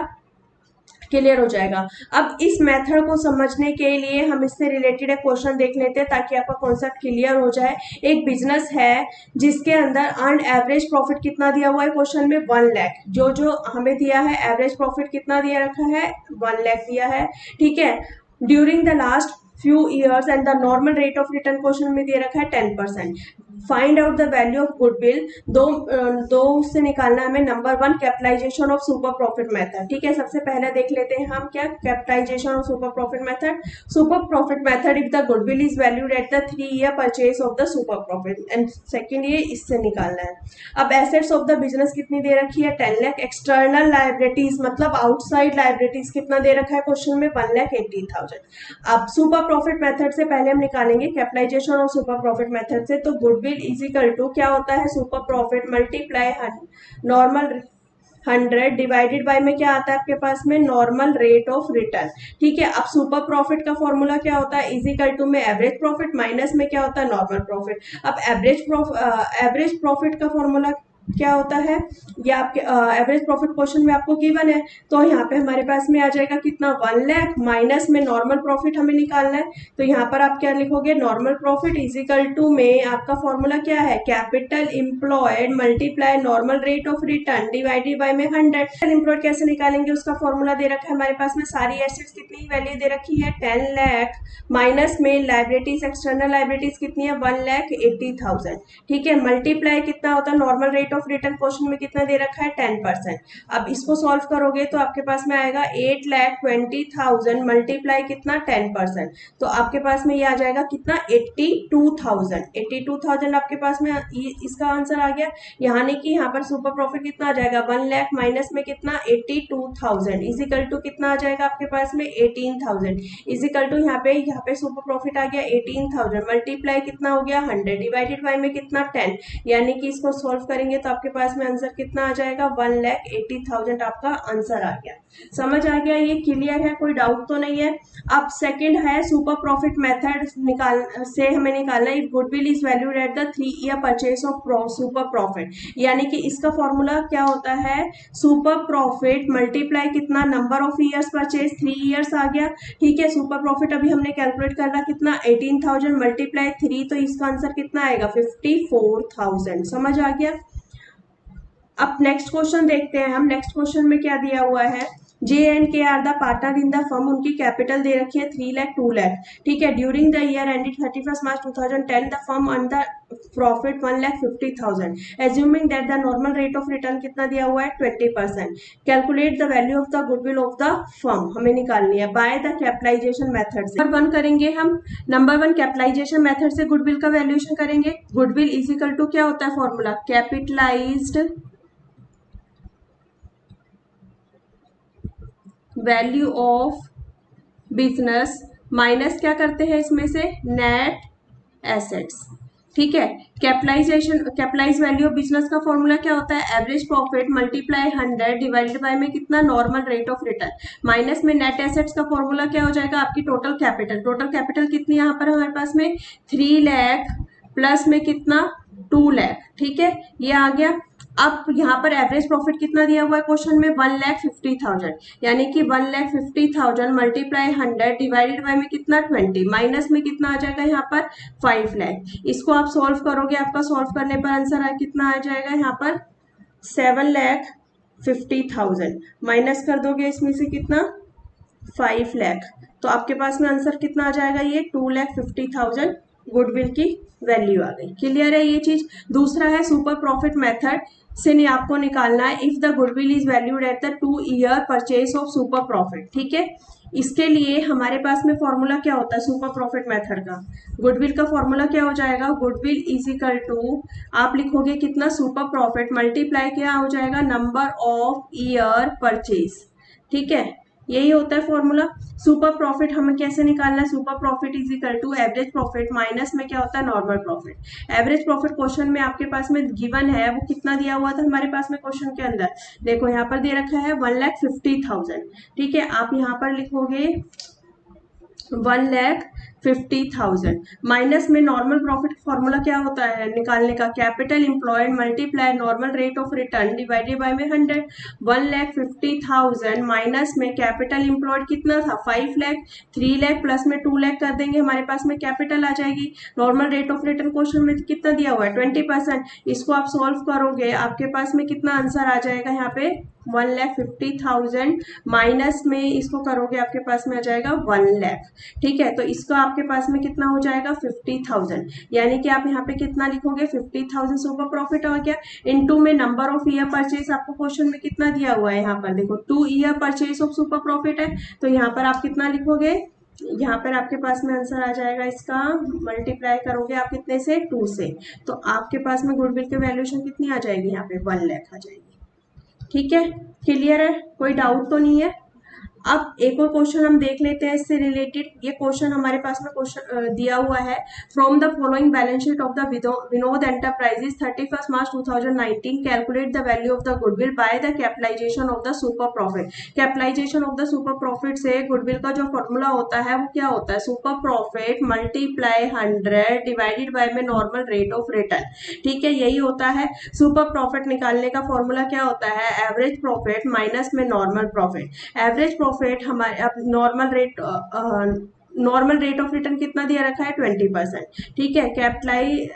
क्लियर हो जाएगा। अब इस मेथड को समझने के लिए हम इससे रिलेटेड एक क्वेश्चन देख लेते हैं ताकि आपका कॉन्सेप्ट क्लियर हो जाए। एक बिजनेस है जिसके अंदर अर्न एवरेज प्रॉफिट कितना दिया हुआ है क्वेश्चन में, 1 लाख। जो हमें दिया है एवरेज प्रॉफिट कितना दिया रखा है, 1 लाख दिया है। ठीक है, during the last few years and the normal rate of return question में दिया रखा है 10%। Find out the value of goodwill. दो से निकालना हमें। Number 1 capitalisation of super profit method. ठीक है, सबसे पहले देख लेते हैं हम क्या, capitalisation of super profit method. Super profit method if the goodwill is valued at the 3-year purchase of the super profit, and second ये इससे निकालना है। अब एसेट्स ऑफ द बिजनेस कितनी दे रखी है, 10 लाख। एक्सटर्नल लायबिलिटीज मतलब आउटसाइड लायबिलिटीज कितना दे रखा है क्वेश्चन में, 1,80,000। अब सुपर प्रॉफिट मेथड से पहले हम निकालेंगे capitalisation of super profit method से। तो गुडविल इज इक्वल टू क्या होता है, super profit multiply normal 100 divided by में क्या आता है आपके पास में, नॉर्मल रेट ऑफ रिटर्न। ठीक है, अब सुपर प्रॉफिट का फॉर्मूला क्या होता है, इज इक्वल टू में एवरेज प्रॉफिट माइनस में क्या होता है, नॉर्मल प्रॉफिट। अब एवरेज प्रॉफिट का फॉर्मूला क्या होता है, ये आपके एवरेज प्रॉफिट क्वेश्चन में आपको गिवन है। तो यहाँ पे हमारे पास में आ जाएगा कितना, 1 लाख माइनस में नॉर्मल प्रॉफिट हमें निकालना है। तो यहाँ पर आप क्या लिखोगे, normal profit is equal to में आपका फॉर्मूला क्या है, capital employed multiply normal rate of return divided by में 100। एम्प्लॉयड कैसे निकालेंगे, उसका फॉर्मूला दे रखा है हमारे पास में, सारी एसेट्स कितनी वैल्यू दे रखी है, 10 लाख माइनस में लाइबिलिटीज एक्सटर्नल लाइबिलिटीज कितनी है, 1,80,000। ठीक है, मल्टीप्लाई कितना होता है, normal rate of return question में कितना दे रखा है, 10%। अब इसको सॉल्व करोगे तो आपके पास में आएगा 8,20,000 मल्टीप्लाई कितना, 10%। तो आपके पास में ये आ जाएगा कितना, 82,000 आपके पास में इसका आंसर आ गया। यानी कि यहाँ पर सुपर प्रॉफिट कितना आ जाएगा, 1 लाख माइनस में कितना, 82,000 इजिकल टू कितना आ जाएगा आपके पास में, 18,000 इजिकल टू यहाँ पे सुपर प्रॉफिट आ गया 18,000 मल्टीप्लाई कितना हो गया, 100 डिवाइडेड बाय में कितना, 10। यानी कि इसको सॉल्व करेंगे तो आपके पास में आंसर कितना आ जाएगा, 1,80,000 आपका आंसर आ गया। समझ आ गया, ये क्लियर है, कोई डाउट तो नहीं है। अब सेकंड है सुपर प्रॉफिट मेथड से हमें निकालना है, goodwill is valued at the 3-year purchase of super profit. यानी कि इसका फॉर्मूला क्या होता है, सुपर प्रॉफिट मल्टीप्लाई कितना, number of years purchase, 3 years आ गया। ठीक है, सुपर प्रॉफिट अभी हमने कैलकुलेट करना कितना, 18,000 मल्टीप्लाई 3, तो इसका आंसर कितना आएगा, 54,000। समझ आ गया। अब नेक्स्ट क्वेश्चन देखते हैं हम। नेक्स्ट क्वेश्चन में क्या दिया हुआ है, J&K are the partner in the firm, उनकी कैपिटल दे रखी है 3 लाख 2 लाख। ठीक है, during the year ended 31 March 2010 the firm earn the profit 1,50,000 assuming that the normal rate of return कितना दिया हुआ है, 20%। Calculate the value of the goodwill of the firm हमें निकालनी है बाय द कैपिटलाइजेशन मेथड से। नंबर 1 करेंगे हम, नंबर 1 कैपिटलाइजेशन मेथड से गुडविल का वैल्यूएशन करेंगे। गुडविल इज इक्वल टू क्या होता है formula, capitalised value of business minus क्या करते हैं इसमें से, नेट एसेट्स। ठीक है, कैपिटलाइज वैल्यू ऑफ बिजनेस का फॉर्मूला क्या होता है, average profit multiply 100 divided by में कितना, normal rate of return minus में नेट एसेट्स का फॉर्मूला क्या हो जाएगा, आपकी टोटल कैपिटल कितनी यहाँ पर हमारे पास में, 3 लाख प्लस में कितना, 2 लाख। ठीक है, ये आ गया। अब यहाँ पर एवरेज प्रॉफिट कितना दिया हुआ है क्वेश्चन में, 1,50,000। यानी कि 1,50,000 मल्टीप्लाई 100 डिवाइडेड बाय में कितना, 20 माइनस में कितना आ जाएगा यहाँ पर, 5 लाख। इसको आप सॉल्व करोगे, आपका सॉल्व करने पर आंसर कितना आ जाएगा यहाँ पर, 7,50,000 माइनस कर दोगे इसमें से कितना, 5 लाख। तो आपके पास में आंसर कितना आ जाएगा, ये 2,50,000 गुडविल की वैल्यू आ गई। क्लियर है ये चीज। दूसरा है सुपर प्रॉफिट मेथड से आपको निकालना है, if the goodwill is valued at the 2-year purchase of super profit. ठीक है, इसके लिए हमारे पास में फॉर्मूला क्या होता है सुपर प्रॉफिट मेथड का, गुडविल का फॉर्मूला क्या हो जाएगा, गुडविल इज इक्वल टू आप लिखोगे कितना, सुपर प्रॉफिट मल्टीप्लाई क्या हो जाएगा, नंबर ऑफ ईयर परचेज। ठीक है, यही होता है फॉर्मूला। सुपर प्रॉफिट हमें कैसे निकालना है, super profit is equal to average profit minus में क्या होता है normal profit. Average profit question में आपके पास में गिवन है, वो कितना दिया हुआ था हमारे पास में क्वेश्चन के अंदर, देखो यहाँ पर दे रखा है 1,50,000। ठीक है, आप यहाँ पर लिखोगे 1,50,000 माइनस में नॉर्मल प्रॉफिट फॉर्मूला क्या होता है निकालने का, capital employed multiply normal rate of return divided by में 100। 1,50,000 माइनस में कैपिटल एम्प्लॉयड कितना था 5 लाख, 3 लाख प्लस में 2 लाख कर देंगे, हमारे पास में कैपिटल आ जाएगी। Normal rate of return question में कितना दिया हुआ है 20%, इसको आप सॉल्व करोगे आपके पास में कितना आंसर आ जाएगा यहाँ पे 1,50,000 माइनस में इसको करोगे आपके पास में आ जाएगा 1 लाख। ठीक है, तो इसका आपके पास में कितना हो जाएगा 50,000, यानी कि आप यहाँ पे कितना लिखोगे 50,000 सुपर प्रॉफिट हो गया। इनटू में नंबर ऑफ ईयर परचेज आपको क्वेश्चन में कितना दिया हुआ है, यहाँ पर देखो 2 year purchase of super profit है, तो यहाँ पर आप कितना लिखोगे, यहाँ पर आपके पास में आंसर आ जाएगा इसका, मल्टीप्लाई करोगे आप कितने से 2 से, तो आपके पास में गुडविल की वैल्यूएशन कितनी आ जाएगी यहाँ पे 1 लाख आ जाएगी। ठीक है, क्लियर है, कोई डाउट तो नहीं है। अब एक और क्वेश्चन हम देख लेते हैं इससे रिलेटेड। ये क्वेश्चन हमारे पास में क्वेश्चन दिया हुआ है, from the following balance sheet of the Vinod enterprises 31 March 2019 calculate the value of the goodwill by the capitalisation of the super profit. Capitalisation of the super profit से गुडविल का जो फॉर्मूला होता है वो क्या होता है, super profit multiply 100 divided by में नॉर्मल रेट ऑफ रिटर्न। ठीक है, यही होता है। सुपर प्रॉफिट निकालने का फॉर्मूला क्या होता है, एवरेज प्रॉफिट माइनस में नॉर्मल प्रॉफिट। एवरेज प्रॉफिट हमारे अब नॉर्मल रेट ऑफ रिटर्न कितना दिया रखा है 20%। ठीक है, कैपिटलाई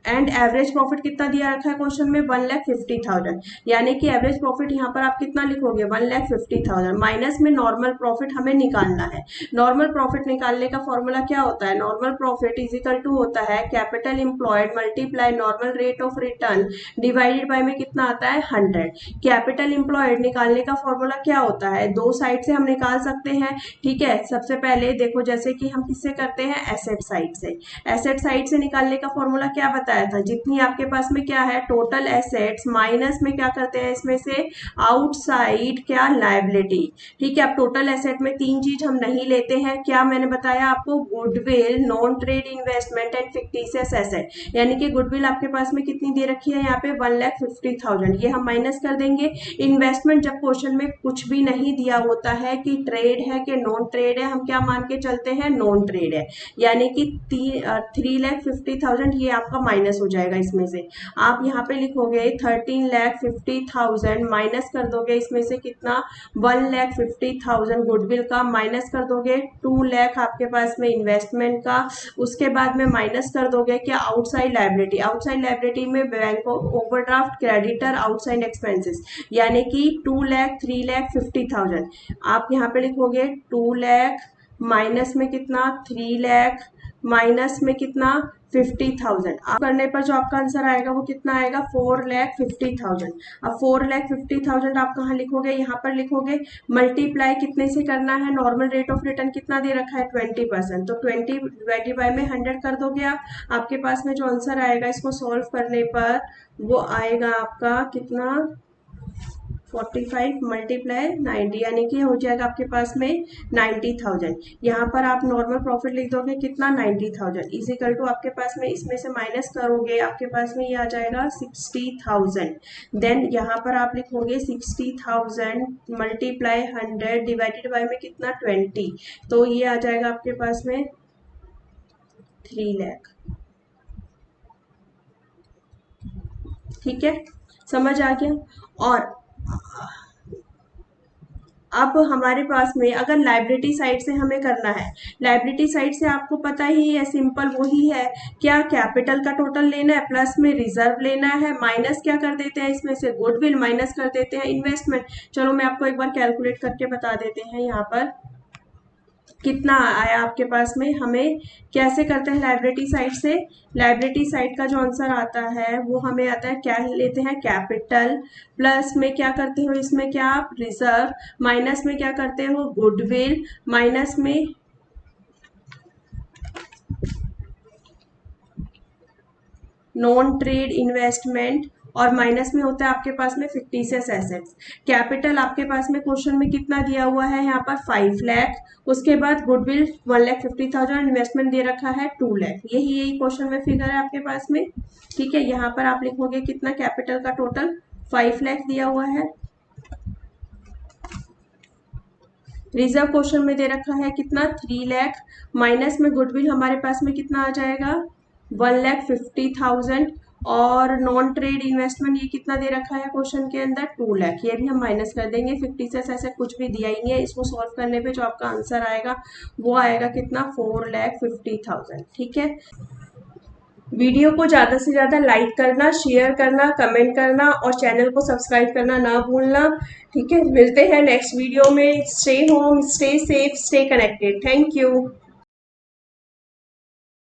एंड एवरेज प्रॉफिट कितना दिया रखा है क्वेश्चन में 1,50,000, यानी कि एवरेज प्रॉफिट यहाँ पर आप कितना लिखोगे 1,50,000 माइनस में नॉर्मल प्रॉफिट हमें निकालना है। नॉर्मल प्रॉफिट निकालने का फॉर्मूला क्या होता है, normal profit is equal to होता है capital employed multiply normal rate of return divided by में कितना आता है 100। कैपिटल एम्प्लॉयड निकालने का फॉर्मूला क्या होता है, दो साइड से हम निकाल सकते हैं। ठीक है, सबसे पहले देखो जैसे कि हम किससे करते हैं, एसेट साइड से। एसेट साइड से निकालने का फॉर्मूला क्या बताया था, जितनी आपके पास में क्या है टोटल एसेट्स माइनस में क्या करते हैं इसमें से आउटसाइड क्या लायबिलिटी। ठीक है, अब टोटल एसेट में तीन चीज हम नहीं लेते हैं, क्या मैंने बताया आपको, goodwill, non trade investment and fictitious asset. यानी कि गुडविल आपके पास में कितनी दे रखी है यहाँ पे 1,50,000, ये हम माइनस कर देंगे। इन्वेस्टमेंट जब क्वेश्चन में कुछ भी नहीं दिया होता है कि ट्रेड है कि नॉन ट्रेड है, हम क्या मान के चलते हैं नॉन ट्रेड है, यानी कि 3,50,000 ये आपका माइनस हो जाएगा इसमें से। आप यहाँ पे लिखोगे 13,50,000 माइनस कर दोगे इसमें से कितना 1,50,000 गुडविल का, माइनस कर दोगे 2 लाख आपके पास में इन्वेस्टमेंट का, उसके बाद में माइनस कर दोगे क्या आउटसाइड लायबिलिटी। आउटसाइड लायबिलिटी में bank overdraft, creditor, outside expenses, यानी कि 2 लाख, 3,50,000। आप यहाँ पे लिखोगे 2 लाख माइनस में कितना 3 लाख माइनस में कितना 50,000। आप करने पर जो आपका आंसर आएगा वो कितना आएगा 4,50,000। अब 4,50,000 आप कहाँ लिखोगे, यहाँ पर लिखोगे, मल्टीप्लाई कितने से करना है, नॉर्मल रेट ऑफ रिटर्न कितना दे रखा है 20%, तो 20 डिवाइडेड बाय में 100 कर दोगे आप, आपके पास में जो आंसर आएगा इसको सॉल्व करने पर वो आएगा आपका कितना 45 मल्टीप्लाई 90, यानी कि हो जाएगा आपके पास में 90,000। यहाँ पर आप नॉर्मल प्रॉफिट लिख दोगे कितना 90,000 इजिकल टू आपके पास में इसमें से माइनस करोगे आपके पास में ये आ जाएगा 60,000। देन यहाँ पर आप लिखोगे 60,000 मल्टीप्लाई 100 डिवाइडेड बाय में कितना 20, तो ये आ जाएगा आपके पास में 3 लाख। ठीक है, समझ आ गया। और अब हमारे पास में अगर लाइबिलिटी साइड से हमें करना है, लाइबिलिटी साइड से आपको पता ही है सिंपल वही है, क्या कैपिटल का टोटल लेना है प्लस में रिजर्व लेना है, माइनस क्या कर देते हैं इसमें से गुडविल, माइनस कर देते हैं इन्वेस्टमेंट। चलो मैं आपको एक बार कैलकुलेट करके बता देते हैं यहाँ पर कितना आया आपके पास में। हमें कैसे करते हैं लाइबिलिटी साइड से, लाइबिलिटी साइड का जो आंसर आता है वो हमें आता है, क्या लेते हैं कैपिटल, प्लस में क्या करते हो इसमें क्या आप रिजर्व, माइनस में क्या करते हो गुडविल, माइनस में नॉन ट्रेड इन्वेस्टमेंट, और माइनस में होता है आपके पास में फिक्टिशियस एसेट्स। कैपिटल आपके पास में क्वेश्चन में कितना दिया हुआ है यहाँ पर 5 लाख, उसके बाद गुडविल 1,50,000, इन्वेस्टमेंट दे रखा है 2 लाख। यही क्वेश्चन में फिगर है आपके पास में। ठीक है, यहाँ पर आप लिखोगे कितना, कैपिटल का टोटल 5 लाख दिया हुआ है। रिजर्व क्वेश्चन में दे रखा है कितना, 3 लाख, माइनस में गुडविल हमारे पास में कितना आ जाएगा 1,50,000, और नॉन ट्रेड इन्वेस्टमेंट ये कितना दे रखा है क्वेश्चन के अंदर 2 लाख। ये भी हम माइनस कर देंगे, 50 से ऐसे कुछ भी दिया ही नहीं है। इसको सॉल्व करने पे जो आपका आंसर आएगा वो आएगा कितना, 4,50,000। ठीक है, वीडियो को ज़्यादा से ज़्यादा लाइक करना, शेयर करना, कमेंट करना और चैनल को सब्सक्राइब करना ना भूलना। ठीक है, मिलते हैं नेक्स्ट वीडियो में। Stay home, stay safe, stay connected. Thank you.